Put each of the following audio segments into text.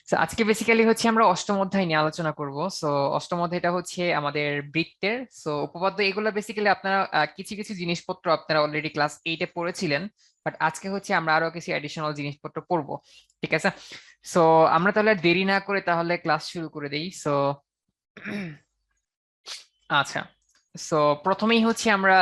So, আজকে basically হচ্ছে আমরা অষ্টম অধ্যায় নিয়ে আলোচনা করব। সো অষ্টম অধ্যায়টা হচ্ছে আমাদের বৃত্তের উপপাদ্য। এগুলো বেসিক্যালি আপনারা কিছু কিছু জিনিসপত্র আপনারা অলরেডি ক্লাস 8-এ পড়েছিলেন, বাট আজকে হচ্ছে আমরা আরো কিছু অ্যাডিশনাল জিনিসপত্র পড়বো। ঠিক আছে। সো আমরা তাহলে আর দেরি না করে তাহলে ক্লাস শুরু করে দেই। আচ্ছা। সো প্রথমেই হচ্ছে আমরা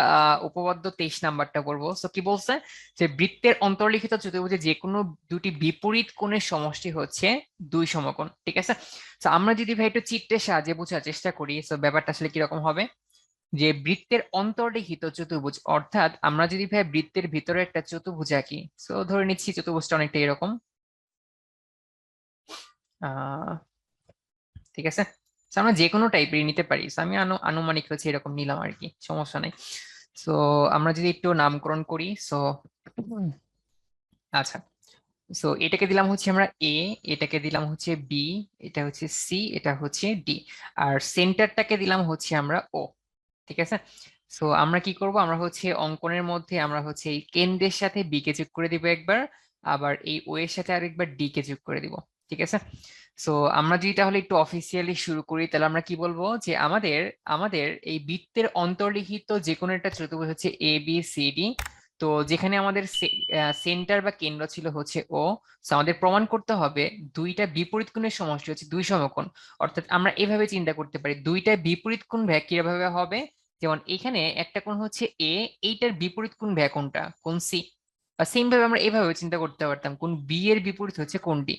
উপপাদ্য 23 নাম্বারটা করবো। সো কি বলছে, যে বৃত্তের অন্তর্লিখিত চতুর্ভুজে যে কোনো দুটি বিপরীত কোণের সমষ্টি হচ্ছে দুই সমকোণ। ঠিক আছে। তো আমরা যদি ভাই একটু চিত্রের সাহায্যে বোঝার চেষ্টা করি, সো ব্যাপারটা আসলে কিরকম হবে, যে বৃত্তের অন্তর্লিখিত চতুর্ভুজ, অর্থাৎ আমরা যদি ভাই বৃত্তের ভিতরে একটা চতুর্ভুজ আঁকি, সো ধরে নিচ্ছি চতুর্ভুজটা অনেকটা এরকম। আহ ঠিক আছে। So, আমরা যে কোনো টাইপেরই নিতে পারি। So, আমি আনুমানিক হচ্ছে এরকম নিলাম আর কি, সমস্যা নেই। সো আমরা যদি একটু নামকরণ করি, আচ্ছা, সো এটাকে দিলাম হচ্ছে আমরা এ, এটাকে দিলাম হচ্ছে বি, এটা হচ্ছে সি, এটা হচ্ছে ডি, আর সেন্টারটাকে দিলাম হচ্ছে আমরা ও। ঠিক আছে। সো আমরা কি করব, আমরা হচ্ছে অঙ্কনের মধ্যে আমরা হচ্ছে এই কেন্দ্রের সাথে বি কে যোগ করে দিব একবার, আবার এই ও এর সাথে আরেকবার ডি কে যোগ করে দিব। ঠিক আছে। সো আমরা যদি তাহলে একটু অফিসিয়ালি শুরু করি, তাহলে আমরা কি বলবো, যে আমাদের আমাদের এই বৃত্তের অন্তর্লিখিত যে কোনো একটা চতুর্ভুজ হচ্ছে এ বি সি ডি। তো যেখানে আমাদের সেন্টার বা কেন্দ্র ছিল হচ্ছে ও, সো আমাদের প্রমাণ করতে হবে দুইটা বিপরীত কোণের সমষ্টি হচ্ছে দুই সমকোণ। অর্থাৎ আমরা এভাবে চিন্তা করতে পারি, দুইটা বিপরীত কোণ ভাগ কিভাবে হবে, যেমন এখানে একটা কোণ হচ্ছে এ, এইটার বিপরীত কোণ ভাগ কোনটা, কোণ সি। বা সেম ভাবে আমরা এভাবে চিন্তা করতে পারতাম, কোণ বি এর বিপরীত হচ্ছে কোণ ডি।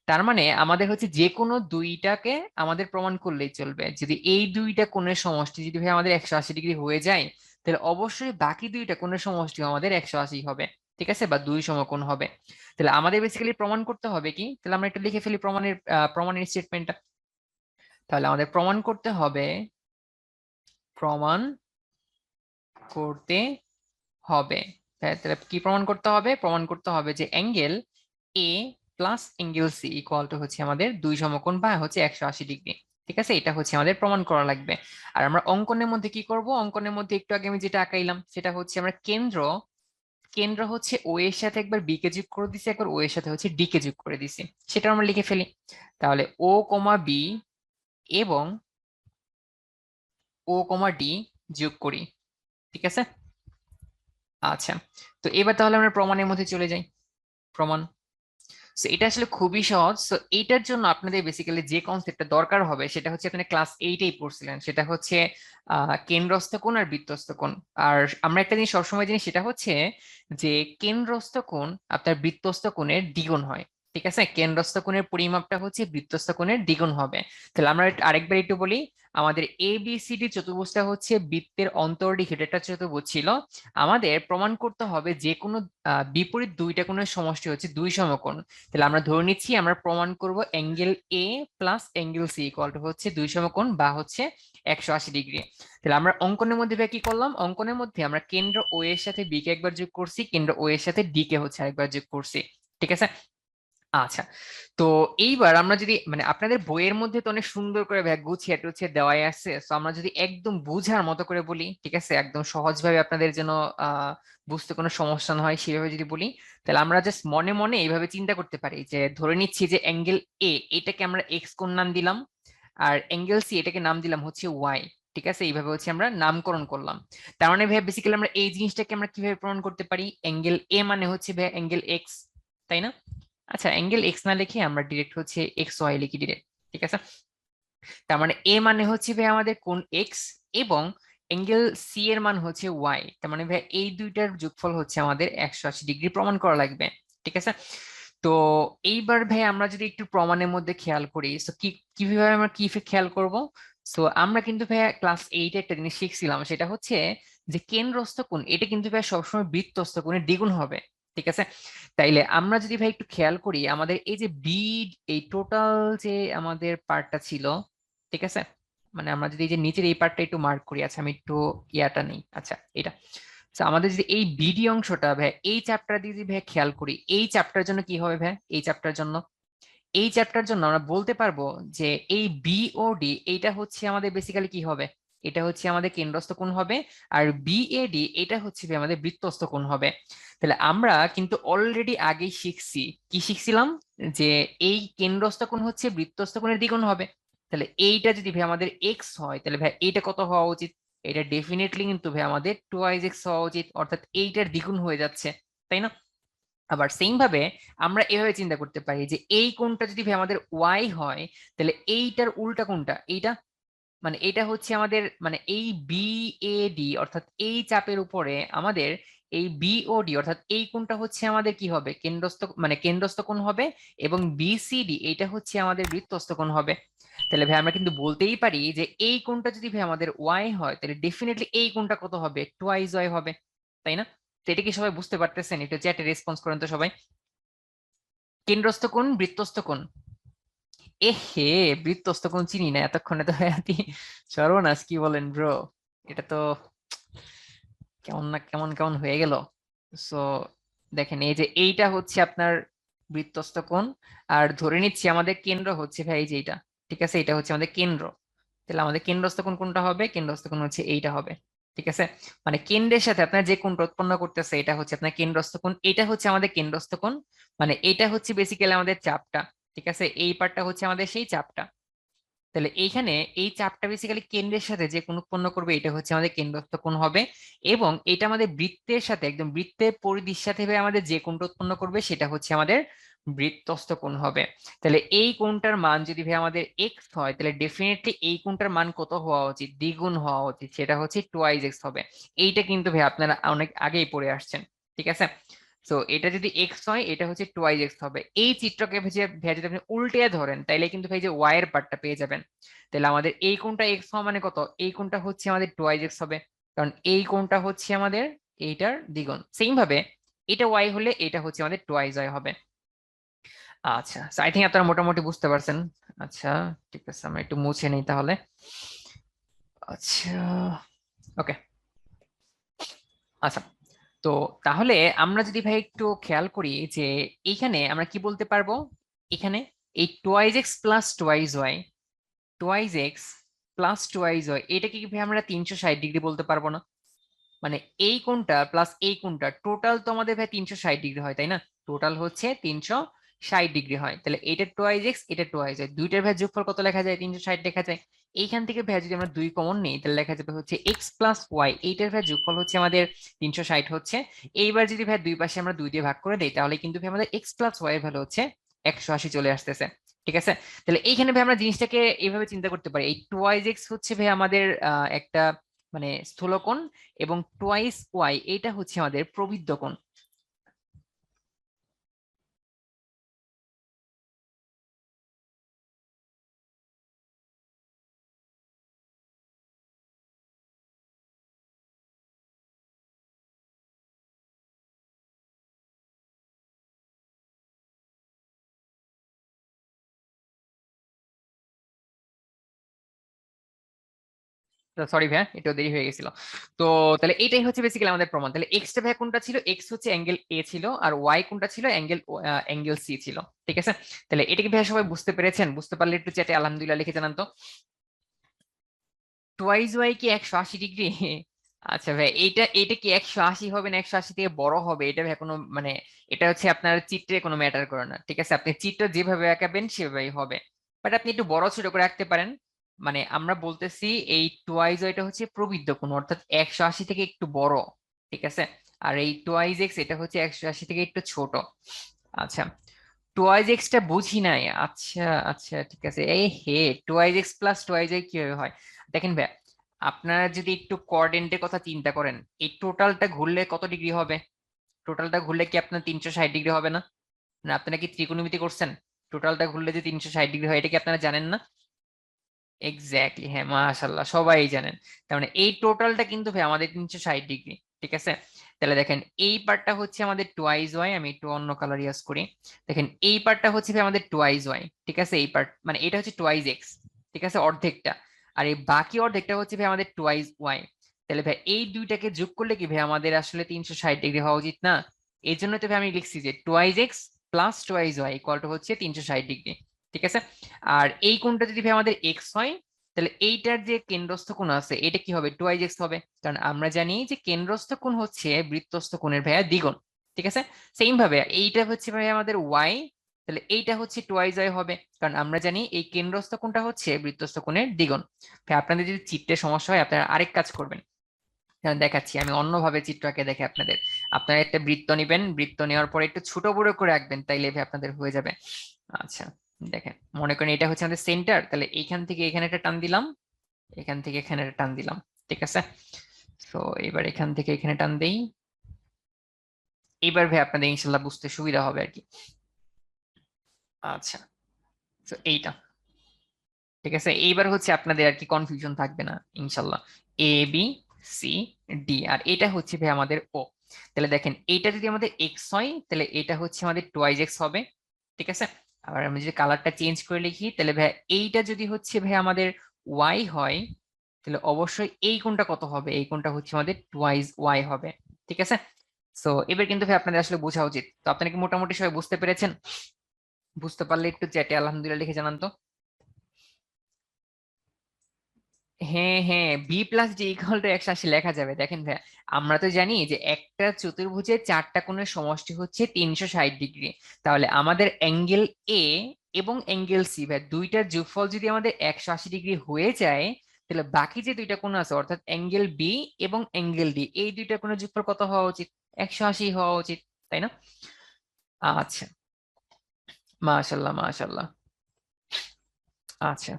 তার মানে আমাদের হচ্ছে যে কোনো দুইটাকে আমাদের প্রমাণ করলেই চলবে। যদি এই দুইটা কোণের সমষ্টি যদি ভাই আমাদের 180 ডিগ্রি হয়ে যায়, তাহলে অবশ্যই বাকি দুইটা কোণের সমষ্টি আমাদের 180 হবে। ঠিক আছে, বা দুই সমকোণ হবে। তাহলে আমাদের বেসিক্যালি প্রমাণ করতে হবে কি, তাহলে আমরা একটু লিখে ফেলি প্রমাণের স্টেটমেন্টটা। তাহলে আমাদের প্রমাণ করতে হবে, প্রমাণ করতে হবে, তাহলে কি প্রমাণ করতে হবে, প্রমাণ করতে হবে যে angle A plus angle C equal to হচ্ছে আমাদের দুই সমকোণ বা হচ্ছে 180 ডিগ্রি। ঠিক আছে, এটা হচ্ছে আমাদের প্রমাণ করা লাগবে। আর আমরা অঙ্কনের মধ্যে কি করব, অঙ্কনের মধ্যে একটু আগে আমি যেটা আঁকাইলাম সেটা হচ্ছে আমরা কেন্দ্র, কেন্দ্র হচ্ছে ও এর সাথে একবার বি কে যোগ করে দিছি, একবার ও এর সাথে হচ্ছে ডি কে যোগ করে দিছি, সেটা আমরা লিখে ফেলি। তাহলে ও কমা বি এবং ও কমা ডি যোগ করি। ঠিক আছে। আচ্ছা, তো এবার তাহলে আমরা প্রমাণের মধ্যে চলে যাই। প্রমাণ। So, এটা আসলে খুবই সহজ। তো এইটার জন্য আপনাদের বেসিক্যালি যে কনসেপ্টটা দরকার হবে সেটা হচ্ছে আপনি ক্লাস 8-এই পড়ছিলেন, সেটা হচ্ছে কেন্দ্রস্থ কোণ আর বৃত্তস্থ কোণ। আর আমরা একটা জিনিস সবসময় জানি, সেটা হচ্ছে যে কেন্দ্রস্থ কোণ আপনার বৃত্তস্থ কোণের দ্বিগুণ হয়। ঠিক আছে, কেন্দ্রস্থ কোণের পরিমাপটা হচ্ছে বৃত্তস্থ কোণের দ্বিগুণ হবে। তাহলে আমরা আরেকবার একটু বলি, আমাদের এ বি সি ডি চতুর্ভুজটা হচ্ছে বৃত্তের অন্তর্লিখিত একটা চতুর্ভুজ ছিল। আমাদের প্রমাণ করতে হবে যে কোনো বিপরীত দুইটা কোণের সমষ্টি হচ্ছে দুই সমকোণ। তাহলে আমরা ধরে নিচ্ছি আমরা প্রমাণ করব angle A plus angle C equal to হচ্ছে দুই সমকোণ বা হচ্ছে 180 ডিগ্রি। তাহলে আমরা অঙ্কনের মধ্যে কি করলাম, অঙ্কনের মধ্যে আমরা কেন্দ্র ও এর সাথে বি কে একবার যোগ করছি, কেন্দ্র ও এর সাথে ডি কে হচ্ছে আরেকবার যোগ করছি। ঠিক আছে। আচ্ছা, তো এইবার আমরা যদি মানে আপনাদের বইয়ের মধ্যে তো অনেক সুন্দর করে গুছিয়ে টুছিয়ে দেওয়াই আছে, তো আমরা যদি একদম বুঝার মতো করে বলি, ঠিক আছে, একদম সহজভাবে আপনাদের যেন বুঝতে কোনো সমস্যা না হয় সেভাবে যদি বলি, তাহলে আমরা জাস্ট মনে মনে এইভাবে চিন্তা করতে পারি, যে ধরে নিচ্ছি যে অ্যাঙ্গেল এ এটাকে আমরা এক্স কোণ নাম দিলাম, আর অ্যাঙ্গেল সি এটাকে নাম দিলাম হচ্ছে ওয়াই। ঠিক আছে, এইভাবে হচ্ছে আমরা নামকরণ করলাম। তার মানে ভাই বেসিক্যালি আমরা এই জিনিসটাকে আমরা কিভাবে প্রমাণ করতে পারি, অ্যাঙ্গেল এ মানে হচ্ছে ভাই অ্যাঙ্গেল এক্স, তাই না? আচ্ছা, অ্যাঙ্গেল এক্স না লিখে আমরা ডিরেক্ট হচ্ছে এক্স ওয়াই লিখি ডিরেক্ট। ঠিক আছে। তার মানে এ মানে হচ্ছে ভাই আমাদের কোণ এক্স, এবং অ্যাঙ্গেল সি এর মান হচ্ছে ওয়াই। তার মানে ভাই এই দুইটার যোগফল হচ্ছে আমাদের 180 ডিগ্রি প্রমাণ করা লাগবে। ঠিক আছে। তো এইবার ভাই আমরা যদি একটু প্রমাণের মধ্যে খেয়াল করি, তো কিভাবে আমরা কি খেয়াল করব। তো আমরা কিন্তু ভাই ক্লাস 8-এ একটা জিনিস শিখছিলাম, সেটা হচ্ছে যে কেন্দ্রস্থ কোণ এটা কিন্তু ভাই সবসময় বৃত্তস্থ কোণের দ্বিগুণ হবে। ঠিক আছে। তাইলে আমরা যদি ভাই একটু খেয়াল করি, আমাদের এই যে বি, এই টোটাল যে আমাদের পার্টটা ছিল, ঠিক আছে, মানে আমরা যদি এই যে নিচের এই পার্টটা একটু মার্ক করি, আচ্ছা আমি একটু ইয়াটা নেই, আচ্ছা এটা। তো আমাদের যদি এই বিডি অংশটা ভাই এই চ্যাপ্টার দিয়ে যদি ভাই খেয়াল করি, এই চ্যাপ্টার জন্য কি হবে ভাই, এই চ্যাপ্টার জন্য, এই চ্যাপ্টার জন্য আমরা বলতে পারবো যে এই বি ও ডি এইটা হচ্ছে আমাদের বেসিক্যালি কি হবে, এটা হচ্ছে আমাদের কেন্দ্রস্থ কোণ হবে, আর বিএডি এটা হচ্ছে ভাই আমাদের বৃত্তস্থ কোণ হবে। তাহলে আমরা কিন্তু অলরেডি আগেই শিখছি, কি শিখছিলাম, যে এই কেন্দ্রস্থ কোণ হচ্ছে বৃত্তস্থ কোণের দ্বিগুণ হবে। তাহলে এইটা যদি ভাই আমাদের এক্স হয়, তাহলে ভাই এইটা কত হওয়া উচিত? এটা ডেফিনেটলি কিন্তু ভাই আমাদের টুয়াইজ এক্স হওয়া উচিত, অর্থাৎ এইটার দ্বিগুণ হয়ে যাচ্ছে, তাই না? আবার সেম ভাবে আমরা এভাবে চিন্তা করতে পারি যে এই কোণটা যদি ভাই আমাদের ওয়াই হয়, তাহলে এইটার উল্টা কোণটা এইটা, মানে এটা হচ্ছে আমাদের মানে এই বিএডি অর্থাৎ এই চাপের উপরে আমাদের এই বিওডি অর্থাৎ এই কোণটা হচ্ছে আমাদের কি হবে, কেন্দ্রস্থ মানে কেন্দ্রস্থ কোণ হবে, এবং বিসিডি এইটা হচ্ছে আমাদের বৃত্তস্থ কোণ হবে। তাহলে ভাই আমরা কিন্তু বলতেই পারি যে এই কোণটা যদি ভাই আমাদের ওয়াই হয়, তাহলে ডেফিনেটলি এই কোণটা কত হবে, টুয়াইজ ওয়াই হবে, তাই না? তো এটা কি সবাই বুঝতে পারতেছেন? একটু চ্যাটে রেসপন্স করেন তো সবাই। কেন্দ্রস্থ কোণ বৃত্তস্থ কোণ, হে বৃত্তস্থ কোণ চিনি না এতক্ষণে তো এত সর্বনাশ, কি বলেন ব্রো, এটা তো কেমন না কেমন কেমন হয়ে গেল। সো দেখেন এই যে এইটা হচ্ছে আপনার বৃত্তস্থ কোণ, আর ধরে নিচ্ছি আমাদের কেন্দ্র হচ্ছে ভাই এই যে এইটা, ঠিক আছে, এটা হচ্ছে আমাদের কেন্দ্র। তাহলে আমাদের কেন্দ্রস্থ কোণ কোনটা হবে? কেন্দ্রস্থ কোণ হচ্ছে এইটা হবে, ঠিক আছে। মানে কেন্দ্রের সাথে আপনার যে কোণটা উৎপন্ন করতেছে এটা হচ্ছে আপনার কেন্দ্রস্থ কোণ, এটা হচ্ছে আমাদের কেন্দ্রস্থ কোণ, মানে এটা হচ্ছে বেসিক্যালি আমাদের চাপটা, ঠিক আছে, এই পার্টটা হচ্ছে আমাদের সেই চাপটা। তাহলে এইখানে এই চাপটা বেসিক্যালি কেন্দ্রের সাথে যে কোণ উৎপন্ন করবে এটা হচ্ছে আমাদের কেন্দ্রস্থ কোণ হবে, এবং এটা আমাদের বৃত্তের সাথে একদম বৃত্তের পরিধির সাথে আমাদের যে কোণটা উৎপন্ন করবে সেটা হচ্ছে আমাদের বৃত্তস্থ কোণ হবে। তাহলে এই কোণটার মান যদি ভাই আমাদের এক্স হয়, তাহলে ডেফিনেটলি এই কোণটার মান কত হওয়া উচিত? দ্বিগুণ হওয়া উচিত, সেটা হচ্ছে টুয়াইজ এক্স হবে। এইটা কিন্তু ভাই আপনারা অনেক আগেই পড়ে আসছেন, ঠিক আছে। সো এটা যদি এক্স হয়, এটা হচ্ছে টুয়াইজ এক্স হবে। এই চিত্রকে ভাইয়া যদি আপনি উল্টে ধরেন, তাইলে কিন্তু ভাই যে ওয়াই এর পার্টটা পেয়ে যাবেন। তাহলে আমাদের এই কোণটা এক্স হওয়া মানে কত? এই কোণটা হচ্ছে আমাদের টুয়াইজ এক্স হবে, কারণ এই কোণটা হচ্ছে আমাদের এইটার দ্বিগুণ। সেম ভাবে এটা ওয়াই হলে এটা হচ্ছে আমাদের টুয়াইজ ওয়াই হবে। আচ্ছা, আই থিঙ্ক আপনারা মোটামুটি বুঝতে পারছেন। আচ্ছা ঠিক আছে, আমরা একটু মুছে নেই তাহলে। আচ্ছা, ওকে। আচ্ছা, তো তাহলে আমরা যদি ভাই একটু খেয়াল করি যে এইখানে আমরা কি বলতে পারবো, এখানে এই twice x plus twice Y, twice x plus twice Y, এটাকে কি ভাই আমরা 360 ডিগ্রি বলতে পারবো না? মানে এই কোণটা প্লাস এই কোণটা টোটাল তো আমাদের ভাই 360 ডিগ্রি হয়, তাই না? টোটাল হচ্ছে 360 ডিগ্রি হয়। তাহলে এটা টুয়াইজ এক্স, এটা টুয়াইজ ওয়াই, দুইটার ভাই যোগফল কত লেখা যায়? 360 লেখা যায়। এইখান থেকে ভাই যদি আমরা দুই কমন নিই, তাহলে লেখা যাবে হচ্ছে এক্স প্লাস ওয়াই, এইটার ভাই যোগফল হচ্ছে আমাদের 360 হচ্ছে। এইবার যদি ভাই দুই পাশে আমরা দুই দিয়ে ভাগ করে দিই, তাহলে কিন্তু ভাই আমাদের এক্স প্লাস ওয়াই এর ভ্যালু হচ্ছে 180 চলে আসতেছে, ঠিক আছে। তাহলে এইখানে ভাই আমরা জিনিসটাকে এইভাবে চিন্তা করতে পারি, এই টুয়াইজ এক্স হচ্ছে ভাই আমাদের একটা মানে স্থূলকোণ, এবং টুয়াইস ওয়াই এটা হচ্ছে আমাদের প্রবৃদ্ধ কোণ। সরি ভাইয়া, একটু দেরি হয়ে গেছিল। তো তাহলে এইটাই হচ্ছে বেসিক্যালি আমাদের প্রমাণ। তাহলে এক্স টা ভাইয়া কোনটা ছিল? এক্স হচ্ছে অ্যাঙ্গেল এ ছিল, আর ওয়াই কোনটা ছিল? অ্যাঙ্গেল সি ছিল, ঠিক আছে। তাহলে এটা কি ভাইয়া সবাই বুঝতে পেরেছেন? বুঝতে পারলে একটু চ্যাটে আলহামদুলিল্লাহ লিখে জানান তো। টুয়াইস ওয়াই কি 180 ডিগ্রি? আচ্ছা ভাই, এইটা এটা কি 180 হবে না 180 থেকে বড় হবে? এটা ভাই কোনো মানে এটা হচ্ছে আপনার চিত্রে কোনো ম্যাটার করে না, ঠিক আছে, আপনি চিত্র যেভাবে আঁকাবেন সেভাবেই হবে। বাট আপনি একটু বড় ছোট করে রাখতে পারেন। মানে আমরা বলতেছি এই টুয়াইজ এটা হচ্ছে প্রবৃদ্ধ কোণ, অর্থাৎ 180 থেকে একটু বড়, ঠিক আছে। আর এই টুয়াইজ এক্স এটা হচ্ছে 180 থেকে একটু ছোট। আচ্ছা, টুয়াইজ এক্স টা বুঝি নাই। আচ্ছা আচ্ছা ঠিক আছে, এই হে, twice x plus twice y কিভাবে হয়? দেখেন ভাই, আপনারা যদি একটু কোঅর্ডিনেটের কথা চিন্তা করেন, এই টোটালটা ঘুরলে কত ডিগ্রি হবে? টোটালটা ঘুরলে কি আপনার 360 ডিগ্রি হবে না? না আপনারা কি ত্রিকোণমিতি করছেন? টোটালটা ঘুরলে যে 360 ডিগ্রি হয়, এটা কি আপনারা জানেন না? এক্স্যাক্টলি, হ্যাঁ মাশাআল্লাহ, সবাই জানেন। তার মানে এই টোটালটা কিন্তু ভাই আমাদের 360 ডিগ্রি, ঠিক আছে। তাহলে দেখেন এই পার্টটা হচ্ছে আমাদের টুয়াইজ ওয়াই, আমি একটু অন্য কালার ইউজ করি। দেখেন এই পার্টটা হচ্ছে ভাই আমাদের টুয়াইজ ওয়াই, ঠিক আছে, এই পার্ট মানে এটা হচ্ছে টুয়াইজ এক্স, ঠিক আছে, অর্ধেকটা। আর এই বাকি অর্ধেকটা হচ্ছে ভাই আমাদের টুয়াইজ ওয়াই। তাহলে ভাই এই দুইটাকে যোগ করলে কি ভাই আমাদের আসলে 360 ডিগ্রি হওয়া উচিত না? এই জন্য তো ভাই আমি লিখছি যে twice x plus twice Y equal to হচ্ছে 360 ডিগ্রি, ঠিক আছে। আর এই কোণটা যদি ভাই আমাদের এক্স হয়, তাহলে এইটার যে কেন্দ্রস্থ কোণ আছে এটা কি হবে 2x হবে, কারণ আমরা জানি যে কেন্দ্রস্থ কোণ হচ্ছে বৃত্তস্থ কোণের ভাইয়া দ্বিগুণ। ঠিক আছে, সেম ভাবে এইটা হচ্ছে ভাইয়া আমাদের y, তাহলে এইটা হচ্ছে 2y হবে, কারণ আমরা জানি এই কেন্দ্রস্থ কোণটা হচ্ছে বৃত্তস্থ কোণের দ্বিগুণ। ভাই আপনাদের যদি চিত্রে সমস্যা হয় আপনারা আরেক কাজ করবেন, দেখাচ্ছি আমি অন্যভাবে চিত্র আঁকে দেখে আপনাদের। আপনারা একটা বৃত্ত নেবেন, বৃত্ত নেওয়ার পরে একটু ছোট বড় করে আঁকবেন, তাইলে ভাই আপনাদের হয়ে যাবে। আচ্ছা দেখেন, মনে করেন এটা হচ্ছে আমাদের সেন্টার, তাহলে এইখান থেকে এখানে একটা টান দিলাম, এখান থেকে এখানে একটা টান দিলাম। ঠিক আছে, তো এবার এখান থেকে এখানে টান দেই। এবার ভাই আপনাদের ইনশাল্লাহ বুঝতে সুবিধা হবে আর কি। আচ্ছা, তো এইটা ঠিক আছে, এইবার হচ্ছে আপনাদের আর কি কনফিউশন থাকবে না ইনশাল্লাহ। এ বি সি ডি, আর এটা হচ্ছে ভাই আমাদের ও। তাহলে দেখেন এইটা যদি আমাদের এক্স হয় তাহলে এটা হচ্ছে আমাদের টোয়াইজ এক্স হবে। ঠিক আছে, আবার আমি যদি কালারটা চেঞ্জ করে লিখি তাহলে ভাই এইটা যদি হচ্ছে ভাই আমাদের ওয়াই হয়, তাহলে অবশ্যই এই কোণটা কত হবে, এই কোণটা হচ্ছে আমাদের টোয়াইজ ওয়াই হবে। ঠিক আছে, তো এবার কিন্তু ভাই আপনাদের আসলে বোঝা উচিত। তো আপনারা কি মোটামুটি সবাই বুঝতে পেরেছেন? বুঝতে পারলে একটু চ্যাটে আলহামদুলিল্লাহ লিখে জানান তো। হ্যাঁ হ্যাঁ, B plus D equal to 180 লেখা যাবে। দেখেন ভাইয়া, আমরা তো জানি যে একটা চতুর্ভুজের চারটা কোণের সমষ্টি হচ্ছে 360 ডিগ্রি। তাহলে আমাদের অ্যাঙ্গেল এ এবং অ্যাঙ্গেল সি ভাই দুইটার যোগফল যদি আমাদের 180 ডিগ্রি হয়ে যায়, তাহলে বাকি যে দুইটা কোণ আছে অর্থাৎ অ্যাঙ্গেল বি এবং অ্যাঙ্গেল ডি, এই দুইটা কোণের যোগফল কত হওয়া উচিত? 180 হওয়া উচিত, তাই না? আচ্ছা, মাশাল্লাহ মাশাল্লাহ। আচ্ছা,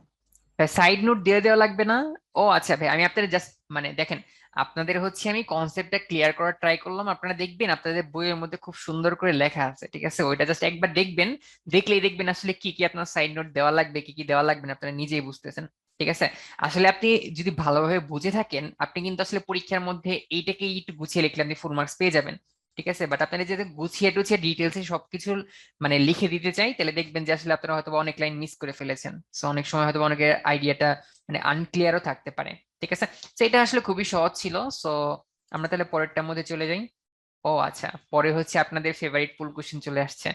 সাইড নোট দিয়ে দেওয়া লাগবে না? ও আচ্ছা ভাই, আমি আপনাদের জাস্ট মানে দেখেন, আপনাদের হচ্ছে আমি কনসেপ্টটা ক্লিয়ার করার ট্রাই করলাম। আপনারা দেখবেন আপনাদের বইয়ের মধ্যে খুব সুন্দর করে লেখা আছে, ঠিক আছে, ওইটা জাস্ট একবার দেখবেন, দেখলেই দেখবেন আসলে কি কি আপনার সাইড নোট দেওয়া লাগবে, কি কি দেওয়া লাগবে না আপনারা নিজেই বুঝতেছেন। ঠিক আছে, আসলে আপনি যদি ভালোভাবে বুঝে থাকেন আপনি কিন্তু আসলে পরীক্ষার মধ্যে এইটাকে একটু গুছিয়ে লিখলে আপনি ফুল মার্কস পেয়ে যাবেন। ঠিক আছে, বাট আপনারা যদি গুছিয়ে টুছিয়ে ডিটেলসে সবকিছু মানে লিখে দিতে চাই, তাহলে দেখবেন যে আসলে আপনারা হয়তো অনেক লাইন মিস করে ফেলেছেন। সো অনেক সময় হয়তো অনেকের আইডিয়াটা মানে আনক্লিয়ারও থাকতে পারে। ঠিক আছে, তো এটা আসলে খুবই সহজ ছিল। সো আমরা তাহলে পরেরটার মধ্যে চলে যাই। ও আচ্ছা, পরে হচ্ছে আপনাদের ফেভারিট পুল কোশ্চেন চলে আসছে।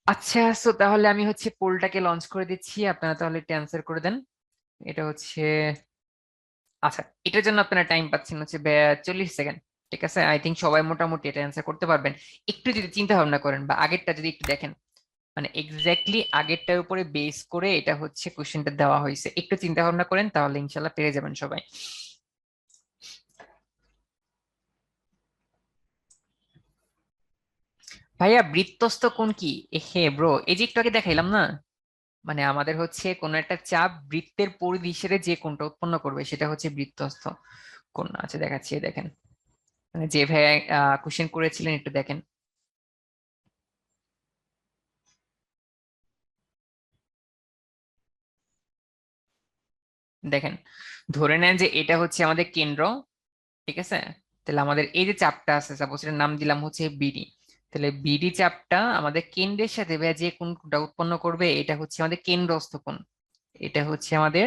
আচ্ছা, সো তাহলে আমি হচ্ছে পোলটাকে লঞ্চ করে দিচ্ছি, আপনারা তাহলে এটা অ্যান্সার করে দেন। এটা হচ্ছে, আচ্ছা এটার জন্য আপনারা টাইম পাচ্ছেন হচ্ছে 40 সেকেন্ড। ঠিক আছে, আই থিঙ্ক সবাই মোটামুটি এটা অ্যান্সার করতে পারবেন। একটু যদি চিন্তা ভাবনা করেন বা আগেরটা যদি একটু দেখেন, মানে এক্স্যাক্টলি আগেরটার উপরে বেস করে এটা হচ্ছে কোশ্চেনটা দেওয়া হয়েছে, একটু চিন্তা ভাবনা করেন তাহলে ইনশাল্লাহ পেরে যাবেন সবাই। ভাইয়া বৃত্তস্থ কোণ কি? হে ব্রো, এই যে একটু আগে দেখাইলাম না, মানে আমাদের হচ্ছে কোন একটা চাপ বৃত্তের পরিধি ছেড়ে যে কোণটা উৎপন্ন করবে সেটা হচ্ছে বৃত্তস্থ কোণ। আচ্ছা দেখাচ্ছি, এই দেখেন, মানে যে ভাইয়া কোশ্চেন করেছিলেন একটু দেখেন। দেখেন, ধরে নেন যে এটা হচ্ছে আমাদের কেন্দ্র। ঠিক আছে, তাহলে আমাদের এই যে চাপটা আছে সাপোজ এর নাম দিলাম হচ্ছে বিডি। তাহলে বিডি চাপটা আমাদের কেন্দ্রের সাথে ভাইয়া যে কোণটা উৎপন্ন করবে এটা হচ্ছে আমাদের কেন্দ্রস্থ কোণ। এটা হচ্ছে আমাদের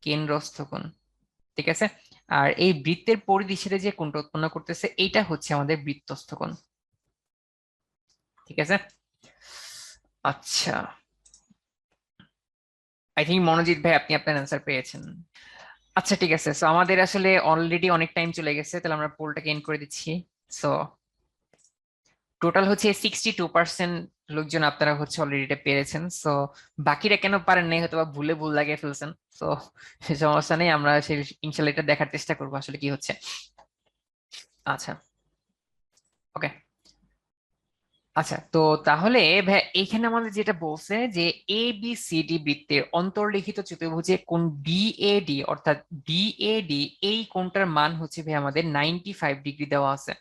কেন্দ্রস্থ কোণ। ঠিক আছে, আর এই বৃত্তের পরিধি ছেড়ে যে কোণটা উৎপন্ন করতেছে এইটা হচ্ছে আমাদের বৃত্তস্থ কোণ। ঠিক আছে, আচ্ছা আই থিঙ্ক মনোজিৎ ভাই আপনি আপনার অ্যান্সার পেয়েছেন। আচ্ছা ঠিক আছে, সো আমাদের আসলে অলরেডি অনেক টাইম চলে গেছে, তাহলে আমরা পোলটাকে এন্ড করে দিচ্ছি। সো টোটাল হচ্ছে 62% লোকজন আপনারা হচ্ছে অলরেডি এটা পেরেছেন। সো বাকিরা কেন পারেন নাই, হয়তো বা ভুলে ভুল লাগিয়ে ফেলছেন। সো সমস্যা নেই, আমরা সেই ইনশাল্লাহ এটা দেখার চেষ্টা করবো আসলে কি হচ্ছে। আচ্ছা, ওকে। আচ্ছা, তো তাহলে ভাই এইখানে আমাদের যেটা বলছে যে এ বি সি ডি বৃত্তের অন্তর্লিখিত চতুর্ভুজে কোণ ডিএডি অর্থাৎ ডিএডি এই কোণটার মান হচ্ছে ভাই আমাদের 95 ডিগ্রি দেওয়া আছে।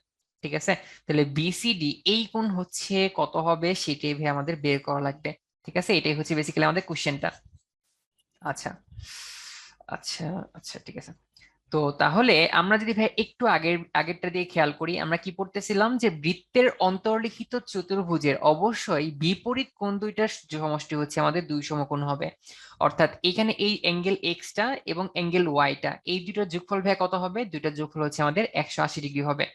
ঠিক আছে, তাহলে বিসিডি এই কোণ হচ্ছে কত হবে সেটাই ভাই আমাদের বের করা লাগবে। ঠিক আছে, এটাই হচ্ছে বেসিক্যালি আমাদের কোশ্চেনটা। আচ্ছা আচ্ছা আচ্ছা, ঠিক আছে। তো তাহলে আমরা যদি ভাই একটু আগেরটা দিয়ে খেয়াল করি, আমরা কি পড়তেছিলাম যে বৃত্তের অন্তর্লিখিত চতুর্ভুজের অবশ্যই বিপরীত কোণ দুইটার সমষ্টি হচ্ছে আমাদের দুই সমকোণ হবে। অর্থাৎ এখানে এই অ্যাঙ্গেল এক্সটা এবং অ্যাঙ্গেল ওয়াইটা এই দুইটার যোগফল ভাই কত হবে? দুইটার যোগফল হচ্ছে আমাদের 180 ডিগ্রি হবে।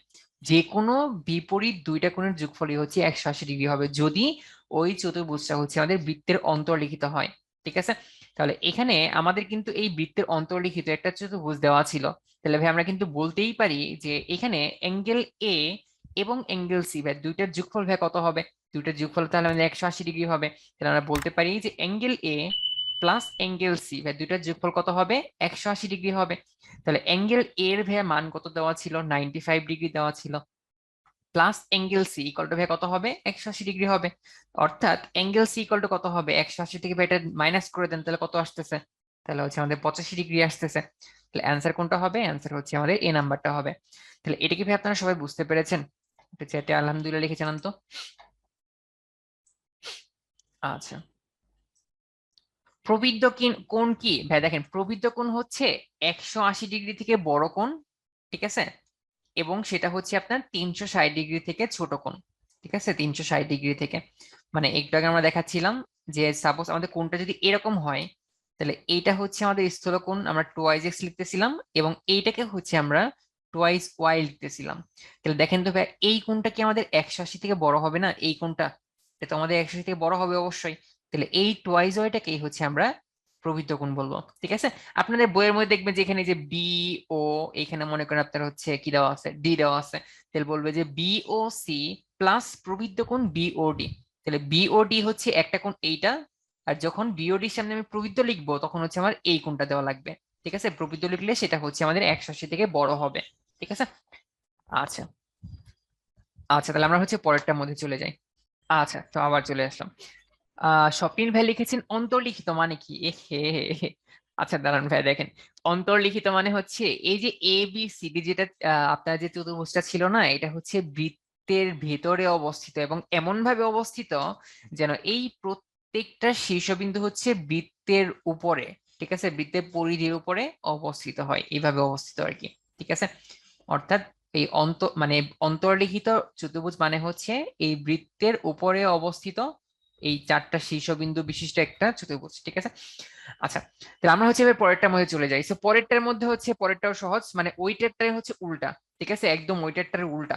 যে কোনো বিপরীত দুইটা কোণের যোগফলই হচ্ছে 180 ডিগ্রি হবে যদি ওই চতুর্ভুজটা হচ্ছে আমাদের বৃত্তের অন্তর্লিখিত হয়। ঠিক আছে, তাহলে এখানে আমাদের কিন্তু এই বৃত্তের অন্তর্লিখিত একটা চতুর্ভুজ দেওয়া ছিল। তাহলে ভাই আমরা কিন্তু বলতেই পারি যে এখানে অ্যাঙ্গেল এ এবং অ্যাঙ্গেল সি ভাই দুইটার যোগফল ভাই কত হবে? দুইটার যোগফল তাহলে আমাদের 180 ডিগ্রি হবে। তাহলে আমরা বলতে পারি যে angle A plus angle C ভাই দুইটার যোগফল কত হবে? 180 ডিগ্রি হবে। তাহলে অ্যাঙ্গেল এর ভাই মান কত দেওয়া ছিল? 95 ডিগ্রি দেওয়া ছিল। Plus angle C equal to ভাই কত হবে? 180 ডিগ্রি হবে। অর্থাৎ অ্যাঙ্গেল সি ইকুয়াল টু কত হবে? 180 থেকে ভাই এটা মাইনাস করে দেন, তাহলে কত আসতেছে? তাহলে হচ্ছে আমাদের 85 ডিগ্রি আসতেছে। তাহলে অ্যান্সার কোনটা হবে? অ্যান্সার হচ্ছে আমাদের এ নাম্বারটা হবে। তাহলে এটা কি ভাই আপনারা সবাই বুঝতে পেরেছেন? এটা চ্যাটে আলহামদুলিল্লাহ লিখে জানান তো। আচ্ছা, প্রবৃদ্ধ কোণ কি ভাই? দেখেন প্রবৃদ্ধ কোণ হচ্ছে 180 ডিগ্রি থেকে বড় কোণ, ঠিক আছে, এবং সেটা হচ্ছে আপনার 360 ডিগ্রি থেকে ছোট কোণ, ঠিক আছে, 360 ডিগ্রি থেকে। মানে একটু আগে আমরা দেখাচ্ছিলাম যে সাপোজ আমাদের কোণটা যদি এরকম হয়, তাহলে এইটা হচ্ছে আমাদের স্থূলকোণ, আমরা টোয়াইজ এক্স লিখতেছিলাম, এবং এইটাকে হচ্ছে আমরা টোয়াইজ ওয়াই লিখতেছিলাম। তাহলে দেখেন তো ভাই এই কোণটা কি আমাদের 180 থেকে বড় হবে না? এই কোণটা এটা তো আমাদের 180 থেকে বড় হবে অবশ্যই। তাহলে এই টোয়াইজ ওয়াইটাকেই হচ্ছে আমরা প্রবৃদ্ধ কোণ বলবো, ঠিক আছে। আপনাদের বইয়ের মধ্যে দেখবেন যে এখানে যে বি ও, এখানে মনে করেন আপনার হচ্ছে কি দেওয়া আছে? ডি দেওয়া আছে। তাহলে বলবে যে বিও সি প্লাস প্রবৃদ্ধ কোণ বিওডি। তাহলে বিওডি হচ্ছে একটা কোণ এইটা, আর যখন বিওডির সামনে আমি প্রবৃদ্ধ লিখবো তখন হচ্ছে আমার এই কোণটা দেওয়া লাগবে, ঠিক আছে। প্রবৃদ্ধ লিখলে সেটা হচ্ছে আমাদের 180 থেকে বড় হবে, ঠিক আছে। আচ্ছা, আচ্ছা তাহলে আমরা হচ্ছে পরেরটার মধ্যে চলে যাই। আচ্ছা, তো আবার চলে আসলাম। স্বপ্নিল ভাই লিখেছেন অন্তর্লিখিত মানে কি? এ হে হে হে। আচ্ছা দাঁড়ান ভাই, দেখেন অন্তর্লিখিত মানে হচ্ছে এই যে এ বি সি ডি, যেটা আপনার যে চতুর্ভুজটা ছিল না, এটা হচ্ছে বৃত্তের ভেতরে অবস্থিত এবং এমন ভাবে অবস্থিত যেন এই প্রত্যেকটা শীর্ষবিন্দু হচ্ছে বৃত্তের উপরে, ঠিক আছে, বৃত্তের পরিধির উপরে অবস্থিত হয়, এইভাবে অবস্থিত আর কি, ঠিক আছে। অর্থাৎ এই মানে অন্তর্লিখিত চতুর্ভুজ মানে হচ্ছে এই বৃত্তের উপরে অবস্থিত এই চারটা শীর্ষবিন্দু বিশিষ্ট একটা চতুর্ভুজ, ঠিক আছে। আচ্ছা, তাহলে আমরা হচ্ছে এবার পরেরটার মধ্যে চলে যাই। তো পরেরটার মধ্যে হচ্ছে পরেরটাও সহজ, মানে ওইটারটাই হচ্ছে উল্টা, ঠিক আছে, একদম ওইটারটার উল্টা।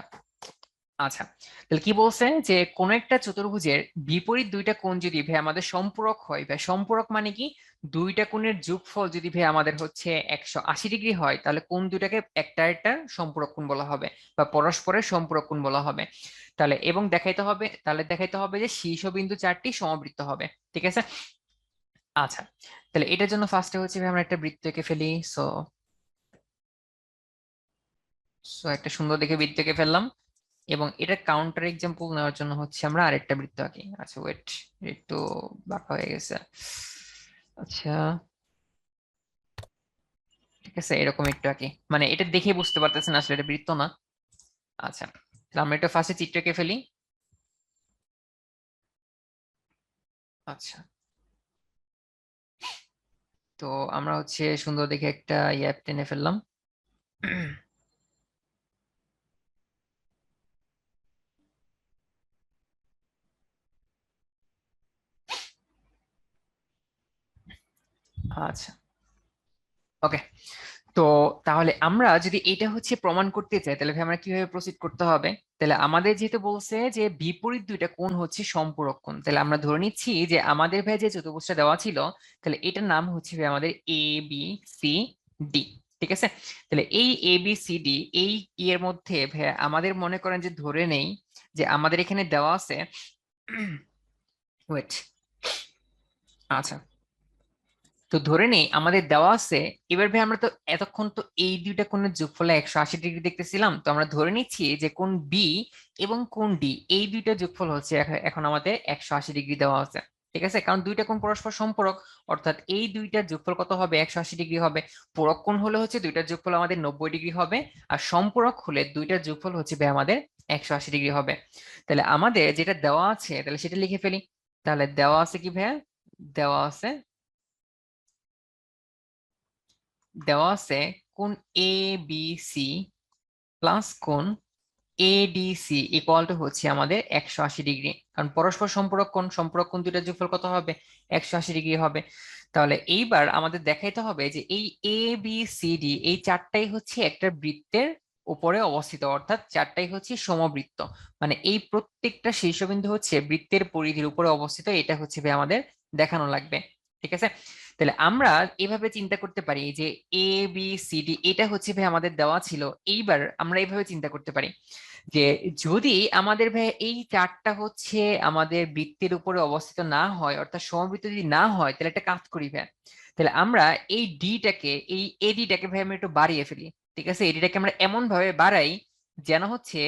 আচ্ছা, তাহলে কি বলছে যে কোন একটা চতুর্ভুজের বিপরীত দুইটা কোণ যদি ভাই আমাদের সম্পূরক হয়, ভাই সম্পূরক মানে কি? দুইটা কোণের যোগফল যদি ভাই আমাদের হচ্ছে 180 ডিগ্রি হয়, তাহলে কোণ দুইটাকে একটা একটা সম্পূরক কোণ বলা হবে বা পরস্পরের সম্পূরক কোণ বলা হবে। তাহলে এবং দেখাইতে হবে যে শীর্ষবিন্দু চারটি সমবৃত্ত হবে, ঠিক আছে। আচ্ছা, তাহলে এটার জন্য ফার্স্টে হচ্ছে ভাই আমরা একটা বৃত্ত এঁকে ফেলি। সো সো একটা সুন্দর দেখে বৃত্ত এঁকে ফেললাম, এবং এটা কাউন্টার এক্সাম্পল নেওয়ার জন্য হচ্ছে আমরা আরেকটা বৃত্ত আঁকি। আচ্ছা ওয়েট, একটু বাঁকা হয়ে গেছে। আচ্ছা, ঠিক আছে, এরকম একটু আঁকি, মানে এটা দেখে বুঝতে পারতেছেন আসলে এটা বৃত্ত না। আচ্ছা, তাহলে আমরা এটা ফার্স্টে চিত্র এঁকে ফেলি। আচ্ছা, তো আমরা হচ্ছে সুন্দর দেখে একটা ইয়াপ টেনে ফেললাম। আচ্ছা, ওকে। তো তাহলে আমরা যদি এটা হচ্ছে প্রমাণ করতে চাই, তাহলে ভাই আমরা কিভাবে প্রসিড করতে হবে? তাহলে আমাদের যেহেতু বলছে যে বিপরীত দুইটা কোণ হচ্ছে সম্পূরক কোণ, তাহলে আমরা ধরে নিচ্ছি যে আমাদের ভাই যে চতুর্ভুজটা দেওয়া ছিল, তাহলে এটার নাম হচ্ছে ভাই আমাদের এ বি সি ডি, ঠিক আছে। তাহলে এই এ বি সি ডি এই এর মধ্যে ভাই আমাদের মনে করেন যে ধরে নেই যে আমাদের এখানে দেওয়া আছে ওয়েট, আচ্ছা, তো ধরে নেই আমাদের দেওয়া আছে। এবার ভাই আমরা তো এতক্ষণ তো এই দুইটা কোণের যোগফলে 180 ডিগ্রি দেখতেছিলাম, তো আমরা ধরে নিচ্ছি যে কোণ বি এবং কোণ ডি এই দুইটা যোগফল হচ্ছে এখন আমাদের 180 ডিগ্রি দেওয়া আছে, ঠিক আছে, কারণ দুইটা কোণ পরস্পর সম্পূরক। অর্থাৎ এই দুইটার যোগফল কত হবে? 180 ডিগ্রি হবে। পূরক কোণ হলে হচ্ছে দুইটার যোগফল আমাদের 90 ডিগ্রি হবে, আর সম্পূরক হলে দুইটার যোগফল হচ্ছে ভাই আমাদের 180 ডিগ্রি হবে। তাহলে আমাদের যেটা দেওয়া আছে তাহলে সেটা লিখে ফেলি। তাহলে দেওয়া আছে কি ভাইয়া? দেওয়া আছে, দেওয়া আছে কোণ এ বি সি প্লাস কোণ এডিসি ইকুয়াল টু হচ্ছে আমাদের 180 ডিগ্রি, কারণ পরস্পর সম্পূরক কোণ দুইটার যোগফল কত হবে? 180 ডিগ্রি হবে। তাহলে এইবার আমাদের দেখাইতে হবে যে এই এ বি সি ডি এই চারটাই হচ্ছে একটা বৃত্তের উপরে অবস্থিত, অর্থাৎ চারটাই হচ্ছে সমবৃত্ত। মানে এই প্রত্যেকটা শীর্ষবিন্দু হচ্ছে বৃত্তের পরিধির উপরে অবস্থিত, এটা হচ্ছে ভাই আমাদের দেখানো লাগবে, ঠিক আছে। তাহলে আমরা এভাবে চিন্তা করতে পারি যে এ বি সি ডি এটা হচ্ছে ভাই আমাদের দেওয়া ছিল। এইবার আমরা এইভাবে চিন্তা করতে পারি যে যদি আমাদের ভাই এই চারটা হচ্ছে আমাদের বৃত্তের উপরে অবস্থিত না হয়, অর্থাৎ সমবৃত্ত যদি না হয়, তাহলে একটা কাজ করি ভাই। তাহলে আমরা এই ডিটাকে, এই এডিটাকে ভাই আমরা একটু বাড়িয়ে ফেলি। ঠিক আছে, এডিটাকে আমরা এমন ভাবে বাড়াই যেন হচ্ছে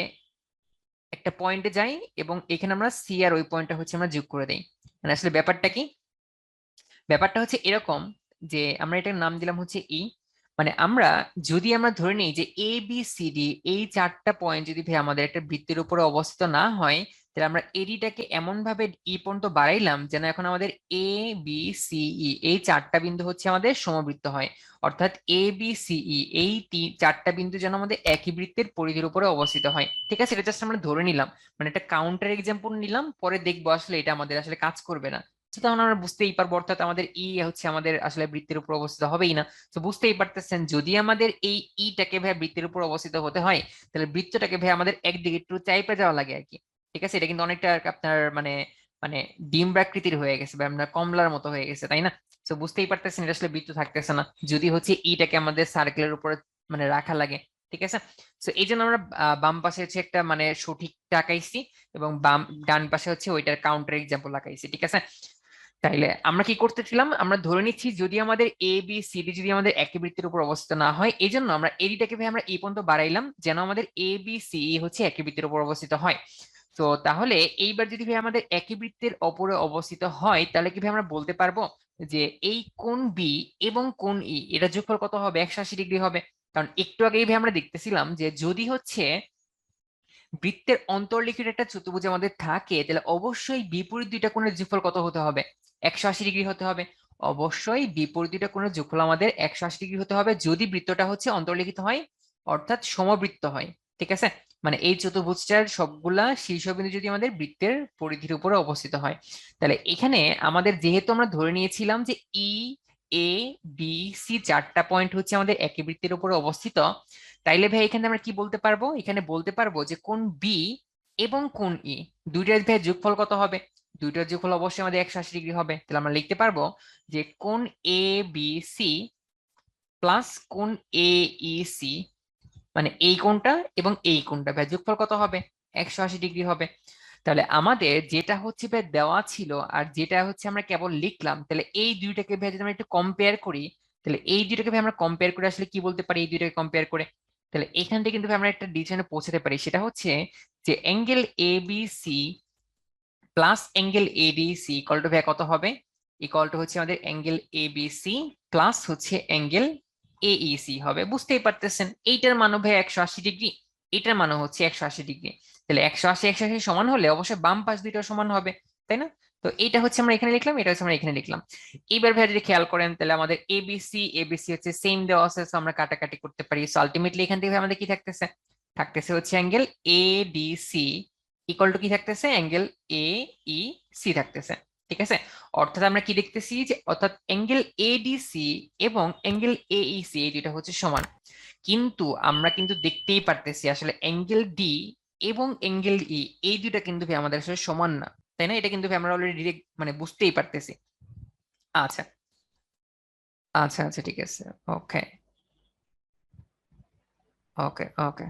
একটা পয়েন্টে যাই এবং এখানে আমরা সি আর ওই পয়েন্টটা হচ্ছে আমরা যোগ করে দেই। মানে আসলে ব্যাপারটা কি, ব্যাপারটা হচ্ছে এরকম যে আমরা এটার নাম দিলাম হচ্ছে ই। মানে আমরা যদি আমরা ধরে নিই যে এ বি সি ডি এই চারটা পয়েন্ট যদি ভাই আমাদের একটা বৃত্তের উপরে অবস্থিত না হয়, তাহলে আমরা এডিটাকে এমন ভাবে ই পর্যন্ত বাড়াইলাম যেন এখন আমাদের এ বি সি ই এই চারটা বিন্দু হচ্ছে আমাদের সমবৃত্ত হয়। অর্থাৎ এ বি সি ই এই চারটা বিন্দু যেন আমাদের একই বৃত্তের পরিধির উপরে অবস্থিত হয়। ঠিক আছে, এটা জাস্ট আমরা ধরে নিলাম, মানে একটা কাউন্টার এক্সাম্পল নিলাম, পরে দেখবো আসলে এটা আমাদের আসলে কাজ করবে না। তো তখন আমরা বুঝতেই পারবো, অর্থাৎ আমাদের ই হচ্ছে আমাদের আসলে বৃত্তের উপর অবস্থিত হবেই না। তো বুঝতেই পারতেছেন যদি আমাদের এই ইটাকে ভাই বৃত্তের উপর অবস্থিত হতে হয়, তাহলে বৃত্তটাকে ভাই আমাদের একদিকে একটু চাইপে যাওয়া লাগে আর কি। ঠিক আছে, এটা কিন্তু অনেকটা আপনার মানে মানে ডিম্বাকৃতির হয়ে গেছে বা আপনার কমলার মতো হয়ে গেছে, তাই না? তো বুঝতেই পারতেছেন এটা আসলে বৃত্ত থাকতেছে না যদি হচ্ছে ইটাকে আমাদের সার্কেলের উপরে মানে রাখা লাগে। ঠিক আছে, তো এই জন্য আমরা বাম পাশে হচ্ছে একটা মানে সঠিক আঁকাইছি এবং ডান পাশে হচ্ছে ওইটার কাউন্টার এক্সাম্পল আঁকাইছি। ঠিক আছে, তাইলে আমরা কি করতেছিলাম, আমরা ধরে নিচ্ছি যদি আমাদের এ বি সি ডি যদি আমাদের একই বৃত্তের উপর অবস্থিত না হয়, এই জন্য আমরা এডিটাকে ভাই আমরা এই পর্যন্ত বাড়াইলাম যেন আমাদের এ বি সি হচ্ছে একই বৃত্তের উপর অবস্থিত হয়। তো তাহলে এইবার যদি ভাই আমাদের একই বৃত্তের উপরে অবস্থিত হয়, তাহলে কি ভাই আমরা বলতে পারবো যে এই কোণ বি এবং কোণ ই এটা যোগফল কত হবে? 180 ডিগ্রি হবে। কারণ একটু আগেই ভাই আমরা দেখতেছিলাম যে যদি হচ্ছে বৃত্তের অন্তর্লিখিত একটা চতুর্ভুজ আমাদের থাকে, তাহলে অবশ্যই বিপরীত দুইটা কোণের যোগফল কত হতে হবে? 180 ডিগ্রি হতে হবে। অবশ্যই বিপরীত দুইটা কোণের যোগফল আমাদের 180 ডিগ্রি হতে হবে যদি বৃত্তটা হচ্ছে অন্তর্লিখিত হয়, অর্থাৎ সমবৃত্ত হয়। ঠিক আছে, মানে এই চতুর্ভুজটার সবগুলা শীর্ষবিন্দু যদি আমাদের বৃত্তের পরিধির উপরে অবস্থিত হয়। তাহলে এখানে আমাদের যেহেতু আমরা ধরে নিয়েছিলাম যে ই এ বি সি চারটা পয়েন্ট হচ্ছে আমাদের একই বৃত্তের উপরে অবস্থিত, তাইলে ভাই এখানে আমরা কি বলতে পারবো? এখানে বলতে পারবো যে কোণ বি এবং কোণ ই দুইটার ভাই যোগফল কত হবে? দুইটার যোগফল অবশ্যই আমাদের 180 ডিগ্রি হবে। তাহলে আমরা লিখতে পারবো যে কোণ এ বি সি প্লাস কোণ এ ই সি, মানে এই কোণটা এবং এই কোণটা ভাই যোগফল কত হবে? 180 ডিগ্রি হবে। তাহলে আমাদের যেটা হচ্ছে ভাই দেওয়া ছিল আর যেটা হচ্ছে আমরা কেবল লিখলাম, তাহলে এই দুইটাকে ভাই যদি আমরা একটু কম্পেয়ার করি, তাহলে এই দুইটাকে ভাই আমরা কম্পেয়ার করে আসলে কি বলতে পারি? এই দুইটাকে কম্পেয়ার করে তাহলে এখান থেকে কিন্তু ভাই আমরা একটা ডিসিশনে পৌঁছাতে পারি, সেটা হচ্ছে যে angle A B C plus angle ADC equal to ভাই কত হবে? ইকুয়াল টু হচ্ছে আমাদের অ্যাঙ্গেল এবিসি প্লাস হচ্ছে অ্যাঙ্গেল এইসি হবে। বুঝতেই পারতেছেন এইটার মান ভাই 180 ডিগ্রি, এটার মান হচ্ছে 180 ডিগ্রি। তাহলে 180 180 সমান হলে অবশ্যই বাম পাশ দুইটা সমান হবে, তাই না? তো এটা হচ্ছে আমরা এখানে লিখলাম, এটা হচ্ছে আমরা এখানে লিখলাম। এইবার ভাই যদি খেয়াল করেন তাহলে আমাদের এবিসি এবিসি হচ্ছে সেম দেওয়া আছে, so আমরা কাটাকাটি করতে পারি। সো আলটিমেটলি এখান থেকে ভাই আমাদের কি থাকতেছে? থাকতেছে হচ্ছে অ্যাঙ্গেল এডিসি ইকুয়াল টু কি থাকতেছে? অ্যাঙ্গেল এ ই সি থাকতেছে। ঠিক আছে, অর্থাৎ আমরা কি দেখতেছি যে অর্থাৎ অ্যাঙ্গেল এডিসি এবং অ্যাঙ্গেল এইসি এই দুইটা হচ্ছে সমান। কিন্তু আমরা কিন্তু দেখতেই পারতেছি আসলে অ্যাঙ্গেল ডি এবং অ্যাঙ্গেল ই এই দুইটা কিন্তু ভাই আমাদের আসলে সমান না, তাই না? এটা কিন্তু ভাই আমরা অলরেডি ডিরেক্ট মানে বুঝতেই পারতেছি। আচ্ছা আচ্ছা আচ্ছা, ঠিক আছে। ওকে ওকে ওকে।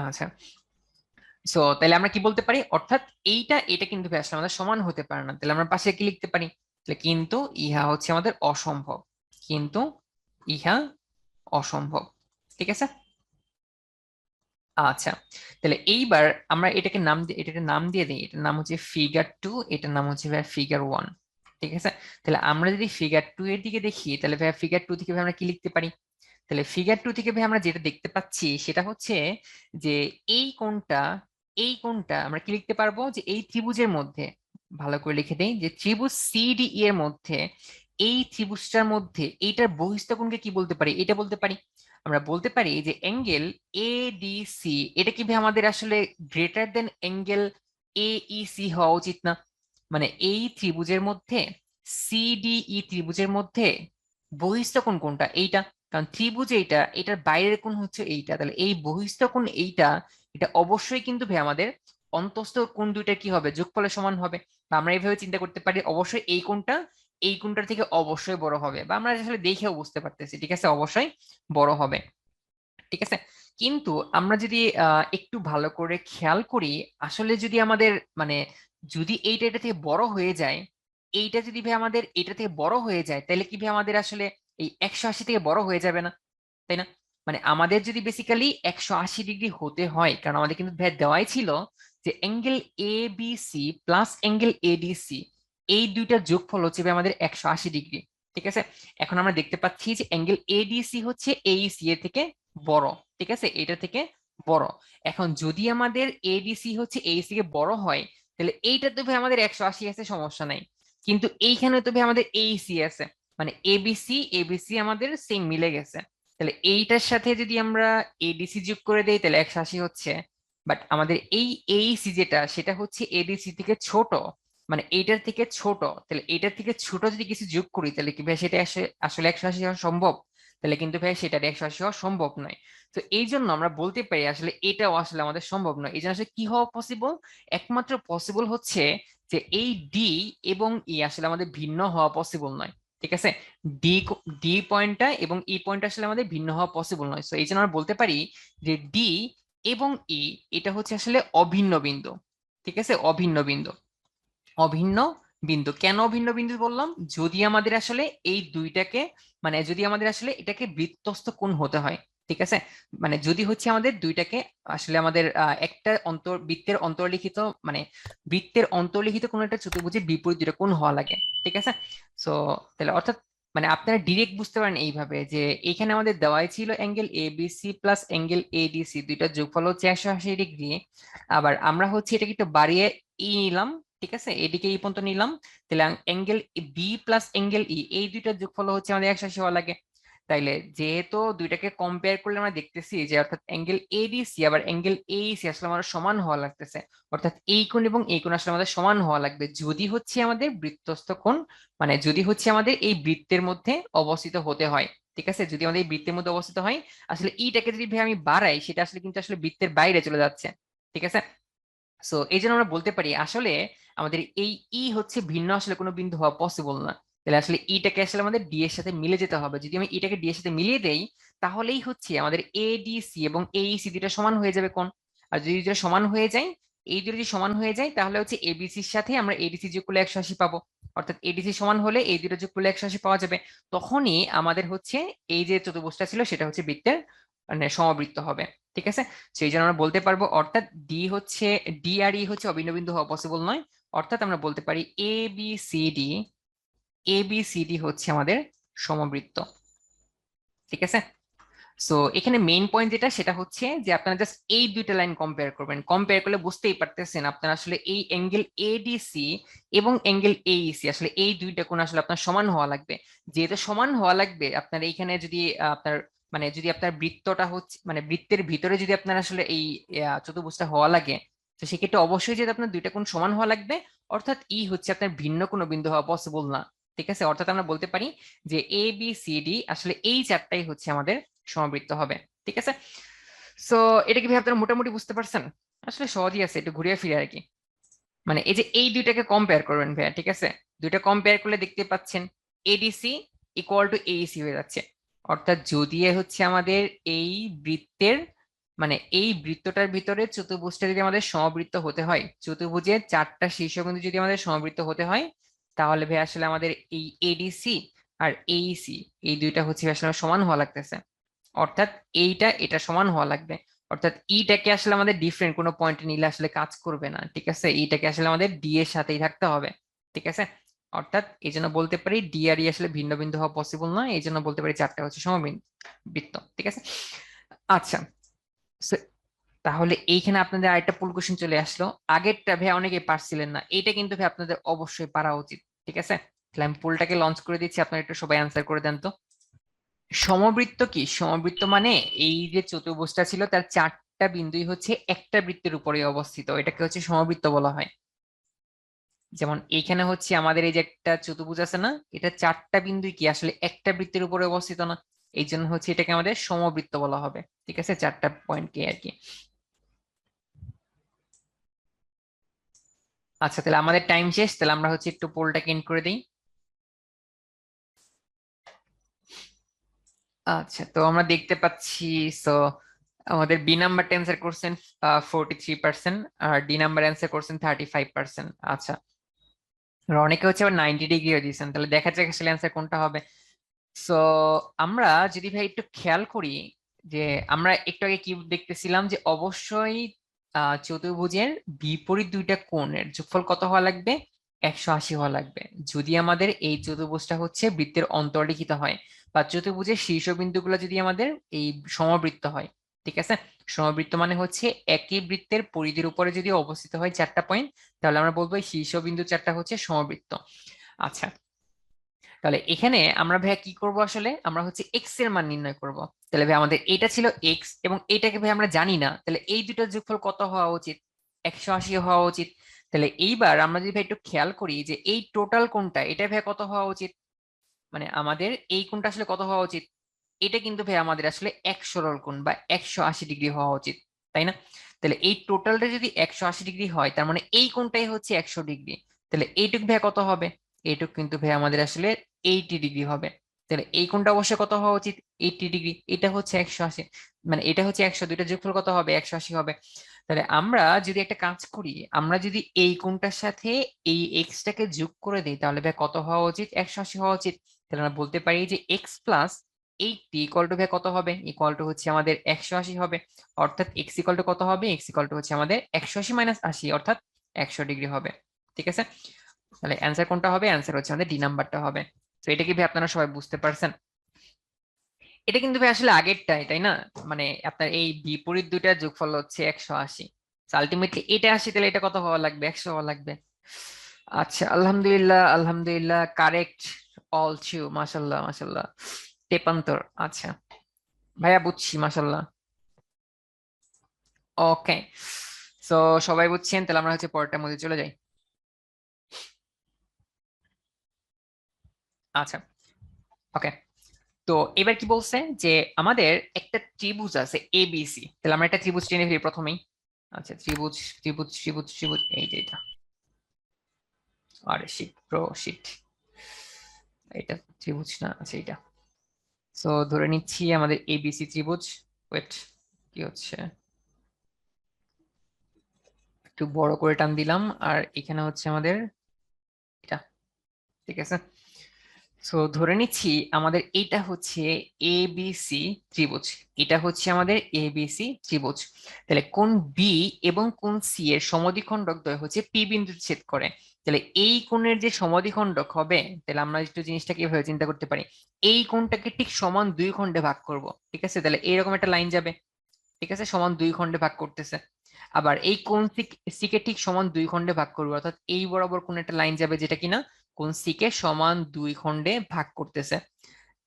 আচ্ছা, সো তাহলে আমরা কি বলতে পারি? অর্থাৎ এইটা এটা কিন্তু ভাই আসলে আমাদের সমান হতে পারে না। তাহলে আমরা পাশে কি লিখতে পারি? তাহলে কিন্তু ইহা হচ্ছে আমাদের অসম্ভব, কিন্তু ইহা অসম্ভব। ঠিক আছে, আচ্ছা। তাহলে এইবার আমরা এটাকে নাম দিয়ে দিই, এটার নাম হচ্ছে ফিগার 2, এটার নাম হচ্ছে ভাই ফিগার 1। ঠিক আছে, তাহলে আমরা যদি ফিগার 2 এর দিকে দেখি, তাহলে ভাই ফিগার 2 থেকে ভাই আমরা কি লিখতে পারি? তাহলে ফিগার 2 থেকে ভাই আমরা যেটা দেখতে পাচ্ছি সেটা হচ্ছে যে এই কোণটা, এই কোণটা আমরা কি লিখতে পারবো যে এই ত্রিভুজের মধ্যে, ভালো করে লিখে দেই যে ত্রিভুজ সিডিই এর মধ্যে, এই ত্রিভুজটার মধ্যে এইটার বহিস্থ কোণকে কি বলতে পারি? এটা বলতে পারি, আমরা বলতে পারি যে অ্যাঙ্গেল এডিসি এটা কি ভাই আমাদের আসলে গ্রেটার দেন অ্যাঙ্গেল এইসি হওয়া উচিত না? মানে এই ত্রিভুজের মধ্যে, সিডিই ত্রিভুজের মধ্যে বহিস্থ কোণ কোনটা? এইটা। কারণ ত্রিভুজ এইটা, এটার বাইরের কোণ হচ্ছে এইটা, তাহলে এই বহিস্থ কোণ এইটা, এটা অবশ্যই কিন্তু ভাই আমাদের অন্তস্থ কোণ দুইটা কি হবে? যোগফলের সমান হবে। বা আমরা এইভাবে চিন্তা করতে পারি অবশ্যই এই কোণটা এই কোণটার থেকে অবশ্যই বড় হবে, বা আমরা আসলে দেখেও বুঝতে পারতেছি, ঠিক আছে, অবশ্যই বড় হবে, ঠিক আছে। কিন্তু আমরা যদি একটু ভালো করে খেয়াল করি, আসলে যদি আমাদের মানে যদি এইটা এটা থেকে বড় হয়ে যায়, এইটা যদি ভাই আমাদের এটা থেকে বড় হয়ে যায়, তাহলে কি ভাই আমাদের আসলে এই 180 থেকে বড় হয়ে যাবে না, তাই না? মানে আমাদের যদি বেসিক্যালি 180 ডিগ্রি হতে হয়, কারণ আমাদের কিন্তু ভাই দেওয়াই ছিল যে angle A B C plus angle ADC, এই দুইটার যোগফল হচ্ছে ভাই আমাদের 180 ডিগ্রি, ঠিক আছে। এখন আমরা দেখতে পাচ্ছি যে অ্যাঙ্গেল এডিসি হচ্ছে এইসি এর থেকে বড়, ঠিক আছে, এটা থেকে বড়। এখন যদি আমাদের এডিসি হচ্ছে এইসি কে বড় হয়, তাহলে এইটা তো ভাই আমাদের 180 আছে, সমস্যা নাই। কিন্তু এইখানে তো ভাই আমাদের এইসি আছে, মানে এবিসি এবিসি আমাদের সেম মিলে গেছে। তাহলে এইটার সাথে যদি আমরা এডিসি যোগ করে দেই তাহলে 180 হচ্ছে। বাট আমাদের এই এইসি যেটা, সেটা হচ্ছে এডিসি থেকে ছোট, মানে এইটার থেকে ছোট। তাহলে এইটার থেকে ছোট যদি কিছু যোগ করি, তাহলে কি ভাই সেটা আসলে 180 হওয়া সম্ভব? তাহলে কিন্তু ভাই সেটা 180 হওয়া সম্ভব নয়। তো এই জন্য আমরা বলতে পারি আসলে এটাও আসলে আমাদের সম্ভব নয়। এই জন্য আসলে কি হওয়া পসিবল? একমাত্র পসিবল হচ্ছে যে এই ডি এবং ই আসলে আমাদের ভিন্ন হওয়া পসিবল নয়, ঠিক আছে। ডি ডি পয়েন্টটা এবং ই পয়েন্টটা আসলে আমাদের ভিন্ন হওয়া পসিবল নয়। সো এই জন্য আমরা বলতে পারি যে ডি এবং ই এটা হচ্ছে আসলে অভিন্ন বিন্দু, ঠিক আছে, অভিন্ন বিন্দু। অভিন্ন বিন্দু কেন অভিন্ন বিন্দু বললাম? যদি আমাদের আসলে এই দুইটাকে মানে যদি আমাদের আসলে এটাকে বৃত্তস্থ কোণ হতে হয়, ঠিক আছে, মানে যদি হচ্ছে আমাদের দুইটাকে আসলে আমাদের একটা বৃত্তের অন্তর্লিখিত মানে বৃত্তের অন্তর্লিখিত কোন একটা চতুর্ভুজের বিপরীত দুটো কোণ হওয়া লাগে, ঠিক আছে। সো তাহলে অর্থাৎ মানে আপনারা ডিরেক্ট বুঝতে পারেন এইভাবে যে এখানে আমাদের দেওয়াই ছিল angle ABC plus angle ADC, দুইটা যোগফল হচ্ছে 180 ডিগ্রি। আবার আমরা হচ্ছে এটাকে একটু বাড়িয়ে নিলাম, ঠিক আছে, এদিকে এই পর্যন্ত নিলাম। তাহলে angle B plus angle E, এই দুইটার যোগফল হচ্ছে আমাদের 180 হওয়া লাগে। তাইলে যেহেতু দুইটাকে কম্পেয়ার করলে আমরা দেখতেছি যে অর্থাৎ অ্যাঙ্গেল এডিসি আবার অ্যাঙ্গেল এইসি আসলে আমাদের সমান হওয়া লাগতেছে। অর্থাৎ এই কোণ এবং এই কোণ আসলে আমাদের সমান হওয়া লাগবে যদি হচ্ছে আমাদের বৃত্তস্থ কোণ, মানে যদি হচ্ছে আমাদের এই বৃত্তের মধ্যে অবস্থিত হতে হয়, ঠিক আছে। যদি আমাদের এই বৃত্তের মধ্যে অবস্থিত হয়, আসলে ইটাকে যদি ভাই আমি বাড়াই, সেটা আসলে কিন্তু আসলে বৃত্তের বাইরে চলে যাচ্ছে, ঠিক আছে। সো এই জন্য আমরা বলতে পারি আসলে আমাদের এই ই হচ্ছে ভিন্ন আসলে কোনো বিন্দু হওয়া পসিবল না। তাহলে আসলে ইটাকে আসলে আমাদের ডি এর সাথে মিলে যেতে হবে। যদি আমি ইটাকে ডি এর সাথে মিলিয়ে দেই, তাহলেই হচ্ছে আমাদের এডিসি এবং এইসি দুইটা সমান হয়ে যাবে কোণ। আর যদি দুটো সমান হয়ে যায়, এই দুটো যদি সমান হয়ে যায়, তাহলে হচ্ছে এবিসির সাথে আমরা এডিসি যোগ করলে 180 পাবো। অর্থাৎ এডিসি সমান হলে এই দুটো যোগ করলে 180 পাওয়া যাবে। তখনই আমাদের হচ্ছে এই যে চতুর্ভুজটা ছিল সেটা হচ্ছে বৃত্তের মানে সমবৃত্ত হবে, ঠিক আছে। সেই জন্য আমরা বলতে পারবো অর্থাৎ ডি আর ই হচ্ছে অভিন্ন বিন্দু হওয়া পসিবল নয়। অর্থাৎ আমরা বলতে পারি এ বি সি ডি হচ্ছে আমাদের সমবৃত্ত, ঠিক আছে। সো এখানে মেইন পয়েন্ট যেটা সেটা হচ্ছে যে আপনারা জাস্ট এই দুইটা লাইন কম্পেয়ার করবেন। কম্পেয়ার করলে বুঝতেই পারতেছেন আপনারা আসলে এই অ্যাঙ্গেল এডিসি এবং অ্যাঙ্গেল এইসি আসলে এই দুইটা কোণ আসলে আপনার সমান হওয়া লাগবে। যেহেতু সমান হওয়া লাগবে, আপনার এইখানে যদি আপনার মানে যদি আপনার বৃত্তটা হচ্ছে মানে বৃত্তের ভিতরে যদি আপনার আসলে এই চতুর্ভুজটা হওয়া লাগে, তো সেক্ষেত্রে অবশ্যই যদি আপনার দুইটা কোণ সমান হওয়া লাগবে। অর্থাৎ ই হচ্ছে আপনার ভিন্ন কোনো বিন্দু হওয়া পসিবল না, ঠিক আছে। অর্থাৎ আমরা বলতে পারি যে এ বি সি ডি আসলে এই চারটাই হচ্ছে আমাদের সমবৃত্ত হবে, ঠিক আছে। সো এটা কি ভাই আপনারা মোটামুটি বুঝতে পারছেন? আসলে সহজই আছে, একটু ঘুরিয়ে ফিরে আর কি। মানে এই যে এই দুইটাকে কম্পেয়ার করবেন ভাইয়া, ঠিক আছে, দুইটা কম্পেয়ার করলে দেখতে পাচ্ছেন এডিসি ইকুয়াল টু এইসি হয়ে যাচ্ছে। অর্থাৎ যদি এ হচ্ছে আমাদের এই বৃত্তের মানে এই বৃত্তটার ভিতরে চতুর্ভুজটা যদি আমাদের সমবৃত্ত হতে হয়, চতুর্ভুজের চারটা শীর্ষবিন্দু যদি আমাদের সমবৃত্ত হতে হয়, তাহলে ভাই আসলে আমাদের এই এডিসি আর এইসি এই দুইটা হচ্ছে আসলে সমান হওয়া লাগতেছে। অর্থাৎ এইটা এটা সমান হওয়া লাগবে। অর্থাৎ ইটাকে আসলে আমাদের ডিফারেন্ট কোনো পয়েন্টে নিলে আসলে কাজ করবে না, ঠিক আছে। এইটাকে আসলে আমাদের ডি এর সাথেই থাকতে হবে, ঠিক আছে। অর্থাৎ এই জন্য বলতে পারি ডি আর ই আসলে ভিন্ন বিন্দু হওয়া পসিবল নয়। এই জন্য বলতে পারি চারটা হচ্ছে সমবিন্দু বৃত্ত, ঠিক আছে। আচ্ছা, so তাহলে এইখানে আপনাদের আরেকটা পুল কোশ্চেন চলে আসলো। আগেরটা ভাই অনেকে পারছিলেন না, এটা কিন্তু ভাই আপনাদের অবশ্যই পারা উচিত, ঠিক আছে। তাহলে আমি পুলটাকে লঞ্চ করে দিচ্ছি, আপনারা একটু সবাই অ্যান্সার করে দেন তো। সমবৃত্ত কি? সমবৃত্ত মানে এই যে চতুর্ভুজটা ছিল তার চারটা বিন্দুই হচ্ছে একটা বৃত্তের উপরে অবস্থিত, এটাকে হচ্ছে সমবৃত্ত বলা হয়। যেমন এইখানে হচ্ছে আমাদের এই যে একটা চতুর্ভুজ আছে না, এটা চারটা বিন্দুই কি আসলে একটা বৃত্তের উপরে অবস্থিত না, এই জন্য হচ্ছে এটাকে আমাদের সমবৃত্ত বলা হবে, ঠিক আছে, চারটা পয়েন্ট কে আর কি। আচ্ছা, তাহলে আমাদের টাইম শেষ, তাহলে আমরা হচ্ছে একটু পোলটাকে এন্ড করে দিই। আচ্ছা, তো আমরা দেখতে পাচ্ছি সো আমাদের বি নাম্বার অ্যান্সার করছেন 43%, আর ডি নাম্বার অ্যান্সার করছেন 35%। আচ্ছা, আর অনেকে হচ্ছে আবার 90 ডিগ্রিও দিয়েছেন, তাহলে দেখা যাক আসলে অ্যান্সার কোনটা হবে। সো আমরা যদি ভাই একটু খেয়াল করি যে আমরা একটু আগে কি দেখতেছিলাম যে অবশ্যই চতুর্ভুজের বিপরীত দুইটা কোণের যোগফল কত হওয়া লাগবে, 180 হওয়া লাগবে, যদি আমাদের এই চতুর্ভুজটা হচ্ছে বৃত্তের অন্তর্লিখিত হয়, বা চতুর্ভুজের শীর্ষবিন্দুগুলো যদি আমাদের এই সমবৃত্ত হয়। ঠিক আছে, সমবৃত্ত মানে হচ্ছে একই বৃত্তের পরিধির উপরে যদি অবস্থিত হয় চারটা পয়েন্ট, তাহলে আমরা বলবো এই শীর্ষবিন্দু চারটা হচ্ছে সমবৃত্ত। আচ্ছা, তাহলে এখানে আমরা ভাইয়া কি করব, আসলে আমরা হচ্ছে এক্স এর মান নির্ণয় করব। তাহলে ভাই আমাদের এটা ছিল এক্স, এবং এইটাকে ভাই আমরা জানি না, তাহলে এই দুটোর যোগফল কত হওয়া উচিত, 180 হওয়া উচিত। তাহলে এইবার আমরা যদি ভাই একটু খেয়াল করি যে এই টোটাল কোণটা এটা ভাই কত হওয়া উচিত, মানে আমাদের এই কোণটা আসলে কত হওয়া উচিত, এটা কিন্তু ভাই আমাদের আসলে এক সরল কোণ বা 180 ডিগ্রি হওয়া উচিত, তাই না? তাহলে এই টোটালটা যদি 180 ডিগ্রি হয়, তার মানে এই কোণটাই হচ্ছে 100 ডিগ্রি। তাহলে এইটুক ভাই কত হবে, এইটুক কিন্তু ভাই আমাদের আসলে 80 ডিগ্রি হবে। তাহলে এই কোণটা অবশ্যই কত হওয়া উচিত, 80 ডিগ্রি। এটা হচ্ছে 180, মানে এটা হচ্ছে 100, দুইটা যোগফল কত হবে, 180 হবে। তাহলে আমরা যদি একটা কাজ করি, আমরা যদি এই কোণটার সাথে এই এক্সটাকে যোগ করে দিই, তাহলে ভাই কত হওয়া উচিত, 180 হওয়া উচিত। তাহলে আমরা বলতে পারি যে এক্স প্লাস 80 ইকুয়াল টু ভাই কত হবে, ইকুয়াল টু হচ্ছে আমাদের 180 হবে। অর্থাৎ এক্স ইকুয়াল টু কত হবে, এক্স ইকুয়াল টু হচ্ছে আমাদের 180 মাইনাস 80, অর্থাৎ 100 ডিগ্রি হবে। ঠিক আছে, তাহলে অ্যান্সার কোনটা হবে, অ্যান্সার হচ্ছে আমাদের ডি নাম্বারটা হবে। তো এটা কি ভাই আপনারা সবাই বুঝতে পারছেন? এটা কিন্তু ভাই আসলে আগেরটাই, তাই না? মানে আপনার এই বিপরীত দুইটা যোগফল হচ্ছে 180, আলটিমেটলি এটা 80, তাহলে এটা কত হওয়া লাগবে, 100 হওয়া লাগবে। আচ্ছা, আলহামদুলিল্লাহ আলহামদুলিল্লাহ, কারেক্ট। অল ট্রু, মাশাল্লাহ মাশাল্লাহ, তেপান্তর। আচ্ছা ভাইয়া, বুঝছি, মাশাল্লাহ। ওকে, সো সবাই বুঝছেন, তাহলে আমরা হচ্ছে পরেরটার মধ্যে চলে যাই। আচ্ছা, ওকে, তো এবার কি বলছে যে আমাদের একটা ত্রিভুজ আছে এবিসি, তাহলে আমরা একটা ত্রিভুজ টেনে ফেলি প্রথমেই। আচ্ছা, ত্রিভুজ ত্রিভুজ ত্রিভুজ ত্রিভুজ, এই যে এটা, আরে শিট প্রো শিট, এটা ত্রিভুজ না, আচ্ছা এটা। সো ধরে নিচ্ছি আমাদের এবিসি ত্রিভুজ। ওয়েট, কি হচ্ছে, একটু বড় করে টান দিলাম, আর এখানে হচ্ছে আমাদের এটা। ঠিক আছে, সো ধরে নিচ্ছি আমাদের এটা হচ্ছে এবিসি ত্রিভুজ, এটা হচ্ছে আমাদের এবিসি ত্রিভুজ। তাহলে কোণ বি এবং কোণ সি এর সমদ্বিখণ্ডক দ্বয় হচ্ছে পি বিন্দুতে ছেদ করে। তাহলে এই কোণের যে সমদ্বিখণ্ডক হবে, তাহলে আমরা একটু জিনিসটা কিভাবে চিন্তা করতে পারি, এই কোণটাকে ঠিক সমান দুই খণ্ডে ভাগ করব। ঠিক আছে, তাহলে এইরকম একটা লাইন যাবে, ঠিক আছে, সমান দুই খণ্ডে ভাগ করতেছে। আবার এই কোণ সি কে ঠিক সমান দুই খণ্ডে ভাগ করবে, অর্থাৎ এই বরাবর কোন একটা লাইন যাবে যেটা কিনা কোণ সি কে সমান দুই খণ্ডে ভাগ করতেছে।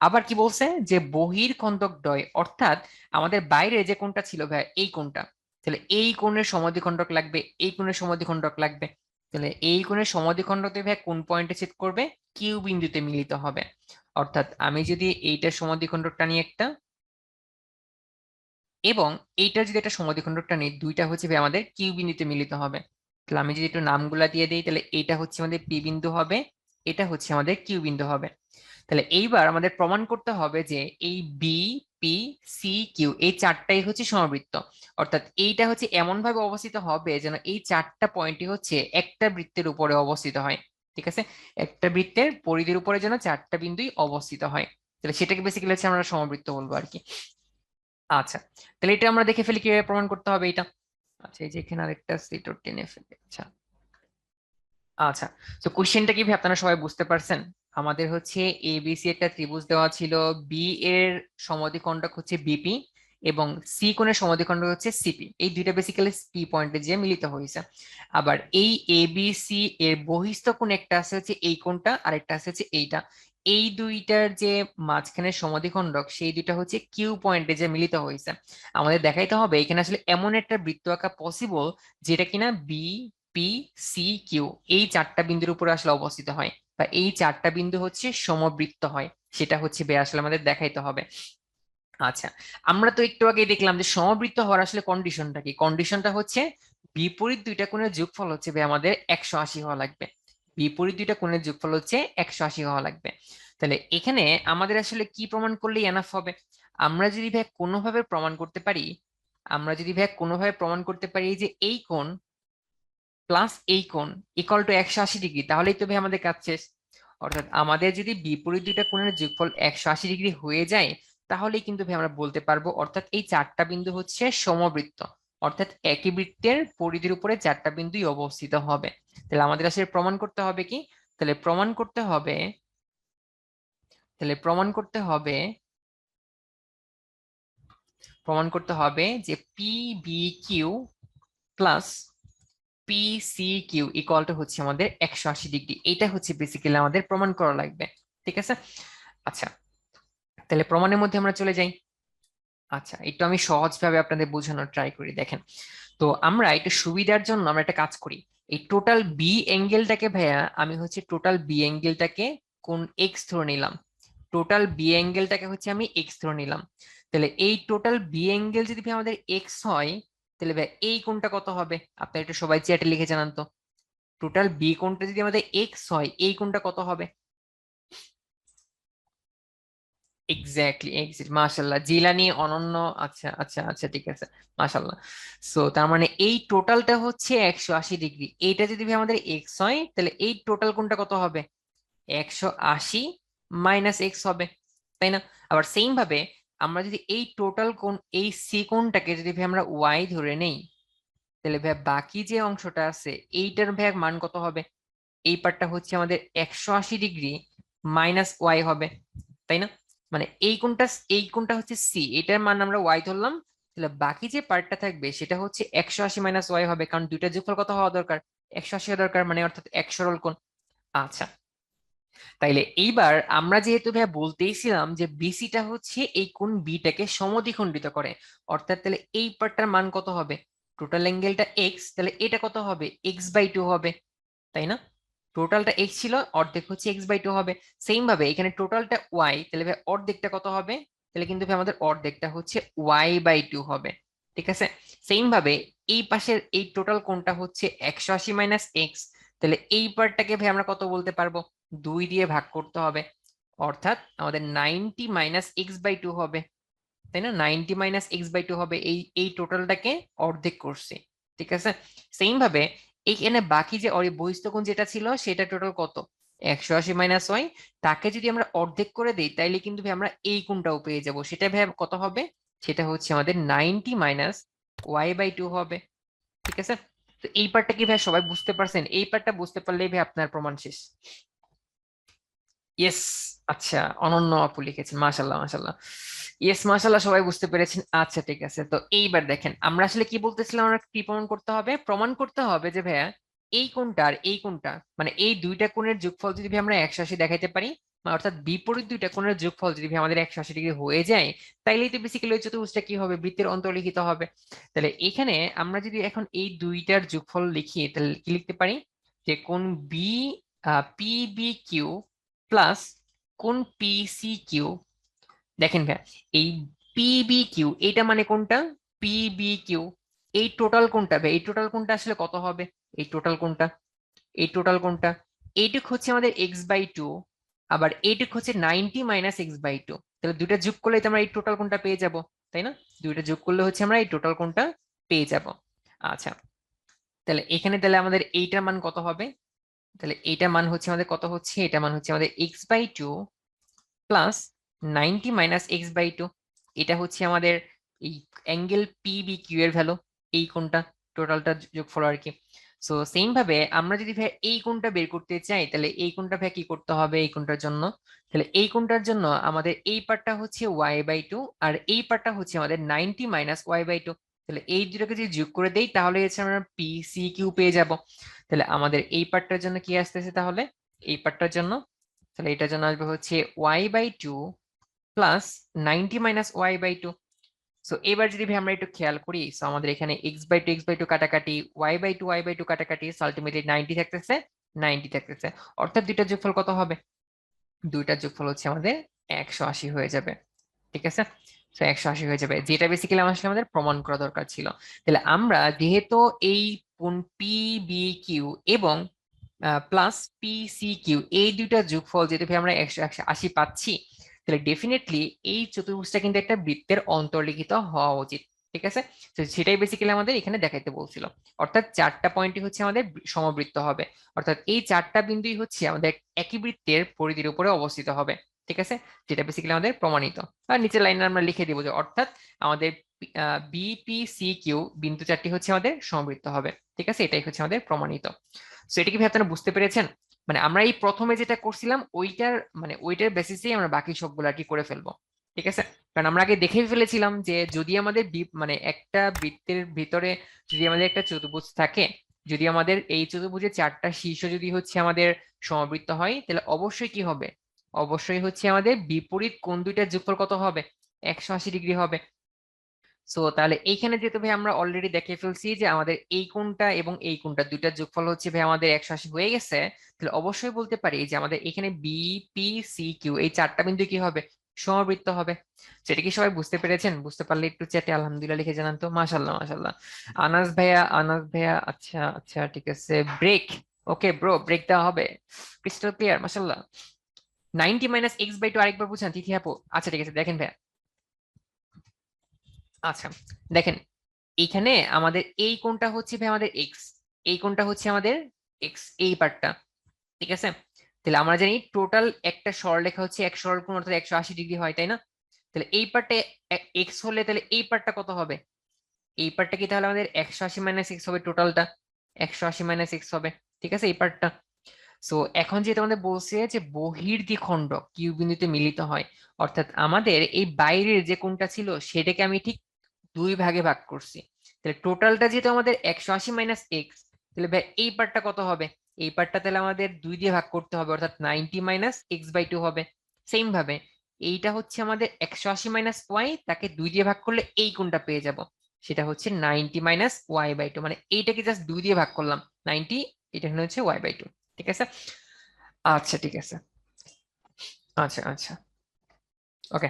আবার কি বলছে যে বহির খণ্ডক দ্বয়, অর্থাৎ আমাদের বাইরে যে কোণটা ছিল ভাই এই কোণটা, তাহলে এই কোণের সমদ্বিখণ্ডক লাগবে, এই কোণের সমদ্বিখণ্ডক লাগবে। তাহলে এই কোণের সমদ্বিখণ্ডক ভাই কোন পয়েন্টে ছেদ করবে, কিউ বিন্দুতে মিলিত হবে। অর্থাৎ আমি যদি এইটার সমদ্বিখণ্ডকটা নিয়ে একটা, এবং এইটার যদি একটা সমদ্বিখণ্ডকটা নিই, দুইটা হচ্ছে ভাই আমাদের কিউ বিন্দুতে মিলিত হবে। তাহলে আমি যদি একটু নামগুলা দিয়ে দিই, তাহলে এটা হচ্ছে আমাদের পি বিন্দু হবে, এটা হচ্ছে আমাদের কিউ বিন্দু হবে। তাহলে এইবার আমাদের প্রমাণ করতে হবে যে এই বি, পি, সি, কিউ এই চারটাই হচ্ছে সমবৃত্ত। অর্থাৎ এইটা হচ্ছে এমন ভাবে অবস্থিত হবে যেন এই চারটা পয়েন্টই হচ্ছে একটা বৃত্তের উপরে অবস্থিত হয়। ঠিক আছে, একটা বৃত্তের পরিধির উপরে যেন চারটা বিন্দুই অবস্থিত হয়, তাহলে সেটাকে বেসিক্যালি হচ্ছে আমরা সমবৃত্ত বলবো আর কি। আচ্ছা, তাহলে এটা আমরা দেখে ফেলি কিভাবে প্রমাণ করতে হবে এটা। আচ্ছা, এই যে এখানে আরেকটা সিটো টেনে ফেলি। আচ্ছা, আচ্ছা, তো কোশ্চেনটা কি ভাই আপনারা সবাই বুঝতে পারছেন? আমাদের হচ্ছে এবিসি একটা ত্রিভুজ দেওয়া ছিল, বি এর সমদ্বিখণ্ডক হচ্ছে বিপি, এবং সি কোণের সমদ্বিখণ্ডক হচ্ছে সিপি, এই দুইটা বেসিক্যালি পি পয়েন্টে যে মিলিত হয়েছে। আবার এই এবিসি এর বহিস্থ কোণ একটা আছে হচ্ছে এই কোণটা, আর একটা আছে হচ্ছে এইটা। এই দুইটার যে মাঝখানের সমদ্বিখণ্ডক সেই দুইটা হচ্ছে কিউ পয়েন্টে যে মিলিত হয়েছে। আমাদের দেখাইতে হবে এখানে আসলে এমন একটা বৃত্ত আঁকা পসিবল যেটা কিনা বি, পি, সি, কিউ এই চারটা বিন্দুর উপরে আসলে অবস্থিত হয়, বা এই চারটা বিন্দু হচ্ছে সমবৃত্ত হয়, সেটা হচ্ছে বে আসলে আমাদের দেখাইতে হবে। আচ্ছা, আমরা তো একটু আগে দেখলাম যে সমবৃত্ত হওয়ার আসলে কন্ডিশনটা কি, কন্ডিশনটা হচ্ছে বিপরীত দুইটা কোণের যোগফল হচ্ছে বে আমাদের 180 হওয়া লাগবে। বিপরীত দুইটা কোণের যোগফল হচ্ছে 180 হওয়া লাগবে। তাহলে এখানে আমাদের আসলে কি প্রমাণ করলেই এনাফ হবে? আমরা যদি ভাই কোনোভাবে প্রমাণ করতে পারি, যে এই কোণ প্লাস এই কোণ ইকুয়াল টু 180 ডিগ্রি, তাহলেই তো ভাই আমাদের কাজ শেষ। অর্থাৎ আমাদের যদি বিপরীত দুইটা কোণের যোগফল 180 ডিগ্রি হয়ে যায়, তাহলেই কিন্তু ভাই আমরা বলতে পারবো, অর্থাৎ এই চারটা বিন্দু হচ্ছে সমবৃত্ত, অর্থাৎ একই বৃত্তের পরিধির উপরে চারটা বিন্দুই অবস্থিত হবে। তাহলে আমাদের আসলে প্রমাণ করতে হবে কি? তাহলে প্রমাণ করতে হবে, যে P B Q plus P C Q equal to হচ্ছে আমাদের 180 ডিগ্রি। এটা হচ্ছে বেসিক্যালি আমাদের প্রমাণ করা লাগবে। ঠিক আছে, আচ্ছা তাহলে প্রমাণের মধ্যে আমরা চলে যাই। আচ্ছা একটু আমি সহজভাবে আপনাদের বোঝানোর ট্রাই করি। দেখেন, তো আমরা একটু সুবিধার জন্য আমরা একটা কাজ করি, এই টোটাল বি অ্যাঙ্গেলটাকে ভাইয়া আমি হচ্ছে টোটাল বি অ্যাঙ্গেলটাকে কোন এক্স ধরে নিলাম, তাহলে এই টোটাল বি অ্যাঙ্গেল যদি ভাই আমাদের এক্স হয়, তাহলে ভাই এই কোণটা কত হবে? আপনারা একটু সবাই চ্যাটে লিখে জানান তো, টোটাল বি কোণটা যদি আমাদের এক্স হয়, এই কোণটা কত হবে? এক্স্যাক্টলি এক্স্যাক্ট, মাশাল্লাহ জিলানি অনন্য। আচ্ছা আচ্ছা আচ্ছা ঠিক আছে, মাশাল্লাহ। সো তার মানে এই টোটালটা হচ্ছে 180 ডিগ্রি। এইটা যদি ভাই আমাদের এক্স হয়, তাহলে এই টোটাল কোণটা কত হবে? 180 মাইনাস এক্স হবে, তাই না? আবার সেম ভাবে আমরা যদি এই টোটাল কোণ, এই সি কোণটাকে যদি ভাই আমরা ওয়াই ধরে নেই, তাহলে ভাই বাকি যে অংশটা আছে এইটার ভাই মান কত হবে? এই পার্টটা হচ্ছে আমাদের 180 ডিগ্রি মাইনাস ওয়াই হবে, তাই না? মানে এই কোণটা হচ্ছে সি, এটার মান আমরা ওয়াই ধরলাম, তাহলে বাকি যে পার্টটা থাকবে সেটা হচ্ছে 180 মাইনাস ওয়াই হবে, কারণ দুইটা যোগফল কত হওয়া দরকার? 180 হওয়া দরকার, মানে অর্থাৎ এক সরল কোণ। আচ্ছা, তাইলে এইবার আমরা যেহেতু ভাইয়া বলতেইছিলাম যে বিসিটা হচ্ছে এই কোণ বিটাকে সমদ্বিখণ্ডিত করে, অর্থাৎ তাহলে এই পার্টটার মান কত হবে? টোটাল অ্যাঙ্গেলটা এক্স, তাহলে এটা কত হবে? x/2 হবে, তাই না? টোটালটা এক্স ছিল, অর্ধেক হচ্ছে x/2 হবে। সেম ভাবে এখানে টোটালটা ওয়াই, তাহলে ভাই অর্ধেকটা কত হবে? তাহলে কিন্তু ভাই আমাদের অর্ধেকটা হচ্ছে y/2 হবে। ঠিক আছে, সেম ভাবে এই পাশের এই টোটাল কোণটা হচ্ছে 180 মাইনাস এক্স, তাহলে এই পার্টটাকে ভাই আমরা কত বলতে পারবো? 2 দিয়ে ভাগ করতে হবে, অর্থাৎ আমাদের 90 মাইনাস x/2 হবে, তাই না? 90 মাইনাস x/2 হবে, এই এই টোটালটাকে অর্ধেক করছে। ঠিক আছে, সেম ভাবে এইখানে বাকি যে বহিস্থ কোণ যেটা ছিল সেটা টোটাল কত? 180 মাইনাস ওয়াই, তাকে যদি আমরা অর্ধেক করে দিই তাইলে কিন্তু ভাই আমরা এই কোণটাও পেয়ে যাব। সেটা ভাই কত হবে? সেটা হচ্ছে আমাদের 90 মাইনাস y/2 হবে। ঠিক আছে, তো এই পার্টটা কি ভাই সবাই বুঝতে পারছেন? এই পার্টটা বুঝতে পারলেই ভাই আপনার প্রমাণ শেষ। ইয়েস, আচ্ছা অনন্য আপু লিখেছেন, মাশাল্লাহ মাশাল্লাহ। ইয়েস মাশাল্লাহ, সবাই বুঝতে পেরেছেন। আচ্ছা ঠিক আছে, তো এইবার দেখেন আমরা আসলে কি বলতেছিলাম, আমরা কি প্রমাণ করতে হবে? প্রমাণ করতে হবে যে ভাইয়া এই কোণটা আর এই কোণটা, মানে এই দুইটা কোণের যোগফল যদি ভাই আমরা 180 দেখাইতে পারি, অর্থাৎ বিপরীত দুইটা কোণের যোগফল যদি ভাই আমাদের 180 ডিগ্রি হয়ে যায়, তাইলেই তো বেসিক্যালি ওই চতুর্ভুজটা কি হবে? বৃত্তের অন্তর্লিখিত হবে। তাহলে এখানে আমরা যদি এখন এই দুইটার যোগফল লিখি, তাহলে কি লিখতে পারি? যে কোণ B, P B Q plus কোণ পি সি কিউ। দেখেন ভাই, এই পিবি কিউ এইটা মানে কোনটা? পিবি কিউ, এই টোটাল কোনটা ভাই? এই টোটাল কোনটা আসলে কত হবে? এই টোটাল কোনটা, এইটুক হচ্ছে আমাদের x/2, আবার এইটুক হচ্ছে 90 মাইনাস x/2। তাহলে দুইটা যোগ করলে তো আমরা এই টোটাল কোনটা পেয়ে যাব, তাই না? দুইটা যোগ করলে হচ্ছে আমরা এই টোটাল কোনটা পেয়ে যাব। আচ্ছা, তাহলে এখানে তাহলে আমাদের এইটার মান কত হবে? তাহলে এইটার মান হচ্ছে আমাদের কত হচ্ছে? এটা মান হচ্ছে আমাদের x/2 প্লাস 90 মাইনাস x/2। এটা হচ্ছে আমাদের এই অ্যাঙ্গেল PBQ এর ভ্যালু, এই কোণটা টোটালটা যোগফল আর কি। সো সেম ভাবে আমরা যদি ভাই এই কোণটা বের করতে চাই, তাহলে এই কোণটা ভাই কি করতে হবে এই কোণটার জন্য? তাহলে এই কোণটার জন্য আমাদের এই পার্টটা হচ্ছে y/2, আর এই পার্টটা হচ্ছে আমাদের 90 মাইনাস y/2। তাহলে এই দুটোকে যদি যোগ করে দেই তাহলে হচ্ছে আমরা PCQ পেয়ে যাব। তাহলে আমাদের এই পার্টটার জন্য কি আসতেছে তাহলে? এই পার্টটার জন্য, তাহলে এটার জন্য আসবে হচ্ছে y/2 plus 90 minus y/2। So এবার যদি ভাই আমরা একটু খেয়াল করি, সো আমাদের এখানে x/2 কাটাকাটি, y/2 কাটাকাটি, আলটিমেটলি 90 থাকতেছে, 90 থাকতেছে, অর্থাৎ দুইটা যোগফল কত হবে? দুইটা যোগফল হচ্ছে আমাদের 180 হয়ে যাবে। ঠিক আছে, তো 180 হয়ে যাবে, যেটা বেসিক্যালি আসলে আমাদের প্রমাণ করা দরকার ছিল। তাহলে আমরা যেহেতু এই কোণ পি বি কিউ এবং প্লাস পি সি কিউ, এই দুইটা যোগফল যেহেতু ভাই আমরা 180 পাচ্ছি, তাহলে ডেফিনেটলি এই চতুর্ভুজটা কিন্তু একটা বৃত্তের অন্তর্লিখিত হওয়া উচিত। ঠিক আছে, তো সেটাই বেসিক্যালি আমাদের এখানে দেখাইতে বলছিল। অর্থাৎ চারটা পয়েন্টই হচ্ছে আমাদের সমবৃত্ত হবে, অর্থাৎ এই চারটা বিন্দুই হচ্ছে আমাদের একই বৃত্তের পরিধির উপরে অবস্থিত হবে। ঠিক আছে, যেটা বেসিক্যালি আমাদের প্রমাণিত। আর নিচের লাইনে আমরা লিখে দিব যে অর্থাৎ আমাদের বিপিসি কিউ বিন্দু চারটি হচ্ছে আমাদের সমবৃত্ত হবে। ঠিক আছে, এটাই হচ্ছে আমাদের প্রমাণিত। সো এটা কি ভাই আপনারা বুঝতে পেরেছেন? মানে আমরা এই প্রথমে যেটা করছিলাম ওইটার বেসিসেই আমরা বাকি সবগুলো আর কি করে ফেলবো। ঠিক আছে, কারণ আমরা আগে দেখে ফেলেছিলাম যে যদি আমাদের একটা বৃত্তের ভিতরে যদি আমাদের একটা চতুর্ভুজ থাকে, যদি আমাদের এই চতুর্ভুজের চারটা শীর্ষ যদি হচ্ছে আমাদের সমবৃত্ত হয়, তাহলে অবশ্যই কি হবে, অবশ্যই হচ্ছে আমাদের বিপরীত কোণ দুইটার যোগফল কত হবে, 180 ডিগ্রি হবে। সো তাহলে এইখানে যেহেতু ভাই আমরা অলরেডি দেখে ফেলছি যে আমাদের এই কোণটা এবং এই কোণটা দুইটার যোগফল হচ্ছে ভাই আমাদের 180 হয়ে গেছে, তাহলে অবশ্যই বলতে পারি যে আমাদের এখানে বি পি সি কিউ এই চারটা বিন্দু কি হবে, সমবৃত্ত হবে। সেটা কি সবাই বুঝতে পেরেছেন? বুঝতে পারলে একটু চ্যাটে আলহামদুলিল্লাহ লিখে জানান তো। মাশাল্লাহ মাশাল্লাহ। আনাস ভাইয়া আচ্ছা আচ্ছা ঠিক আছে। ব্রেক, ওকে ব্রো, ব্রেক দেওয়া হবে। ক্রিস্টাল ক্লিয়ার, মাশাল্লাহ। 90 - x/2 আরেকবার বুঝান তিথি আপু। আচ্ছা ঠিক আছে, দেখেন ভাইয়া, আচ্ছা দেখেন, এইখানে আমাদের এই কোণটা হচ্ছে ভাই আমাদের এক্স, এই কোণটা হচ্ছে আমাদের এক্স, এই পার্টটা। ঠিক আছে, তাহলে আমরা জানি টোটাল একটা সরলরেখা হচ্ছে এক সরলকোণ অর্থাৎ 180 ডিগ্রি হয়, তাই না? তাহলে এই পার্টে এক্স হলে তাহলে এই পার্টটা কত হবে, এই পার্টটা কি তাহলে আমাদের 180 - x হবে, টোটালটা 180 - x হবে। ঠিক আছে, এই পার্টটা। সো এখন যেটা আমাদের বলছে যে বহির্দ্বিখণ্ডক কিউ বিন্দুতে মিলিত হয়, অর্থাৎ আমাদের এই বাইরের যে কোণটা ছিল সেটাকে আমি ঠিক দুই ভাগে ভাগ করছি। তাহলে টোটালটা যেহেতু আমাদের 180 - x, তাহলে ভাই এই পার্টটা কত হবে, এই পার্টটা তাহলে আমাদের দুই দিয়ে ভাগ করতে হবে, অর্থাৎ 90 - x/2 হবে। সেম ভাবে এইটা হচ্ছে আমাদের 180 - y, তাকে দুই দিয়ে ভাগ করলে এই কোণটা পেয়ে যাব, সেটা হচ্ছে 90 - y/2, মানে এইটাকে জাস্ট দুই দিয়ে ভাগ করলাম 90, এটা এখানে হচ্ছে y/2। ঠিক আছে, আচ্ছা ঠিক আছে, আচ্ছা আচ্ছা, ওকে।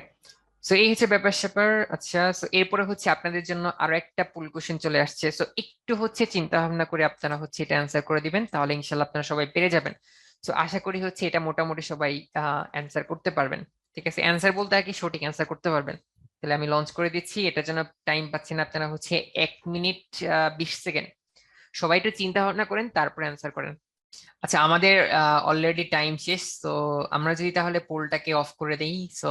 সো এই হচ্ছে ব্যাপার স্যাপার। আচ্ছা, সো এরপরে হচ্ছে আপনাদের জন্য আরো একটা পুল কোশ্চেন চলে আসছে, সো একটু হচ্ছে চিন্তা ভাবনা করে আপনারা হচ্ছে এটা অ্যান্সার করে দিবেন, তাহলে ইনশাল্লাহ আপনারা সবাই পেরে যাবেন। সো আশা করি হচ্ছে এটা মোটামুটি সবাই অ্যান্সার করতে পারবেন। ঠিক আছে, অ্যান্সার বলতে আর কি সঠিক অ্যান্সার করতে পারবেন। তাহলে আমি লঞ্চ করে দিচ্ছি, এটার জন্য টাইম পাচ্ছেন আপনারা হচ্ছে 1 মিনিট 20 সেকেন্ড। সবাই একটু চিন্তা ভাবনা করেন তারপরে অ্যান্সার করেন। আচ্ছা, আমাদের অলরেডি টাইম শেষ, তো আমরা যদি তাহলে পোলটাকে অফ করে দেই। সো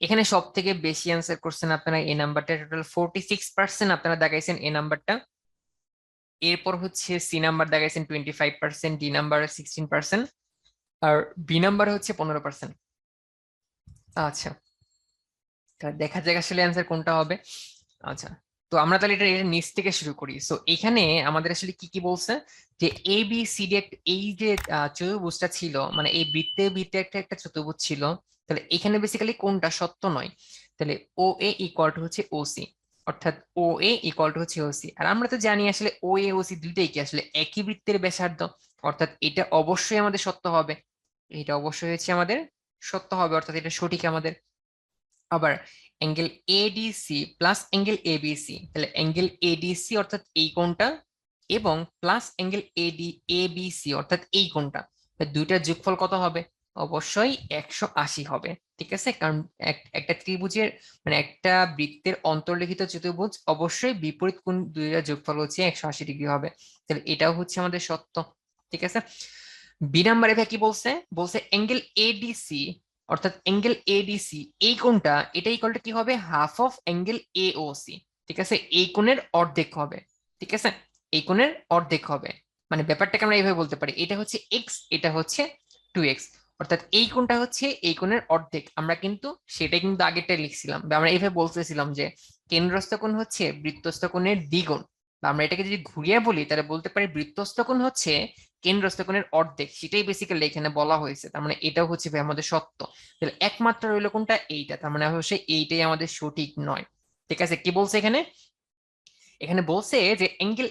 এখানে সব থেকে বেশি অ্যান্সার করছেন আপনারা এই নাম্বারটা, টোটাল 46% আপনারা দেখাইছেন এ নাম্বারটা। এরপর হচ্ছে সি নাম্বার দেখাইছেন 25%, ডি নাম্বার 16%, আর বি নাম্বার হচ্ছে 15%। আচ্ছা, তা দেখা যাক আসলে অ্যান্সার কোনটা হবে। আচ্ছা, তো আমরা তাহলে এটা এর নিচ থেকে শুরু করি। সো এখানে আমাদের আসলে কি কি বলছে, যে এ বি সি ডি, এই যে চতুর্ভুজটা ছিল, মানে এই বৃত্তে বৃত্তে একটা একটা চতুর্ভুজ ছিল, তাহলে এখানে বেসিক্যালি কোনটা সত্য নয়, তাহলে ও এ ইকুয়াল টু হচ্ছে ও সি, অর্থাৎ ও এ ইকুয়াল টু হচ্ছে ও সি। আর আমরা তো জানি আসলে ও এ ও সি দুইটাই কি আসলে একই বৃত্তের ব্যাসার্ধ, অর্থাৎ এটা অবশ্যই আমাদের সত্য হবে, এটা অবশ্যই হচ্ছে আমাদের সত্য হবে, অর্থাৎ এটা সঠিক আমাদের। আবার angle ADC plus angle ABC, তাহলে অ্যাঙ্গেল এডিসি অর্থাৎ এই কোণটা এবং প্লাস অ্যাঙ্গেল এবিসি অর্থাৎ এই কোণটা, দুইটার যোগফল কত হবে, অবশ্যই 180 হবে। ঠিক আছে, কারণ একটা ত্রিভুজের মানে একটা বৃত্তের অন্তর্লিখিত চতুর্ভুজ অবশ্যই বিপরীত কোণ দুইটার যোগফল হচ্ছে 180 ডিগ্রি হবে, তাহলে এটাও হচ্ছে আমাদের সত্য। ঠিক আছে, বি নাম্বারে ভাই কি বলছে, বলছে অ্যাঙ্গেল এডিসি অর্থাৎ অ্যাঙ্গেল এডিসি এই কোণটা, এটা ইকুয়ালটা কি হবে, হাফ অফ অ্যাঙ্গেল এওসি। ঠিক আছে, এই কোণের অর্ধেক হবে। ঠিক আছে, এই কোণের অর্ধেক হবে, মানে ব্যাপারটাকে আমরা এইভাবে বলতে পারি, এটা হচ্ছে এক্স, এটা হচ্ছে 2x, অর্থাৎ এই কোণটা হচ্ছে এই কোণের অর্ধেক। আমরা কিন্তু সেটা কিন্তু আগেরটা লিখছিলাম, বা আমরা এইভাবে বলতেছিলাম যে কেন্দ্রস্থ কোণ হচ্ছে বৃত্তস্থ কোণের দ্বিগুণ, বা আমরা এটাকে যদি ঘুরিয়ে বলি তাহলে বলতে পারি বৃত্তস্থ কোণ হচ্ছে কেন্দ্রস্থ কোণের অর্ধেক, সেটাই বেসিক্যালি এখানে বলা হয়েছে। তার মানে এটাও হচ্ছে ভাই আমাদের সত্য। তাহলে একমাত্র রইলো কোনটা, এইটা, তার মানে অবশ্যই এইটাই আমাদের সঠিক নয়। ঠিক আছে, কি বলছে এখানে, এখানে বলছে যে অ্যাঙ্গেল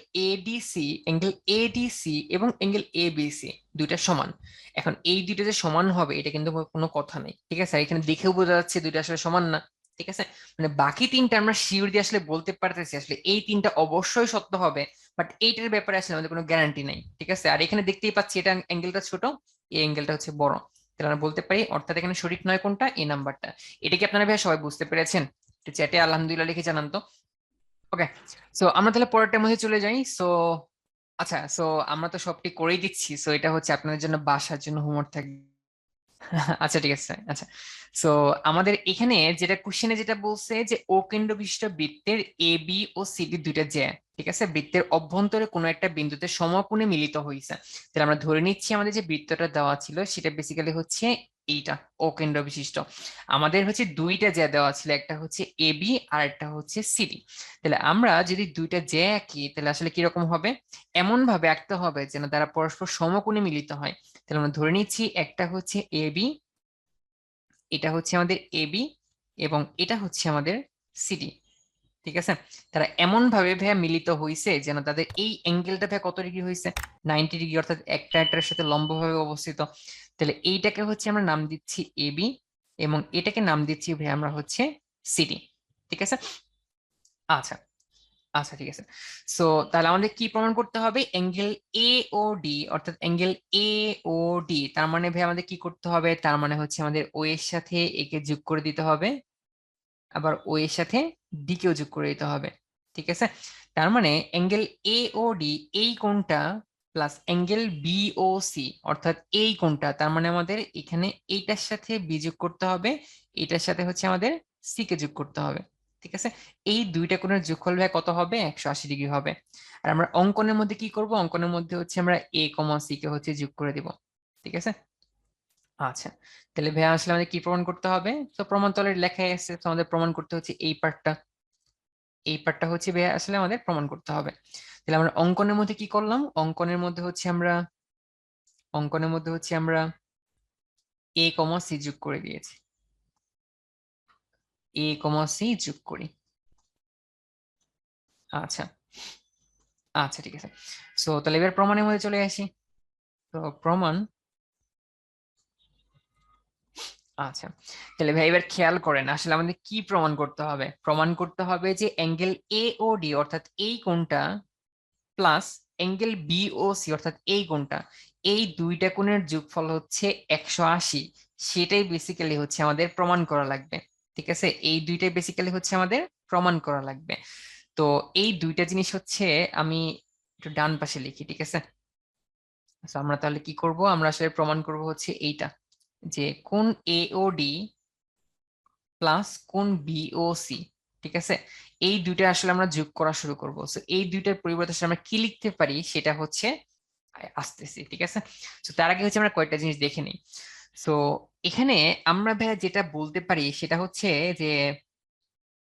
এডিসি এবং অ্যাঙ্গেল এবিসি দুইটা সমান। এখন এই দুইটা যে সমান হবে এটা কিন্তু কোনো কথা নেই। ঠিক আছে, আর এখানে দেখেও বোঝা যাচ্ছে দুইটা আসলে সমান না। ঠিক আছে, মানে বাকি তিনটা আমরা শিওর দিয়ে আসলে বলতে পারতেছি আসলে এই তিনটা অবশ্যই সত্য হবে, বাট এইটার ব্যাপারে আসলে আমাদের কোনো গ্যারান্টি নাই। ঠিক আছে, আর এখানে দেখতেই পাচ্ছি এটা অ্যাঙ্গেলটা ছোট, এই অ্যাঙ্গেলটা হচ্ছে বড়, তাহলে আমরা বলতে পারি অর্থাৎ এখানে সঠিক নয় কোনটা, এই নাম্বারটা। এটা কি আপনারা ভাই সবাই বুঝতে পেরেছেন? চ্যাটে আলহামদুলিল্লাহ লিখে জানান তো। ওকে, সো আমরা তাহলে পরেরটার মধ্যে চলে যাই। সো আচ্ছা, সো আমরা তো সবটি করেই দিচ্ছি, সো এটা হচ্ছে আপনাদের জন্য বাসার জন্য হোমওয়ার্ক থাকবে। আচ্ছা ঠিক আছে, আচ্ছা। সো আমাদের এখানে যেটা কোশ্চেনে যেটা বলছে যে ও কেন্দ্র বিশিষ্ট বৃত্তের এ বি ও সিডি দুইটা জ্যা, ঠিক আছে, বৃত্তের অভ্যন্তরে কোনো একটা বিন্দুতে সমকোণে মিলিত হয়েছে। তাহলে আমরা ধরে নিচ্ছি আমাদের যে বৃত্তটা দেওয়া ছিল সেটা বেসিক্যালি হচ্ছে এইটা, ও কেন্দ্র বিশিষ্ট। আমাদের হচ্ছে দুইটা জ্যা দেওয়া ছিল, একটা হচ্ছে এ বি আর একটা হচ্ছে সিডি। তাহলে আমরা যদি দুইটা জ্যা আঁকি তাহলে আসলে কিরকম হবে, এমন ভাবে আঁকতে হবে যেন তারা পরস্পর সমকোণে মিলিত হয়। তাহলে আমরা ধরে নিচ্ছি একটা হচ্ছে এ বি, এটা হচ্ছে আমাদের এ বি, এবং এটা হচ্ছে আমাদের সিডি। ঠিক আছে, তারা এমন ভাবে ভাইয়া মিলিত হয়েছে যেন তাদের এই অ্যাঙ্গেলটা ভাইয়া কত ডিগ্রি হয়েছে, 90 ডিগ্রি, অর্থাৎ একটা একটার সাথে লম্বভাবে অবস্থিত। তাহলে এইটাকে হচ্ছে আমরা নাম দিচ্ছি এ বি, এবং এটাকে নাম দিচ্ছি ভাইয়া আমরা হচ্ছে সিডি। ঠিক আছে, আচ্ছা, আচ্ছা ঠিক আছে। সো তাহলে আমাদের কি প্রমাণ করতে হবে, অ্যাঙ্গেল এ ও ডি, অর্থাৎ অ্যাঙ্গেল এ ও ডি, তার মানে ভাই আমাদের কি করতে হবে, তার মানে হচ্ছে আমাদের ও এর সাথে একে যোগ করে দিতে হবে, আবার ও এর সাথে ডি কেও যোগ করে দিতে হবে। ঠিক আছে, তার মানে অ্যাঙ্গেল এ ও ডি এই কোণটা plus angle B O C অর্থাৎ এই কোণটা, তার মানে আমাদের এখানে এইটার সাথে বি যোগ করতে হবে, এটার সাথে হচ্ছে আমাদের সি কে যোগ করতে হবে। ঠিক আছে, এই দুইটা কোণের যোগফল ভাই কত হবে, 180 ডিগ্রি হবে। আর আমরা অঙ্কনের মধ্যে কি করব, অঙ্কনের মধ্যে হচ্ছে আমরা এ কমা সি কে হচ্ছে যোগ করে দিব। ঠিক আছে, আচ্ছা, তাহলে ভাইয়া আসলে আমাদের কি প্রমাণ করতে হবে, তো প্রমাণ তলের লেখায় আছে, তো আমাদের প্রমাণ করতে হচ্ছে এই পার্টটা, এই পার্টটা হচ্ছে ভাইয়া আসলে আমাদের প্রমাণ করতে হবে। তাহলে আমরা অঙ্কনের মধ্যে কি করলাম, অঙ্কনের মধ্যে হচ্ছে আমরা এ কমা সি যোগ করে দিয়েছি, এ কমা সি যোগ করি। আচ্ছা, আচ্ছা ঠিক আছে। সো তাহলে এবার প্রমাণের মধ্যে চলে আসি। তো প্রমাণ, আচ্ছা, তাহলে ভাই এবার খেয়াল করেন আসলে আমাদের কি প্রমাণ করতে হবে, প্রমাণ করতে হবে যে অ্যাঙ্গেল এ ও ডি অর্থাৎ এই কোণটা plus angle B O C অর্থাৎ এই কোণটা, এই দুইটা কোণের যোগফল হচ্ছে 180, সেটাই বেসিক্যালি হচ্ছে আমাদের প্রমাণ করা লাগবে। ঠিক আছে, এই দুইটাই বেসিক্যালি হচ্ছে আমাদের প্রমাণ করা লাগবে। তো এই দুইটা জিনিস হচ্ছে, আমি একটু ডান পাশে লিখি। ঠিক আছে, তো আমরা তাহলে কি করব, আমরা আসলে প্রমাণ করব হচ্ছে এইটা, যে কোণ এ ও ডি প্লাস কোণ বি ও সি। ঠিক আছে, এই দুইটা আসলে আমরা যোগ করা শুরু করবো। সো এই দুইটার পরিবর্তে আসলে আমরা কি লিখতে পারি সেটা হচ্ছে আসতেছি। ঠিক আছে, তো তার আগে হচ্ছে আমরা কয়েকটা জিনিস দেখে নিই। সো এখানে আমরা ভাইয়া যেটা বলতে পারি সেটা হচ্ছে যে,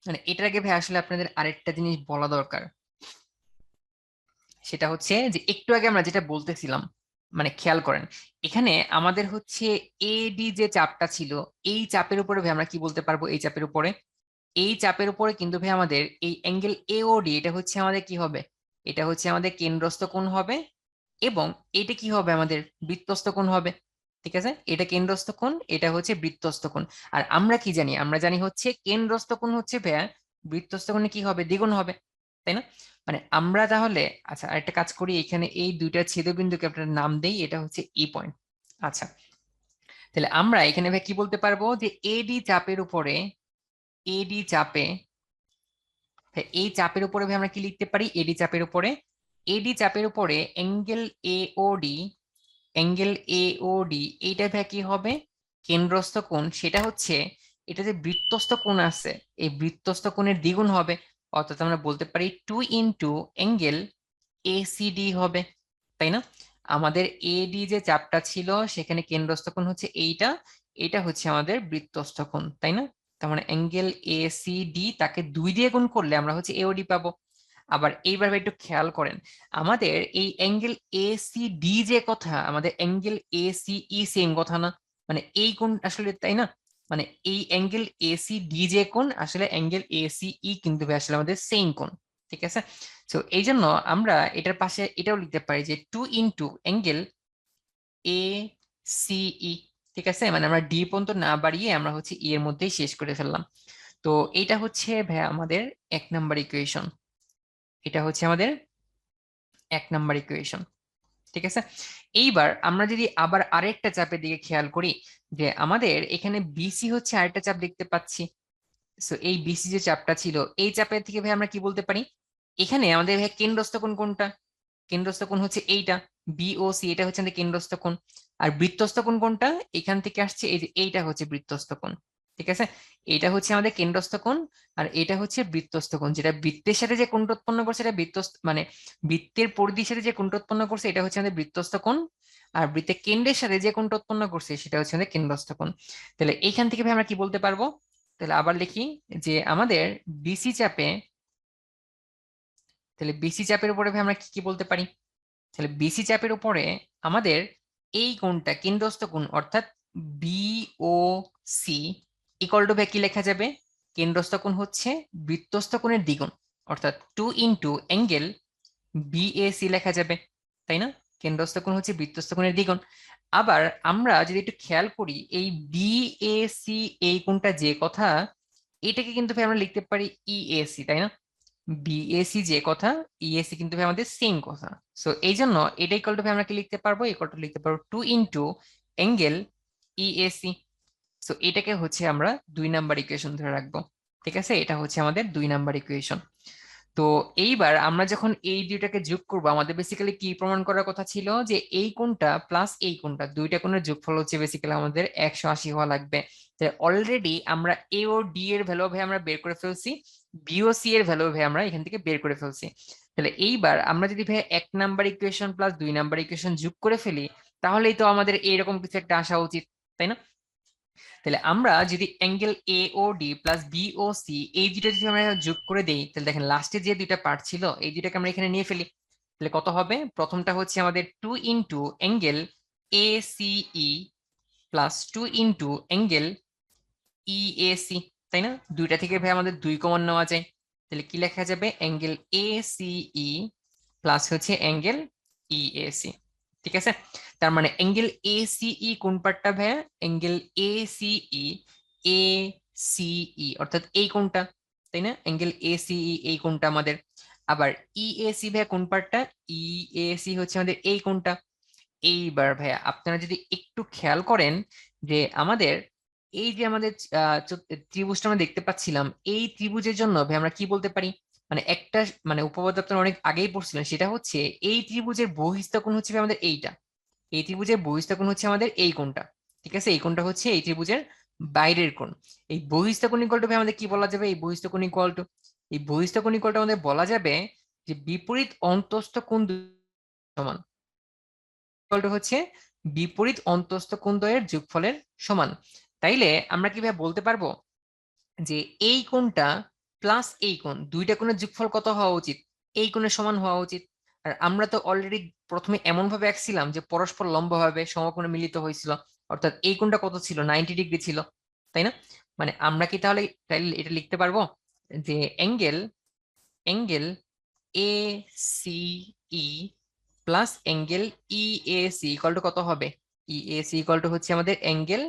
মানে এটার আগে ভাই আসলে আপনাদের আরেকটা জিনিস বলা দরকার, সেটা হচ্ছে যে একটু আগে আমরা যেটা বলতেছিলাম, মানে খেয়াল করেন এখানে আমাদের হচ্ছে এডি যে চাপটা ছিল, এই চাপের উপরে ভাই আমরা কি বলতে পারবো, এই চাপের উপরে, এই চাপের উপরে কিন্তু ভাই আমাদের এই অ্যাঙ্গেল এওডি এটা হচ্ছে আমাদের কি হবে, এটা হচ্ছে আমাদের কেন্দ্রস্থ কোণ হবে, এবং এটা কি হবে আমাদের বৃত্তস্থ কোণ হবে। ঠিক আছে, এটা কেন্দ্রস্থ কোণ, এটা হচ্ছে বৃত্তস্থ কোণ। আর আমরা কি জানি, আমরা জানি হচ্ছে কেন্দ্রস্থ কোণ হচ্ছে ভাইয়া বৃত্তস্থ কোণে কি হবে, দ্বিগুণ হবে, তাই না? মানে আমরা তাহলে, আচ্ছা আরেকটা কাজ করি, এখানে এই দুইটা ছেদবিন্দুকে আপনার নাম দেই, এটা হচ্ছে ই পয়েন্ট। আচ্ছা, তাহলে আমরা এখানে ভাই কি বলতে পারবো যে এডি চাপের উপরে, এডি চাপে, এই চাপের উপরে ভাই আমরা কি লিখতে পারি, এডি চাপের উপরে, এডি চাপের উপরে angle A O D, angle A O D এইটা ভাই কি হবে, কেন্দ্রস্থ কোণ, সেটা হচ্ছে এটা যে বৃত্তস্থ কোণ আছে এই বৃত্তস্থ কোণের দ্বিগুণ হবে, অর্থাৎ আমরা বলতে পারি 2 অ্যাঙ্গেল এসিডি হবে, তাই না? আমাদের এডি যে চাপটা ছিল সেখানে কেন্দ্রস্থ কোণ হচ্ছে এইটা, এটা হচ্ছে আমাদের বৃত্তস্থ কোণ, তাই না? তার মানে অ্যাঙ্গেল এসিডি তাকে 2 দিয়ে গুণ করলে আমরা হচ্ছে এওডি পাবো। আবার এইবার একটু খেয়াল করেন, আমাদের এই অ্যাঙ্গেল এসিডি যে কথা, আমাদের অ্যাঙ্গেল এসিই সেম কথা না, মানে এই কোণ আসলে, তাই না? মানে এই অ্যাঙ্গেল এসিডি যে কোণ, আসলে অ্যাঙ্গেল এসিই কিন্তু আসলে আমাদের সেম কোণ। ঠিক আছে, তো এই জন্য আমরা এটার পাশে এটাও লিখতে পারি যে 2 অ্যাঙ্গেল এ সিই। ঠিক আছে, মানে আমরা ডি পর্যন্ত না বাড়িয়ে আমরা হচ্ছে ই এর মধ্যেই শেষ করে ফেললাম। তো এইটা হচ্ছে ভাইয়া আমাদের 1 নাম্বার ইকুয়েশন। এটা হচ্ছে আমাদের 1 নাম্বার ইকুয়েশন। ঠিক আছে, এইবার আমরা যদি আবার আরেকটা চাপের দিকে খেয়াল করি, যে আমাদের এখানে বিসি হচ্ছে আরেকটা চাপ দেখতে পাচ্ছি। সো এই বিসি যে চাপটা ছিল, এই চাপের থেকে ভাই আমরা কি বলতে পারি, এখানে আমাদের ভাই কেন্দ্রস্থ কোণ কোনটা? কেন্দ্রস্থ কোণ হচ্ছে এইটা, বিওসি, এটা হচ্ছে আমাদের কেন্দ্রস্থ কোণ। আর বৃত্তস্থ কোণ কোনটা? এখান থেকে আসছে এই যে এইটা হচ্ছে বৃত্তস্থ কোণ। ঠিক আছে, এটা হচ্ছে আমাদের কেন্দ্রস্থ কোণ, আর এটা হচ্ছে বৃত্তস্থ কোণ। যেটা বৃত্তের সাথে যে কোণটা উৎপন্ন করছে এটা বৃত্তস্থ, মানে বৃত্তের পরিধির সাথে যে কোণটা উৎপন্ন করছে এটা হচ্ছে আমাদের বৃত্তস্থ কোণ, আর বৃত্তের কেন্দ্রের সাথে যে কোণটা উৎপন্ন করছে সেটা হচ্ছে আমাদের কেন্দ্রস্থ কোণ। তাহলে এইখান থেকে ভাই আমরা কি বলতে পারবো? তাহলে আবার লিখি, যে আমাদের বিসি চাপে, তাহলে বিসি চাপের উপরে ভাই আমরা কি কি বলতে পারি? তাহলে বিসি চাপের উপরে আমাদের এই কোণটা কেন্দ্রস্থ কোণ, অর্থাৎ বিও সি ইকুয়াল টু কি লেখা যাবে? কেন্দ্রস্থ কোণ হচ্ছে বৃত্তস্থ কোণের দ্বিগুণ, অর্থাৎ 2 × অ্যাঙ্গেল বিএসি লেখা যাবে, তাই না? কেন্দ্রস্থ কোণ হচ্ছে বৃত্তস্থ কোণের দ্বিগুণ। আবার আমরা যদি একটু খেয়াল করি, এই বিএসি এই কোণটা যে কথা, এটাকে কিন্তু ভাই আমরা লিখতে পারি ইএসি, তাই না? বিএসি যে কথা, ইএসি কিন্তু ভাই আমাদের সেম কথা। সো এই জন্য এটা ইকুয়াল টু আমরা কি লিখতে পারবো? ইকুয়াল টু লিখতে পারবো 2 × অ্যাঙ্গেল ইএসি। সো এটাকে হচ্ছে আমরা 2 নাম্বার ইকুয়েশন ধরে রাখবো। ঠিক আছে, এটা হচ্ছে আমাদের 2 নাম্বার ইকুয়েশন। তো এইবার আমরা যখন এই দুইটাকে যোগ করব, আমাদের বেসিক্যালি কি প্রমাণ করার কথা ছিল, যে এই কোণটা প্লাস এই কোণটা, দুইটা কোণের যোগফল হচ্ছে বেসিক্যালি আমাদের 180 হওয়া লাগবে। অলরেডি আমরা এ ও ডি এর ভ্যালু ভাই আমরা বের করে ফেলছি, বি ও সি এর ভ্যালু ভাই আমরা এখান থেকে বের করে ফেলছি। তাহলে এইবার আমরা যদি ভাই 1 number equation plus 2 number equation যোগ করে ফেলি, তাহলেই তো আমাদের এইরকম কিছু একটা আসা উচিত, তাই না? তাহলে আমরা যদি angle A O D plus B O C এই দুটো যদি আমরা যোগ করে দেই, তাহলে দেখেন লাস্টে যে দুইটা পার্ট ছিল এই দুইটাকে আমরা এখানে নিয়ে ফেলি। তাহলে কত হবে? প্রথমটা হচ্ছে আমাদের 2 × অ্যাঙ্গেল এ সিই প্লাস 2 × অ্যাঙ্গেল ইএসি, তাই না? দুইটা থেকে ভাই আমাদের 2 কমন নেওয়া যায়। তাহলে কি লেখা যাবে? অ্যাঙ্গেল এ সিই প্লাস হচ্ছে অ্যাঙ্গেল ইএসি। ঠিক আছে, তার মানে অ্যাঙ্গেল এ সিই কোন পার্টটা ভাইয়া? অ্যাঙ্গেল এ সিই এ সিই অর্থাৎ এই কোণটা, তাই না? অ্যাঙ্গেল এ সিই এই কোণটা আমাদের। আবার ইএসি ভাইয়া কোন পার্টটা? ইএসি হচ্ছে আমাদের এই কোণটা। এইবার ভাইয়া আপনারা যদি একটু খেয়াল করেন, যে আমাদের এই যে আমাদের ত্রিভুজটা আমরা দেখতে পাচ্ছিলাম, এই ত্রিভুজের জন্য ভাই আমরা কি বলতে পারি? মানে একটা, মানে উপপাদ্য আপনারা অনেক আগেই পড়ছিলেন, সেটা হচ্ছে এই ত্রিভুজের বহিঃস্থ কোণ হচ্ছে ভাই আমাদের এইটা, এই ত্রিভুজের বহিঃস্থ কোণ হচ্ছে আমাদের এই কোণটা। ঠিক আছে, এই কোণটা হচ্ছে এই ত্রিভুজের বাইরের কোণ। এই বহিঃস্থ কোণ ইকুয়াল টু ভাই আমাদের কি বলা যাবে? এই বহিঃস্থ কোণ ইকুয়াল টু, এই বহিঃস্থ কোণ ইকুয়াল টু আমাদের বলা যাবে যে বিপরীত অন্তস্থ কোণ সমান, ইকুয়াল টু হচ্ছে বিপরীত অন্তস্থ কোণ দ্বয়ের যোগফলের সমান। তাইলে আমরা কিভাবে বলতে পারবো যে এই কোণটা প্লাস এই কোণ, দুইটা কোণের যোগফল কত হওয়া উচিত? এই কোণের সমান হওয়া উচিত। আর আমরা তো অলরেডি প্রথমে এমন ভাবে আঁকছিলাম যে পরস্পর লম্বভাবে সমকোণে মিলিত হয়েছিল, অর্থাৎ এই কোণটা কত ছিল? 90 ডিগ্রি ছিল, তাই না? মানে আমরা কি তাহলে তাইলে এটা লিখতে পারবো যে অ্যাঙ্গেল অ্যাঙ্গেল এ সিই plus angle EAC equal to কত হবে? ইএসি ইকুয়াল টু হচ্ছে আমাদের অ্যাঙ্গেল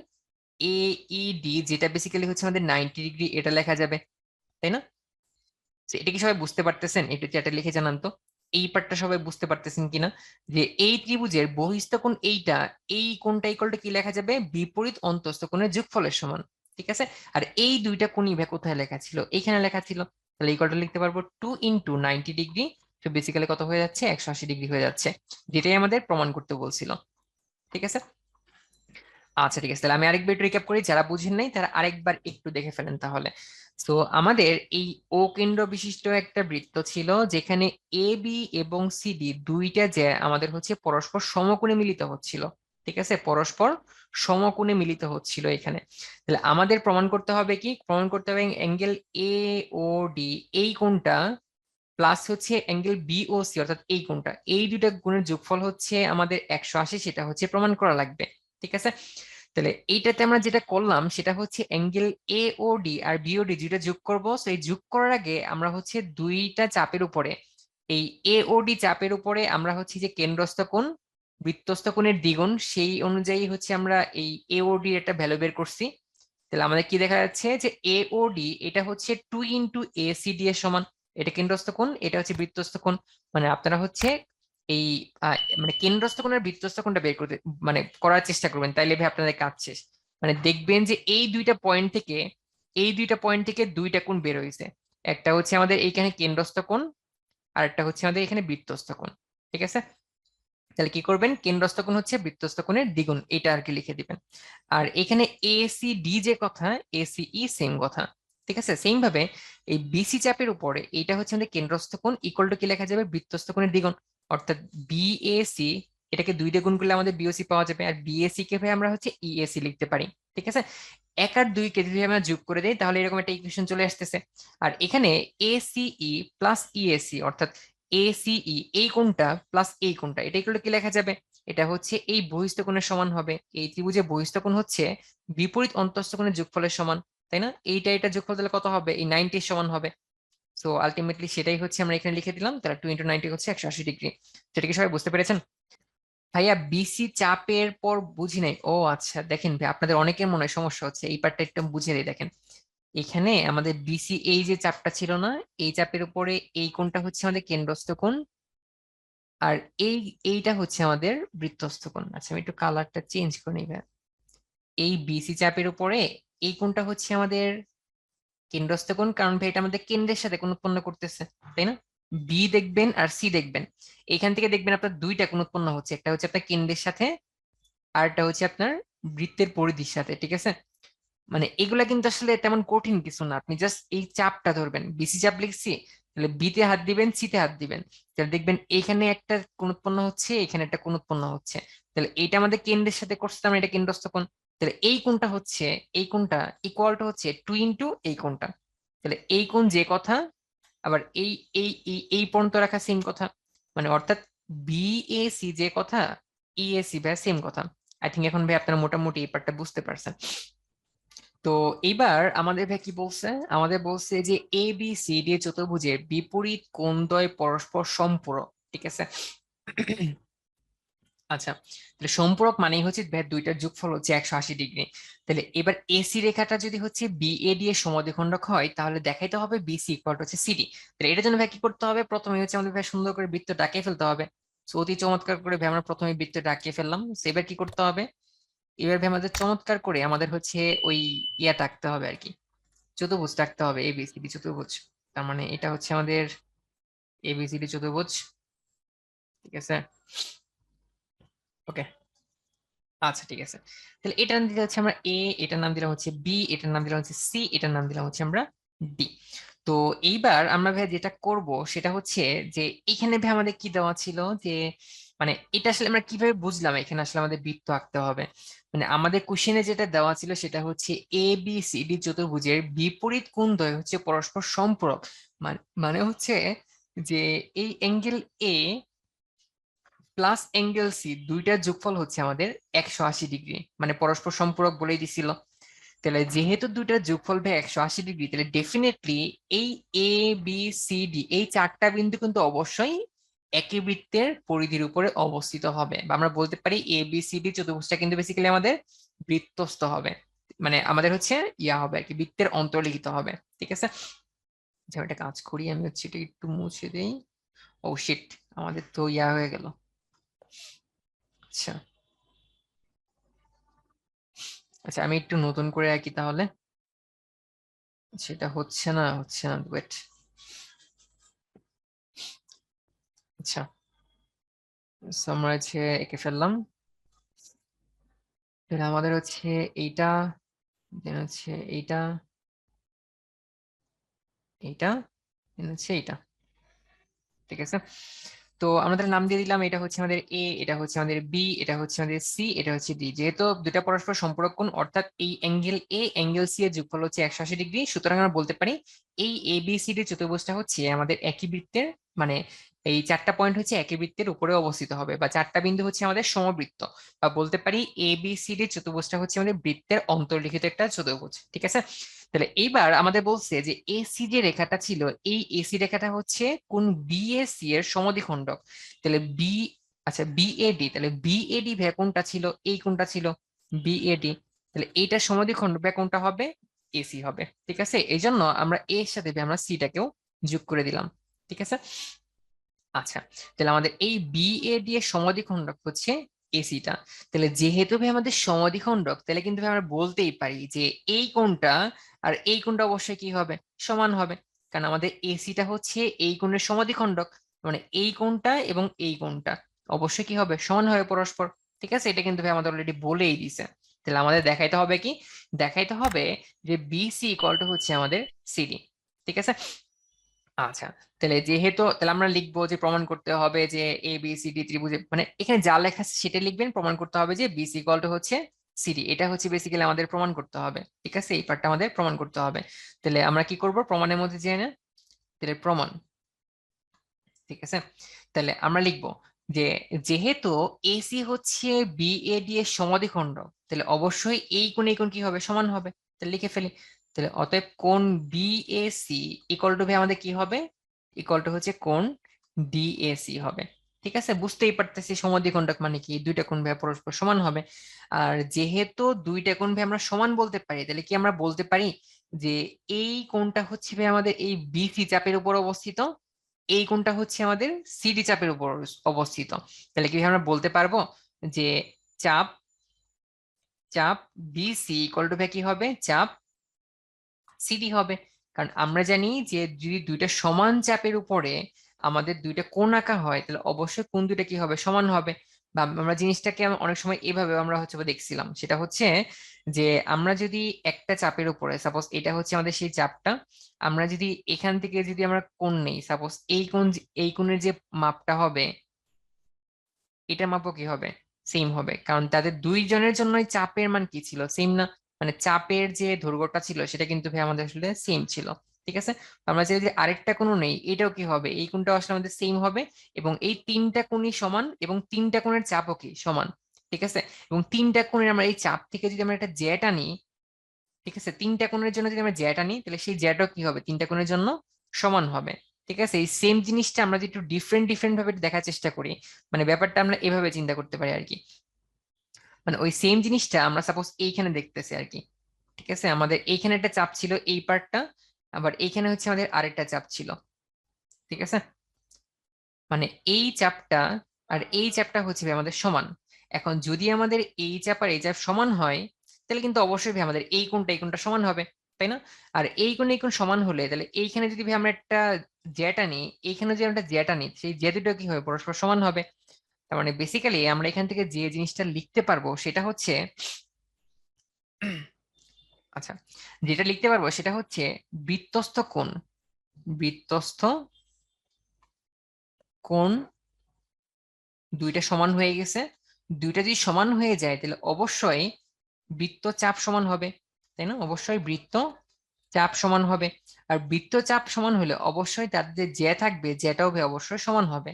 AED, যেটা বেসিক্যালি হচ্ছে আমাদের 90 ডিগ্রি, এটা লেখা যাবে, তাই না? তো এটা কি সবাই বুঝতে পারতেছেন? একটু চ্যাটে লিখে জানান তো এই পার্টটা সবাই বুঝতে পারতেছেন কিনা, যে এই ত্রিভুজের বহিঃস্থ কোণ এইটা, এই কোণটা ইকুয়াল টু কি লেখা যাবে? বিপরীত অন্তস্থ কোণের যোগফলের সমান। ঠিক আছে, আর এই দুইটা কোণই ভাই কোথায় লেখা ছিল? এইখানে লেখা ছিল। তাহলে ইকুয়াল টু লিখতে পারবো 2 × 90 ডিগ্রি, তো বেসিক্যালি কত হয়ে যাচ্ছে? 180 ডিগ্রি হয়ে যাচ্ছে, যেটাই আমাদের প্রমাণ করতে বলছিল। ঠিক আছে, আচ্ছা ঠিক আছে, তাহলে আমি আরেকবার একটু রিক্যাপ করি, যারা বুঝেন নাই তারা আরেকবার একটু দেখে ফেলেন তাহলে। তো আমাদের এই ও কেন্দ্র বিশিষ্ট একটা বৃত্ত ছিল, যেখানে এ বি এবং সিডি দুইটা যে আমাদের হচ্ছে পরস্পর সমকোণে মিলিত হচ্ছিল। ঠিক আছে, পরস্পর সমকোণে মিলিত হচ্ছিল এখানে। তাহলে আমাদের প্রমাণ করতে হবে কি? প্রমাণ করতে হবে অ্যাঙ্গেল এ ও ডি এই কোণটা প্লাস হচ্ছে অ্যাঙ্গেল বি ও সি অর্থাৎ এই কোণটা, এই দুইটা গুণের যোগফল হচ্ছে আমাদের 180, সেটা হচ্ছে প্রমাণ করা লাগবে। ঠিক আছে, তাহলে এইটাতে আমরা যেটা করলাম সেটা হচ্ছে অ্যাঙ্গেল এ ও ডি আর বি ও ডি দুইটা যোগ করব। সো এই যোগ করার আগে আমরা হচ্ছে দুইটা চাপের উপরে, এই এ ও ডি চাপের উপরে আমরা হচ্ছে যে কেন্দ্রস্থ কোণ বৃত্তস্থ কোণের দ্বিগুণ, সেই অনুযায়ী হচ্ছে আমরা এই এ ও ডি একটা ভ্যালু বের করছি। তাহলে আমাদের কি দেখা যাচ্ছে যে এ ও ডি এটা হচ্ছে 2 × AC/D এর সমান। এটা কেন্দ্রস্থ কোণ, এটা হচ্ছে বৃত্তস্থ কোণ। মানে আপনারা হচ্ছে এই মানে কেন্দ্রস্থ কোণ আর বৃত্তস্থ কোণটা বের করতে মানে করার চেষ্টা করবেন, তাইলে ভাই আপনাদের কাজ শেষ। মানে দেখবেন যে এই দুইটা পয়েন্ট থেকে দুইটা কোণ বের হয়েছে। একটা হচ্ছে আমাদের এইখানে কেন্দ্রস্থ কোণ, আর একটা হচ্ছে আমাদের এখানে বৃত্তস্থ কোণ। ঠিক আছে, তাহলে কি করবেন, কেন্দ্রস্থ কোণ হচ্ছে বৃত্তস্থ কোণের দ্বিগুণ, এটা আর কি লিখে দিবেন। আর এখানে এসিডি যে কথা, এসিই সেম কথা। ঠিক আছে, সেম ভাবে এই বিসি চাপের উপরে এইটা হচ্ছে আমাদের কেন্দ্রস্থ কোণ, ইকুয়াল টু কি লেখা যাবে, বৃত্তস্থ কোণের দ্বিগুণ। অর্থাৎ বিএসি, এটাকে দুইটা গুণ করলে আমাদের বিওসি পাওয়া যাবে, আর বিএসি কে ভাই আমরা হচ্ছে ইএসি লিখতে পারি। ঠিক আছে, 1 আর 2 কে যদি আমরা যোগ করে দিই তাহলে এরকম একটা ইকুয়েশন চলে আসতেছে। আর এখানে এসিই প্লাস ইএসি অর্থাৎ এসিই এই কোণটা প্লাস এই কোণটা, এটা এগুলো কি লেখা যাবে, এটা হচ্ছে এই বহিস্থ কোণের সমান হবে। এই ত্রিভুজের বহিস্থ কোণ হচ্ছে বিপরীত অন্তঃস্থ কোণের যোগফলের সমান, তাই না? এটা যোগফল তাহলে কত হবে, এই 90 এর সমান হবে। সো আলটিমেটলি সেটাই হচ্ছে আমরা এখানে লিখে দিলাম, তাহলে 2 × 90 হচ্ছে 180°। সেটা কি সবাই বুঝতে পেরেছেন? ভাইয়া বিসি চাপের পর বুঝি নাই। ও আচ্ছা, দেখেন ভাই আপনাদের অনেকের মনে হয় সমস্যা হচ্ছে, এই পার্টটা একটু বুঝে দিই। দেখেন এখানে আমাদের বিসি এই যে চাপটা ছিল না, এই চাপের উপরে এই কোণটা হচ্ছে আমাদের কেন্দ্রস্থ কোণ, আর এইটা হচ্ছে আমাদের বৃত্তস্থ কোণ। আচ্ছা আমি একটু কালারটা চেঞ্জ করে নিই ভাইয়া। এই বিসি চাপের উপরে এই কোণটা হচ্ছে আমাদের কেন্দ্রস্থ কোণ, কারণ ভাই এটা আমাদের কেন্দ্রের সাথে কোণ উৎপন্ন করতেছে, তাই না? বি দেখবেন আর সি দেখবেন, এখান থেকে দেখবেন আপনার দুইটা কোণ উৎপন্ন হচ্ছে, একটা হচ্ছে আপনার কেন্দ্রের সাথে, আর একটা হচ্ছে আপনার বৃত্তের পরিধির সাথে। ঠিক আছে, মানে এগুলা কিন্তু আসলে তেমন কঠিন কিছু না, আপনি জাস্ট এই চাপটা ধরবেন, বিসি চাপ লিখছি, তাহলে বিতে হাত দিবেন, সিতে হাত দিবেন, তাহলে দেখবেন এখানে একটা কোণ উৎপন্ন হচ্ছে, এখানে একটা কোণ উৎপন্ন হচ্ছে। তাহলে এইটা আমাদের কেন্দ্রের সাথে করছে, আমরা এটা কেন্দ্রস্থ কোণ। তাহলে এই কোণটা হচ্ছে, এই কোণটা ইকুয়াল টু হচ্ছে 2 × এই কোণটা। তাহলে এই কোণ যে কথা, আবার এই এই এই এই পর্যন্ত রাখা সেম কথা, মানে অর্থাৎ বিএসি যে কথা, ইএসি ভাই সেম কথা। আই থিঙ্ক এখন ভাই আপনারা মোটামুটি এই পার্টটা বুঝতে পারছেন। তো এইবার আমাদের ভাই কি বলছে, আমাদের বলছে যে এ বি সি ডি চতুর্ভুজের বিপরীত কোণদ্বয় পরস্পর সম্পূরক। ঠিক আছে, আচ্ছা তাহলে সম্পূরক মানেই হচ্ছে ভাই দুইটার যোগফল হচ্ছে 180°। তাহলে এবার এসি রেখাটা যদি হচ্ছে বিএডি এর সমদ্বিখণ্ডক হয় তাহলে দেখাইতে হবে বিসি ইকুয়াল হচ্ছে সিডি। তাহলে এটার জন্য ভাই কি করতে হবে, প্রথমে হচ্ছে আমাদের ভাই সুন্দর করে বৃত্ত ডাকিয়ে ফেলতে হবে। তো অতি চমৎকার করে ভাই আমরা প্রথমে বৃত্ত ডাকিয়ে ফেললাম। তো এবার কি করতে হবে, এবার ভাই আমাদের চমৎকার করে আমাদের হচ্ছে ওই ইয়া টাকতে হবে আর কি, চতুর্ভুজ টাকতে হবে, এবিসিডি চতুর্ভুজ। তার মানে এটা হচ্ছে আমাদের এবিসিডি চতুর্ভুজ। ঠিক আছে, ওকে, আচ্ছা ঠিক আছে। তাহলে এটার নাম দিতে হচ্ছে আমরা এ, এটার নাম দিলাম হচ্ছে বি, এটার নাম দিলাম হচ্ছে সি, এটার নাম দিলাম হচ্ছে আমরা ডি। তো এইবার আমরা ভাই যেটা করব সেটা হচ্ছে যে এখানে ভাই আমাদের কি দেওয়া ছিল যে, মানে এটা আসলে আমরা কিভাবে বুঝলাম এখানে আসলে আমাদের বৃত্ত আঁকতে হবে। মানে আমাদের কোশ্চেনে যেটা দেওয়া ছিল সেটা হচ্ছে এ বি সি ডি চতুর্ভুজের বিপরীত কোণদ্বয় হচ্ছে পরস্পর সম্পূরক। মানে হচ্ছে যে এই angle A plus angle C দুইটার যোগফল হচ্ছে আমাদের 180°, মানে পরস্পর সম্পূরক বলেই দিছিল। তাহলে যেহেতু দুইটার যোগফল ভাই 180°, তাহলে ডেফিনেটলি এই এ বি সি ডি এই চারটা বিন্দু কিন্তু অবশ্যই একই বৃত্তের পরিধির উপরে অবস্থিত হবে, বা আমরা বলতে পারি এ বি সি ডি চতুর্ভুজটা কিন্তু বেসিক্যালি আমাদের বৃত্তস্থ হবে, মানে আমাদের হচ্ছে ইয়া হবে আর কি, বৃত্তের অন্তর্লিখিত হবে। ঠিক আছে, যে একটা কাজ করি, আমি হচ্ছে এটা একটু মুছে দেই। ও শিট, আমাদের তো ইয়া হয়ে গেল। আচ্ছা আচ্ছা, আমি একটু নতুন করে আঁকি তাহলে। সেটা হচ্ছে না ওয়েট। আচ্ছা, so আমরা হচ্ছে এঁকে ফেললাম। তাহলে আমাদের হচ্ছে এইটা, দেন হচ্ছে এইটা, এইটা, দেন হচ্ছে এইটা। ঠিক আছে, তো আমরা তাহলে নাম দিয়ে দিলাম, এটা হচ্ছে আমাদের এ, এটা হচ্ছে আমাদের বি, এটা হচ্ছে আমাদের সি, এটা হচ্ছে ডি। যেহেতু দুটা পরস্পর সম্পূরক কোণ, অর্থাৎ এই অ্যাঙ্গেল এ অ্যাঙ্গেল সি এর যোগফল হচ্ছে 180°, সুতরাং আমরা বলতে পারি এই এ বি সি ডি চতুর্ভুজটা হচ্ছে আমাদের একই বৃত্তের, মানে এই চারটা পয়েন্ট হচ্ছে একই বৃত্তের উপরে অবস্থিত হবে, বা চারটা বিন্দু হচ্ছে আমাদের সমবৃত্ত, বা বলতে পারি এ বি সি ডি চতুর্ভুজটা হচ্ছে আমাদের বৃত্তের অন্তর্লিখিত একটা চতুর্ভুজ। ঠিক আছে, তাহলে এইবার আমাদের বলছে যে এসি যে রেখাটা ছিল, এই এসি রেখাটা হচ্ছে কোন বিএসি এর সমদ্বিখণ্ডক। তাহলে আচ্ছা বিএডি, তাহলে বিএডি ভাই কোনটা ছিল, এই কোনটা ছিল বিএডি। তাহলে এইটার সমদ্বিখণ্ড কোনটা হবে? এসি হবে। ঠিক আছে, এই জন্য আমরা এর সাথে আমরা সিটাকেও যোগ করে দিলাম। ঠিক আছে, আচ্ছা, তাহলে আমাদের এই বি এ ডি এর সমদ্বিখণ্ডক হচ্ছে এসিটা। তাহলে যেহেতু ভাই আমাদের সমদ্বিখণ্ডক, তাহলে কিন্তু ভাই আমরা বলতেই পারি যে এই কোণটা আর এই কোণটা অবশ্যই কি হবে? সমান হবে। কারণ আমাদের এসিটা হচ্ছে এই কোণের সমদ্বিখণ্ডক, মানে এই কোণটা এবং এই কোণটা অবশ্যই কি হবে? সমান হবে পরস্পর। ঠিক আছে, এটা কিন্তু ভাই আমাদের অলরেডি বলেই দিছে। তাহলে আমাদের দেখাইতে হবে কি? দেখাইতে হবে যে বিসি ইকুয়াল টু হচ্ছে আমাদের সিডি। ঠিক আছে, আচ্ছা, তাহলে যেহেতু তাহলে আমরা লিখবো যে প্রমাণ করতে হবে যে এ বি সি ডি ত্রিভুজে, মানে এখানে যা লেখা আছে সেটা লিখবেন, প্রমাণ করতে হবে যে বিসি ইকুয়াল টু হচ্ছে সিডি। এটা হচ্ছে বেসিক্যালি আমাদের প্রমাণ করতে হবে। ঠিক আছে, এই পার্টটা আমাদের প্রমাণ করতে হবে। তাহলে আমরা কি করব? প্রমাণের মধ্যে যে না, তাহলে প্রমাণ। ঠিক আছে, তাহলে আমরা লিখবো যে যেহেতু এসি হচ্ছে বিএডি এর সমদ্বিখণ্ড, তাহলে অবশ্যই এই কোণ এই কোণ কি হবে? সমান হবে। তাহলে লিখে ফেলি। তাহলে অতএব কোণ বিএসি ইকুয়াল টু আমাদের কি হবে? ইকুয়াল টু হচ্ছে কোণ ডিএসি হবে। ঠিক আছে, বুঝতেই পারতেছি সমদ্বিখণ্ডক মানে কি, দুইটা কোণ ভাই পরস্পর সমান হবে। আর যেহেতু দুইটা কোণ ভাই আমরা সমান বলতে পারি, তাহলে কি আমরা বলতে পারি যে এই কোণটা হচ্ছে ভাই আমাদের এই বিসি চাপের উপর অবস্থিত, এই কোণটা হচ্ছে আমাদের সিডি চাপের উপর অবস্থিত। তাহলে কি আমরা বলতে পারবো যে চাপ চাপ বিসি ইকুয়াল টু কি হবে? চাপ সিডি হবে। কারণ আমরা জানি যে যদি দুইটা সমান চাপের উপরে আমাদের দুইটা কোণ আঁকা হয়, তাহলে অবশ্যই কোণ দুইটা কি হবে? সমান হবে। বা আমরা জিনিসটাকে অনেক সময় এভাবে আমরা হচ্ছে বা দেখছিলাম, সেটা হচ্ছে যে আমরা যদি একটা চাপের উপরে, সাপোজ এটা হচ্ছে আমাদের সেই চাপটা, আমরা যদি এখান থেকে যদি আমরা কোণ নেই, সাপোজ এই কোণ, এই কোণের যে মাপটা হবে, এটার মাপও কি হবে? সেম হবে। কারণ তাদের দুইজনের জন্যই চাপের মান কি ছিল? সেম না? মানে চাপের যে দৈর্ঘ্যটা ছিল সেটা কিন্তু ভাই আমাদের আসলে সেম ছিল। ঠিক আছে, আমরা যদি আরেকটা কোণও নেই, এটাও কি হবে? এই কোণটাও আসলে আমাদের সেম হবে। এবং এই তিনটা কোণই সমান, এবং তিনটা কোণের চাপও কি সমান। ঠিক আছে, এবং তিনটা কোণের আমরা এই চাপ থেকে যদি আমরা একটা জ্যাটা নিই, ঠিক আছে, তিনটা কোণের জন্য যদি আমরা জ্যাটা নিই, তাহলে সেই জ্যাটাও কি হবে? তিনটা কোণের জন্য সমান হবে। ঠিক আছে, এই সেম জিনিসটা আমরা যদি একটু ডিফারেন্ট ডিফারেন্ট ভাবে দেখার চেষ্টা করি, মানে ব্যাপারটা আমরা এভাবে চিন্তা করতে পারি আর কি। মানে ওই সেম জিনিসটা আমরা সাপোজ এইখানে দেখতেছি আর কি। ঠিক আছে, আমাদের এইখানে একটা চাপ ছিল এই পার্টটা, আবার এইখানে হচ্ছে আমাদের আরেকটা চাপ ছিল। ঠিক আছে, মানে এই চাপটা আর এই চাপটা হচ্ছে ভাই আমাদের সমান। এখন যদি আমাদের এই চাপ আর এই চাপ সমান হয়, তাহলে কিন্তু অবশ্যই ভাই আমাদের এই কোণটা এই কোণটা সমান হবে, তাই না? আর এই কোণ এই কোণ সমান হলে তাহলে এইখানে যদি ভাই আমরা একটা জ্যাটা নিই, এইখানে যদি আমরা একটা জ্যাটা নিই, সেই জ্যা দুটো কি হবে? পরস্পর সমান হবে। তার মানে বেসিক্যালি আমরা এখান থেকে যে জিনিসটা লিখতে পারবো সেটা হচ্ছে, আচ্ছা, যেটা লিখতে পারবো সেটা হচ্ছে বৃত্তস্থ কোণ, বৃত্তস্থ কোণ দুইটা সমান হয়ে গেছে। দুইটা যদি সমান হয়ে যায় তাহলে অবশ্যই বৃত্ত চাপ সমান হবে, তাই না? অবশ্যই বৃত্ত চাপ সমান হবে। আর বৃত্ত চাপ সমান হলে অবশ্যই তার যে জ্যা থাকবে, জ্যাটাও অবশ্যই সমান হবে।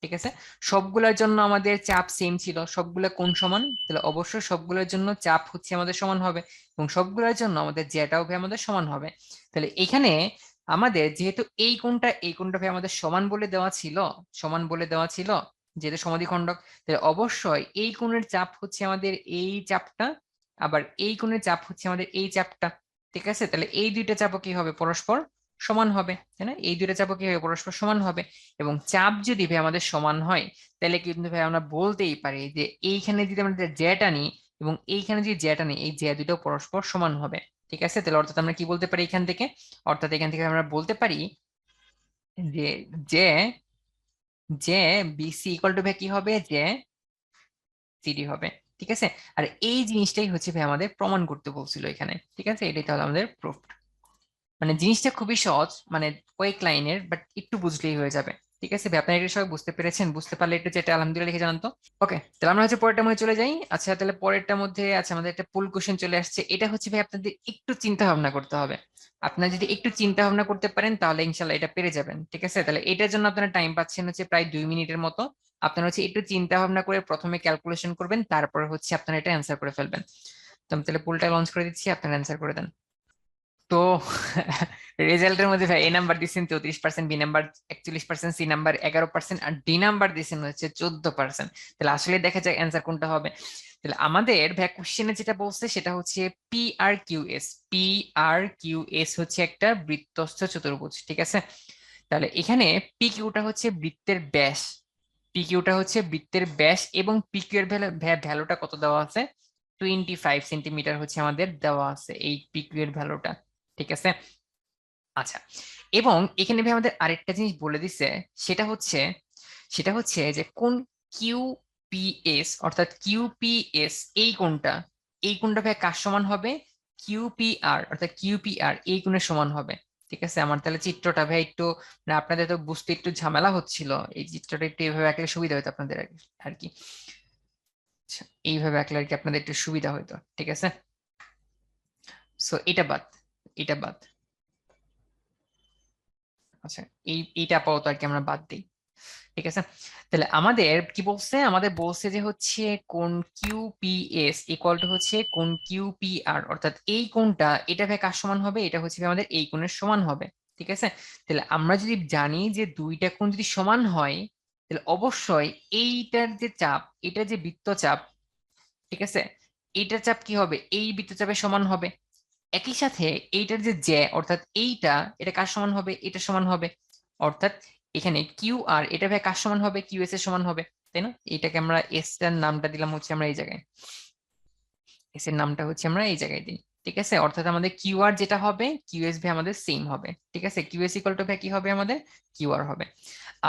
ঠিক আছে, সবগুলোর জন্য আমাদের চাপ সেম ছিল, সবগুলা কোণ সমান, তাহলে অবশ্যই সবগুলোর জন্য চাপ হচ্ছে আমাদের সমান হবে, এবং সবগুলোর জন্য আমাদের জ্যাটাও আমাদের সমান হবে। তাহলে এখানে আমাদের যেহেতু এই কোণটা এই কোণটা আমাদের সমান বলে দেওয়া ছিল, সমান বলে দেওয়া ছিল যেহেতু সমদ্বিখণ্ডক, তাহলে অবশ্যই এই কোণের চাপ হচ্ছে আমাদের এই চাপটা, আবার এই কোণের চাপ হচ্ছে আমাদের এই চাপটা। ঠিক আছে, তাহলে এই দুইটা চাপও কি হবে? পরস্পর সমান হবে, তাই না? এই দুইটা চাপও কি হবে? পরস্পর সমান হবে। এবং চাপ যদি ভাই আমাদের সমান হয়, তাহলে কিন্তু ভাই আমরা বলতেই পারি যে এইখানে যদি আমরা জ্যাটা নিই এবং এইখানে যদি জ্যাটা নিই, এই জ্যা দুটো পরস্পর সমান হবে। ঠিক আছে, তাহলে অর্থাৎ আমরা কি বলতে পারি এখান থেকে? অর্থাৎ এখান থেকে আমরা বলতে পারি যে যে যে বিসি ইকুয়াল টু ভাই কি হবে? যে সিডি হবে। ঠিক আছে, আর এই জিনিসটাই হচ্ছে ভাই আমাদের প্রমাণ করতে বলছিল এখানে। ঠিক আছে, এটাই তাহলে আমাদের প্রুফ। মানে জিনিসটা খুবই সহজ, মানে কয়েক লাইনের, বাট একটু বুঝলেই হয়ে যাবে। ঠিক আছে ভাই, আপনারা এটা সবাই বুঝতে পেরেছেন? বুঝতে পারলে একটু যেটা আলহামদুলিল্লাহ লিখে জানান তো। ওকে, তাহলে আমরা হচ্ছে পরেরটার মধ্যে চলে যাই। আচ্ছা, তাহলে পরেরটার মধ্যে আচ্ছা আমাদের একটা পুল কোশ্চেন চলে আসছে। এটা হচ্ছে ভাই আপনাদের একটু চিন্তা ভাবনা করতে হবে। আপনারা যদি একটু চিন্তা ভাবনা করতে পারেন তাহলে ইনশাল্লাহ এটা পেরে যাবেন। ঠিক আছে, তাহলে এটার জন্য আপনারা টাইম পাচ্ছেন হচ্ছে প্রায় 2 মিনিটের মতো। আপনারা হচ্ছে একটু চিন্তা ভাবনা করে প্রথমে ক্যালকুলেশন করবেন, তারপরে হচ্ছে আপনারা এটা অ্যান্সার করে ফেলবেন। তো আমি তাহলে পুলটা লঞ্চ করে দিচ্ছি, আপনারা অ্যান্সার করে দেন। তো রেজাল্টের মধ্যে ভাই এ নাম্বার দিচ্ছেন 34%, বি নাম্বার 41%, সি নাম্বার 11%, আর ডি নাম্বার দিচ্ছেন হচ্ছে 14%। তাহলে আসলে দেখা যায় অ্যান্সার কোনটা হবে। তাহলে আমাদের ভাই কোশ্চেনে যেটা বলছে সেটা হচ্ছে P R Q S. P R Q S হচ্ছে একটা বৃত্তস্থ চতুর্ভুজ, ঠিক আছে। তাহলে এখানে পি কিউটা হচ্ছে বৃত্তের ব্যাস, পি কিউটা হচ্ছে বৃত্তের ব্যাস, এবং পি কিউ এর ভ্যালুটা কত দেওয়া আছে, 25 সেন্টিমিটার হচ্ছে আমাদের দেওয়া আছে এই পি কিউ এর ভ্যালুটা, ঠিক আছে। আচ্ছা, এবং এখানে ভাই আমাদের আরেকটা জিনিস বলে দিছে, সেটা হচ্ছে সেটা হচ্ছে যে কোন কিউপিএস, অর্থাৎ কিউপিএস এই কোণটা ভাই কার সমান হবে, কিউপিআর অর্থাৎ কিউপিআর এই কোণের সমান হবে, ঠিক আছে। আমার তাহলে চিত্রটা ভাই একটু মানে আপনাদের তো বুঝতে একটু ঝামেলা হচ্ছিল, এই চিত্রটা একটু এইভাবে আঁকলে সুবিধা হতো আপনাদের আর কি। আচ্ছা, এইভাবে আঁকলে আর কি আপনাদের একটু সুবিধা হতো, ঠিক আছে। সো এটা বাদ, এটা বাদ। আচ্ছা, এইটা আপাতত আর কি আমরা বাদ দিই, ঠিক আছে। তাহলে আমাদের কি বলছে, আমাদের বলছে যে হচ্ছে কোণ কিউপিএস ইকুয়াল টু হচ্ছে কোণ কিউপিআর, অর্থাৎ এই কোণটা এটা ভাই কার সমান হবে, এটা হচ্ছে আমাদের এই কোণের সমান হবে, ঠিক আছে। তাহলে আমরা যদি জানি যে দুইটা কোণ যদি সমান হয়, তাহলে অবশ্যই এইটার যে চাপ, এটা যে বৃত্তচাপ, ঠিক আছে, এইটার চাপ কি হবে, এই বৃত্তচাপের সমান হবে। একই সাথে এইটার যে জ্যা অর্থাৎ এইটা, এটা কার সমান হবে, এটা সমান হবে। অর্থাৎ এখানে কিউ আর এটা ভাই কার সমান হবে, কিউ এস এর সমান হবে, তাই না। এটাকে আমরা এস এর নামটা দিলাম হচ্ছে আমরা এই জায়গায়, এস এর নামটা হচ্ছে আমরা এই জায়গায় দিই, ঠিক আছে। অর্থাৎ আমাদের কিউ আর যেটা হবে, কিউ এস ভাই আমাদের সেম হবে, ঠিক আছে। কিউ এস ইকুয়াল টু ভাই কি হবে, আমাদের কিউ আর হবে।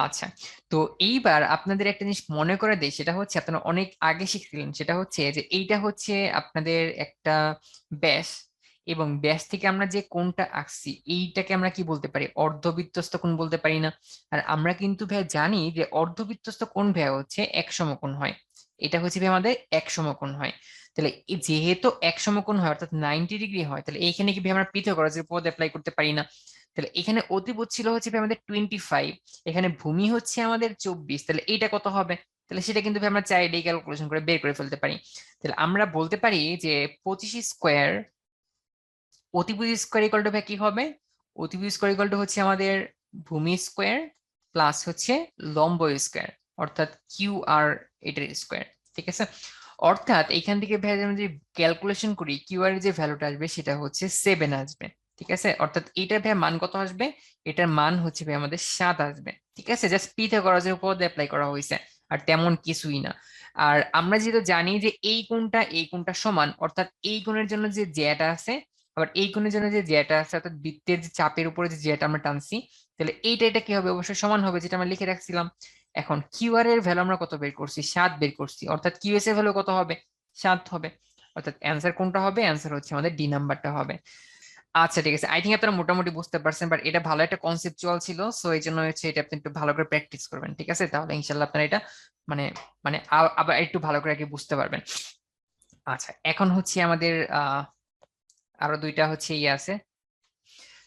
আচ্ছা, তো এইবার আপনাদের একটা জিনিস মনে করে দেই, সেটা হচ্ছে আপনারা অনেক আগে শিখছিলেন, সেটা হচ্ছে যে এইটা হচ্ছে আপনাদের একটা ব্যাস, এবং ব্যাস থেকে আমরা যে কোণটা আঁকছি এইটাকে আমরা কি বলতে পারি, অর্ধবৃত্তস্থ কোণ বলতে পারি না। আর আমরা কিন্তু ভাই জানি যে অর্ধবৃত্তস্থ কোণ ভাই হচ্ছে এক সমকোণ হয়, এটা হচ্ছে ভাই আমাদের এক সমকোণ হয়। তাহলে যেহেতু এক সমকোণ হয় অর্থাৎ 90 ডিগ্রি হয়, তাহলে এইখানে কি ভাই আমরা পিথাগোরাসের উপপাদ্য অ্যাপ্লাই করতে পারি না। তাহলে এখানে অতিভুজ ছিল হচ্ছে ভাই আমাদের 25, এখানে ভূমি হচ্ছে আমাদের 24, তাহলে এইটা কত হবে, তাহলে সেটা কিন্তু ভাই আমরা চাইলেই ক্যালকুলেশন করে বের করে ফেলতে পারি। তাহলে আমরা বলতে পারি যে 25 স্কোয়ার, অতিভুজ স্কোয়ার ইকুয়াল টু ভাই কি হবে, অতিভুজ স্কোয়ার ইকুয়াল টু হচ্ছে আমাদের ভূমি স্কোয়ার প্লাস হচ্ছে লম্ব স্কোয়ার, অর্থাৎ কিউ আর এটার স্কোয়ার, ঠিক আছে। অর্থাৎ এখান থেকে ভাই আমরা যদি ক্যালকুলেশন করি, কিউ আর এর যে ভ্যালুটা আসবে সেটা হচ্ছে 7 আসবে, ঠিক আছে। অর্থাৎ এইটার ভাই মান কত আসবে, এটার মান হচ্ছে ভাই আমাদের 7 আসবে, ঠিক আছে। জাস্ট পিথাগোরাসের উপপাদ্য অ্যাপ্লাই করা হয়েছে, আর তেমন কিছুই না। আর আমরা যেহেতু জানি যে এই কোণটা সমান, অর্থাৎ এই কোণের জন্য যে জ্যাটা আছে, আবার এই কোণের জন্য যে জ্যাটা আছে, অর্থাৎ বৃত্তের যে চাপের উপরে যে জ্যাটা আমরা টানছি, তাহলে এইটা এটা কি হবে, অবশ্যই সমান হবে, যেটা আমরা লিখে রাখছিলাম। এখন কিউ আর এর ভ্যালু আমরা কত বের করছি, 7 বের করছি, অর্থাৎ কিউ এস এর ভ্যালু কত হবে, 7 হবে। অর্থাৎ অ্যান্সার কোনটা হবে, অ্যান্সার হচ্ছে আমাদের ডি নাম্বারটা হবে। আচ্ছা, ঠিক আছে, আই থিঙ্ক আপনারা মোটামুটি বুঝতে পারছেন, বাট এটা ভালো একটা কনসেপচুয়াল ছিল, সো এই জন্য হচ্ছে এটা আপনি একটু ভালো করে প্র্যাকটিস করবেন, ঠিক আছে। তাহলে ইনশাল্লাহ আপনারা এটা মানে মানে আবার একটু ভালো করে আর কি বুঝতে পারবেন। আচ্ছা, এখন হচ্ছে আমাদের আরো দুইটা হচ্ছে ইয়ে আছে।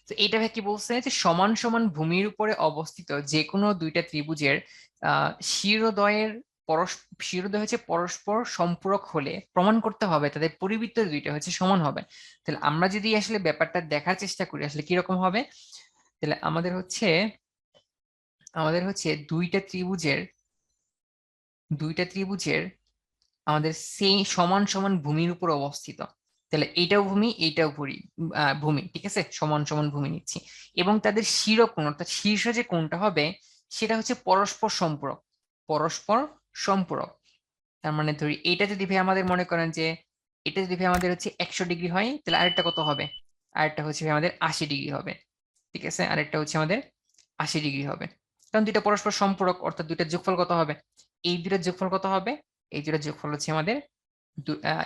তো এটা ভাই কি বলছে যে সমান সমান ভূমির উপরে অবস্থিত যে কোনো দুইটা ত্রিভুজের শিরোদ্বয়ের শিরোদ্বয় হচ্ছে পরস্পর সম্পূরক হলে প্রমাণ করতে হবে তাদের পরিবৃত্ত দুইটা হচ্ছে সমান হবে। তাহলে আমরা যদি আসলে ব্যাপারটা দেখার চেষ্টা করি আসলে কিরকম হবে, তাহলে আমাদের হচ্ছে দুইটা ত্রিভুজের আমাদের সেই সমান সমান ভূমির উপর অবস্থিত। তাহলে এইটাও ভূমি, এইটাও ভূমি, ঠিক আছে, সমান সমান ভূমি নিচ্ছি। এবং তাদের শিরোকোণ অর্থাৎ শীর্ষ যে কোণটা হবে সেটা হচ্ছে পরস্পর সম্পূরক, পরস্পর সম্পূরক। তার মানে ধরি এটা যদি ভাই আমাদের মনে করেন যে এটা যদি ভাই আমাদের হচ্ছে 100 ডিগ্রি হয়, তাহলে আরেকটা কত হবে, আরেকটা হচ্ছে ভাই আমাদের 80 ডিগ্রি হবে, ঠিক আছে, আরেকটা হচ্ছে আমাদের 80 ডিগ্রি হবে। কারণ দুইটা পরস্পর সম্পূরক, অর্থাৎ দুইটা যোগফল কত হবে, এই দুইটার যোগফল কত হবে, এই দুইটার যোগফল হচ্ছে আমাদের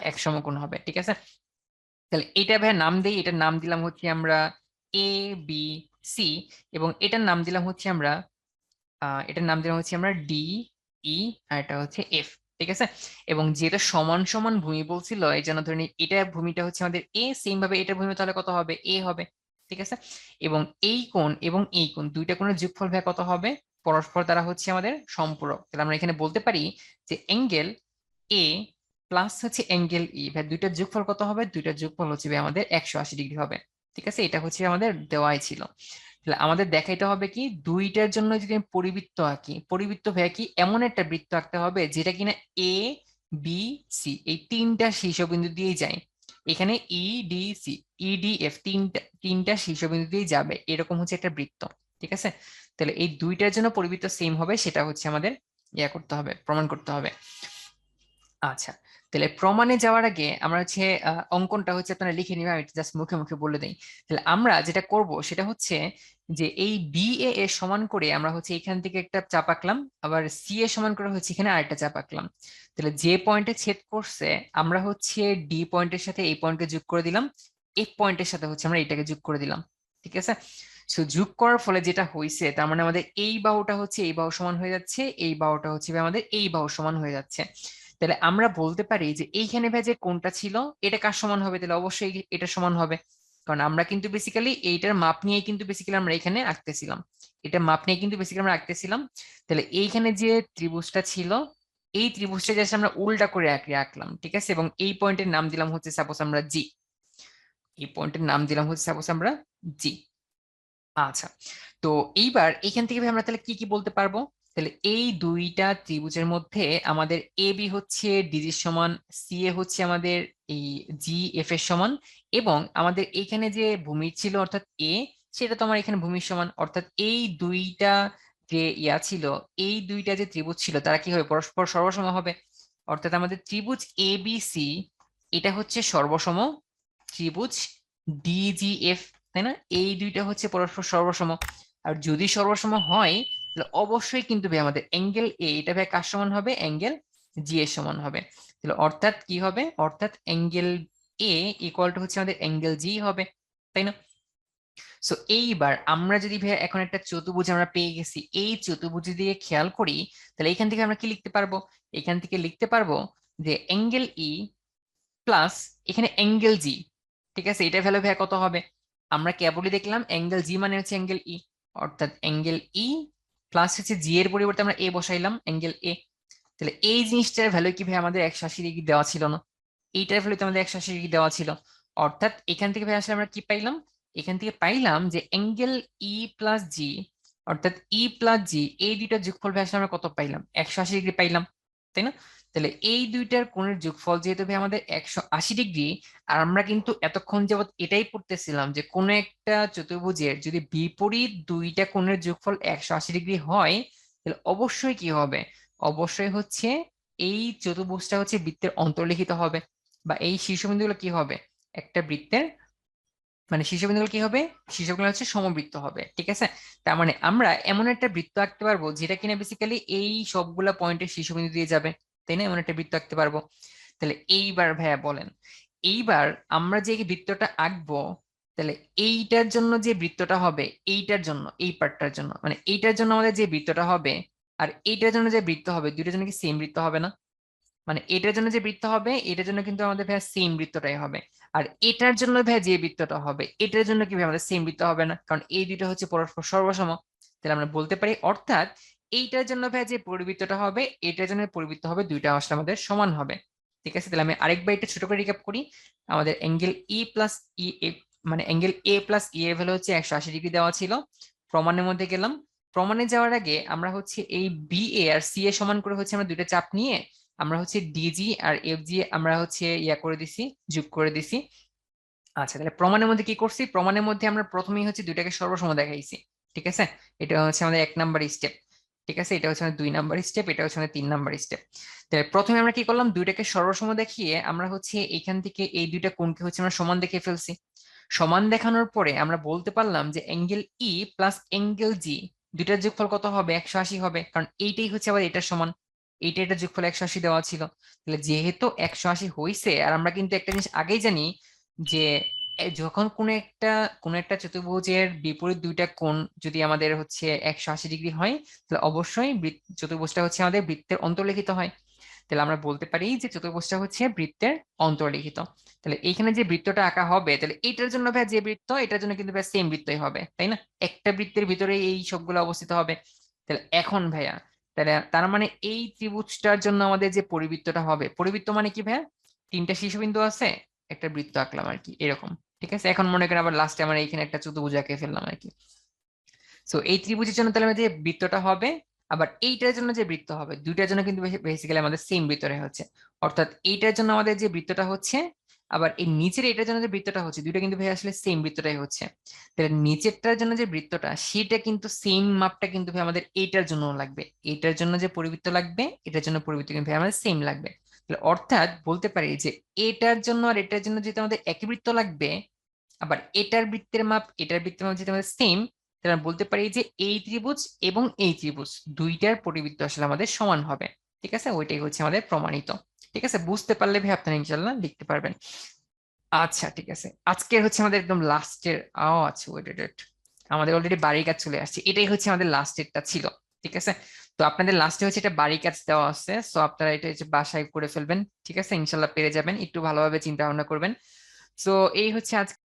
এক সমকোণ হবে, ঠিক আছে। তাহলে এটা ভাই নাম দেই, এটার নাম দিলাম হচ্ছে আমরা এ বি সি, এবং এটার নাম দিলাম হচ্ছে আমরা ডি ই, আর এটা হচ্ছে এফ, ঠিক আছে। এবং যেটা সমান সমান ভূমি বলছিল এই জন্য ধরে নিই এটা ভূমিটা হচ্ছে আমাদের এ, সেম ভাবে এটার ভূমি তাহলে কত হবে, এ হবে, ঠিক আছে। এবং এই কোণ দুইটা কোণের যোগফল ভাই কত হবে, পরস্পর দ্বারা হচ্ছে আমাদের সম্পূরক। তাহলে আমরা এখানে বলতে পারি যে অ্যাঙ্গেল এ প্লাস হচ্ছে অ্যাঙ্গেল ই ভাই দুইটার যোগফল কত হবে, দুইটার যোগফল হচ্ছে ভাই আমাদের 180 ডিগ্রি হবে, ঠিক আছে, এটা হচ্ছে আমাদের দেওয়াই ছিল। তাহলে আমাদের দেখাইতে হবে কি দুইটার জন্য যদি আমি পরিবৃত্ত আঁকি, পরিবৃত্ত ভাইয়া কি এমন একটা বৃত্ত আঁকতে হবে যেটা কিনা এ বি সি এই তিনটা শীর্ষবিন্দু দিয়েই যায়। এখানে E D C E D F তিনটা তিনটা শীর্ষবিন্দু দিয়েই যাবে, এরকম হচ্ছে একটা বৃত্ত। ঠিক আছে, তাহলে এই দুইটার জন্য পরিবৃত্ত সেম হবে, সেটা হচ্ছে আমাদের ইয়া করতে হবে, প্রমাণ করতে হবে। আচ্ছা, তাহলে প্রমাণে যাওয়ার আগে আমরা হচ্ছে অঙ্কনটা হচ্ছে আপনারা লিখে নিবেন, আমি জাস্ট মুখে মুখে বলে দিই। তাহলে আমরা যেটা করব সেটা হচ্ছে যে এই বি এ এর সমান করে আমরা হচ্ছে এখান থেকে একটা চাপ আঁকলাম, আবার সি এর সমান করে হচ্ছে এখানে আরেকটা চাপ আঁকলাম। তাহলে যে পয়েন্টে ছেদ করছে আমরা হচ্ছে ডি পয়েন্টের সাথে এই পয়েন্টকে যোগ করে দিলাম, এফ পয়েন্টের সাথে হচ্ছে আমরা এটাকে যোগ করে দিলাম। ঠিক আছে, সো যোগ করার ফলে যেটা হয়েছে তার মানে আমাদের এই বাহুটা হচ্ছে এই বাহু সমান হয়ে যাচ্ছে, এই বাহুটা হচ্ছে আমাদের এই বাহু সমান হয়ে যাচ্ছে। তাহলে আমরা বলতে পারি যে এইখানে ভাই যে কোনটা ছিল এটা কার সমান হবে, তাহলে অবশ্যই এটা সমান হবে। কারণ আমরা কিন্তু বেসিক্যালি এইটার মাপ নিয়ে কিন্তু বেসিক্যালি আমরা এখানে আঁকতেছিলাম, এটা মাপ নিয়ে কিন্তু বেসিক্যালি আমরা আঁকতেছিলাম। তাহলে এইখানে যে ত্রিভুজটা ছিল এই ত্রিভুজটা জাস্ট আমরা উল্টা করে আঁকলাম। ঠিক আছে, এবং এই পয়েন্টের নাম দিলাম হচ্ছে সাপোজ আমরা জি, এই পয়েন্টের নাম দিলাম হচ্ছে সাপোজ আমরা জি। আচ্ছা, তো এইবার এখান থেকে ভাই আমরা তাহলে কি কি বলতে পারবো? তাহলে এই দুইটা ত্রিভুজের মধ্যে আমাদের এ বি হচ্ছে ডিজির সমান, সি এ হচ্ছে আমাদের এই জি এফ এর সমান, এবং আমাদের এখানে যে ভূমি ছিল অর্থাৎ এ, সেটা তো আমার এখানে ভূমির সমান। অর্থাৎ এই দুইটা যে ইয়া ছিল, এই দুইটা যে ত্রিভুজ ছিল তারা কি হবে, পরস্পর সর্বসম হবে। অর্থাৎ আমাদের ত্রিভুজ এ বি সি এটা হচ্ছে সর্বসম ত্রিভুজ ডিজিএফ, তাই না? এই দুইটা হচ্ছে পরস্পর সর্বসম। আর যদি সর্বসম হয় তাহলে অবশ্যই কিন্তু ভাই আমাদের অ্যাঙ্গেল এ এটা ভাই কার সমান হবে, অ্যাঙ্গেল জি এর সমান হবে। তাহলে অর্থাৎ কি হবে, অর্থাৎ অ্যাঙ্গেল এ ইকুয়াল টু হচ্ছে আমাদের অ্যাঙ্গেল জি হবে, তাই না? সো এইবার আমরা যদি ভাই এখন একটা চতুর্ভুজ আমরা পেয়ে গেছি, এই চতুর্ভুজ দিয়ে খেয়াল করি তাহলে এখান থেকে আমরা কি লিখতে পারবো, এখান থেকে লিখতে পারবো যে অ্যাঙ্গেল ই প্লাস এখানে অ্যাঙ্গেল জি। ঠিক আছে, এটা ভ্যালু ভাইয়া কত হবে, আমরা কেবলই দেখলাম অ্যাঙ্গেল জি মানে হচ্ছে অ্যাঙ্গেল ই, অর্থাৎ অ্যাঙ্গেল ই প্লাস হচ্ছে জি এর পরিবর্তে আমরা এ বসাইলাম অ্যাঙ্গেল এ। তাহলে এই জিনিসটার ভ্যালু কি ভাই আমাদের 180 ডিগ্রি দেওয়া ছিল না, এইটার ভ্যালু তো আমাদের 180 ডিগ্রি দেওয়া ছিল। অর্থাৎ এখান থেকে ভাই আসলে আমরা কি পাইলাম, এখান থেকে পাইলাম যে অ্যাঙ্গেল ই প্লাস জি, অর্থাৎ ই প্লাস জি এই দুইটা যোগফল ভাই আসলে আমরা কত পাইলাম, 180 ডিগ্রি পাইলাম, তাই না? তাহলে এই দুইটার কোণের যোগফল যেহেতু ভাই আমাদের 180 ডিগ্রি, আর আমরা কিন্তু এতক্ষণ যাবত এটাই পড়তেছিলাম যে কোন একটা চতুর্ভুজের যদি বিপরীত দুইটা কোণের যোগফল 180 ডিগ্রি হয় তাহলে অবশ্যই কি হবে, অবশ্যই হচ্ছে এই চতুর্ভুজটা হচ্ছে বৃত্তের অন্তর্লিখিত হবে, বা এই শীর্ষবিন্দুগুলো কি হবে, একটা বৃত্তের মানে শীর্ষবিন্দুগুলো কি হবে, শীর্ষগুলো হচ্ছে সমবৃত্ত হবে। ঠিক আছে, তার মানে আমরা এমন একটা বৃত্ত আঁকতে পারবো যেটা কিনা বেসিক্যালি এই সবগুলা পয়েন্টের শীর্ষবিন্দু দিয়ে যাবে, তাই না? এমন একটা বৃত্ত আঁকতে পারবো। তাহলে এইবার ভাইয়া বলেন, এইবার আমরা যে বৃত্তটা আঁকবো তাহলে এইটার জন্য যে বৃত্তটা হবে, এইটার জন্য এই পার্টটার জন্য মানে এইটার জন্য আমাদের যে বৃত্তটা হবে আর এইটার জন্য যে বৃত্ত হবে দুইটার জন্য কি সেম বৃত্ত হবে না? মানে এটার জন্য যে বৃত্ত হবে এটার জন্য কিন্তু আমাদের ভাইয়া সেম বৃত্তটাই হবে। আর এটার জন্য ভাইয়া যে বৃত্তটা হবে এটার জন্য কি ভাই আমাদের সেম বৃত্ত হবে না, কারণ এই দুইটা হচ্ছে পরস্পর সর্বসম। তাহলে আমরা বলতে পারি অর্থাৎ এইটার জন্য ভাইয়া যে পরিবৃত্তটা হবে এটার জন্য পরিবৃত্ত হবে, দুইটা আসলে আমাদের সমান হবে। ঠিক আছে, তাহলে আমি আরেকবার এটা ছোট করে রিক্যাপ করি। আমাদের অ্যাঙ্গেল ই প্লাস ই মানে অ্যাঙ্গেল এ প্লাস ই এর ভ্যালু হচ্ছে 180 ডিগ্রি দেওয়া ছিল। প্রমাণের মধ্যে গেলাম, প্রমাণে যাওয়ার আগে আমরা হচ্ছে এই বি এ আর সি এ সমান করে হচ্ছে আমরা দুইটা চাপ নিয়ে আমরা হচ্ছে ডিজি আর এফ জি আমরা হচ্ছে ইয়া করে দিছি, যোগ করে দিছি। আচ্ছা, তাহলে প্রমাণের মধ্যে কি করছি, প্রমাণের মধ্যে আমরা প্রথমেই হচ্ছে দুইটাকে সর্বসম দেখাইছি। ঠিক আছে, এটা হচ্ছে আমাদের 1 নাম্বার স্টেপ। ঠিক আছে, এটা হচ্ছে আমাদের 2 নাম্বার স্টেপ, এটা হচ্ছে আমাদের 3 নাম্বার স্টেপ। তাহলে প্রথমে আমরা কি করলাম, দুইটাকে সর্বসম দেখিয়ে আমরা হচ্ছে এইখান থেকে এই দুইটা কোণকে হচ্ছে আমরা সমান দেখে ফেলছি। সমান দেখানোর পরে আমরা বলতে পারলাম যে অ্যাঙ্গেল ই প্লাস অ্যাঙ্গেল জি দুইটার যোগফল কত হবে, 180 হবে, কারণ এইটাই হচ্ছে আবার এটার সমান, এইটা এটা যোগফল 180 দেওয়া ছিল। তাহলে যেহেতু 180 হইছে, আর আমরা কিন্তু একটা জিনিস আগেই জানি যে যখন কোনো একটা চতুর্ভুজের বিপরীত দুইটা কোণ যদি আমাদের হচ্ছে 180 ডিগ্রি হয় তাহলে অবশ্যই চতুর্ভুজটা হচ্ছে আমাদের বৃত্তের অন্তর্লিখিত হয়। তাহলে আমরা বলতে পারি যে চতুর্ভুজটা হচ্ছে বৃত্তের অন্তর্লিখিত। তাহলে এইখানে যে বৃত্তটা আঁকা হবে তাহলে এইটার জন্য ভাই যে বৃত্ত এটার জন্য কিন্তু ভাই সেম বৃত্তই হবে, তাই না? একটা বৃত্তের ভিতরে এই সবগুলো অবস্থিত হবে। তাহলে এখন ভাইয়া, তাহলে তার মানে এই ত্রিভুজটার জন্য আমাদের যে পরিবৃত্তটা হবে, পরিবৃত্ত মানে কি ভাইয়া, তিনটা শীর্ষবিন্দু আছে একটা বৃত্ত আঁকলাম আর কি এরকম। ঠিক আছে, এখন মনে করেন আবার লাস্টে আমরা এখানে একটা চতুর্ভুজ এঁকে ফেললাম আর কি। সো এই ত্রিভুজের জন্য তাহলে আমাদের যে বৃত্তটা হবে, আবার এইটার জন্য যে বৃত্ত হবে, দুইটার জন্য কিন্তু বেসিক্যালি আমাদের সেম বৃত্তরে হচ্ছে। অর্থাৎ এইটার জন্য আমাদের যে বৃত্তটা হচ্ছে, আবার এই নিচের এটার জন্য যে বৃত্তটা হচ্ছে, দুইটা কিন্তু ভাই আসলে সেম বৃত্তটাই হচ্ছে। তাহলে নিচেরটার জন্য যে বৃত্তটা, সেটা কিন্তু সেম মাপটা কিন্তু ভাই আমাদের এইটার জন্য লাগবে। এইটার জন্য যে পরিবৃত্ত লাগবে, এটার জন্য পরিবৃত্ত কিন্তু ভাই আমাদের সেম লাগবে। তাহলে অর্থাৎ বলতে পারি যে এটার জন্য আর এটার জন্য যেহেতু আমাদের একই বৃত্ত লাগবে, আবার এটার বৃত্তের মাপ এটার বৃত্তের মাপ যেটা আমাদের সেম, তাহলে আমরা বলতে পারি যে এই ত্রিভুজ এবং এই ত্রিভুজ দুইটার পরিবৃত্ত আসলে আমাদের সমান হবে। ঠিক আছে, ওইটাই হচ্ছে আমাদের প্রমাণিত। ঠিক আছে, বুঝতে পারলে ভাই আপনারা ইনশাল্লাহ লিখতে পারবেন। আচ্ছা ঠিক আছে, আজকে হচ্ছে আমাদের একদম লাস্টের, আচ্ছা ওয়েট ওয়েট ওয়েট, আমাদের অলরেডি বাড়ির কাজ চলে আসছে, এটাই হচ্ছে আমাদের লাস্টেরটা ছিল। ঠিক আছে, তো আপনাদের লাস্টে হচ্ছে এটা বাড়ির কাজ দেওয়া আছে, সো আপনারা এটা হচ্ছে বাসায় করে ফেলবেন। ঠিক আছে, ইনশাল্লাহ পেরে যাবেন, একটু ভালোভাবে চিন্তা ভাবনা করবেন। সো এই হচ্ছে আজকে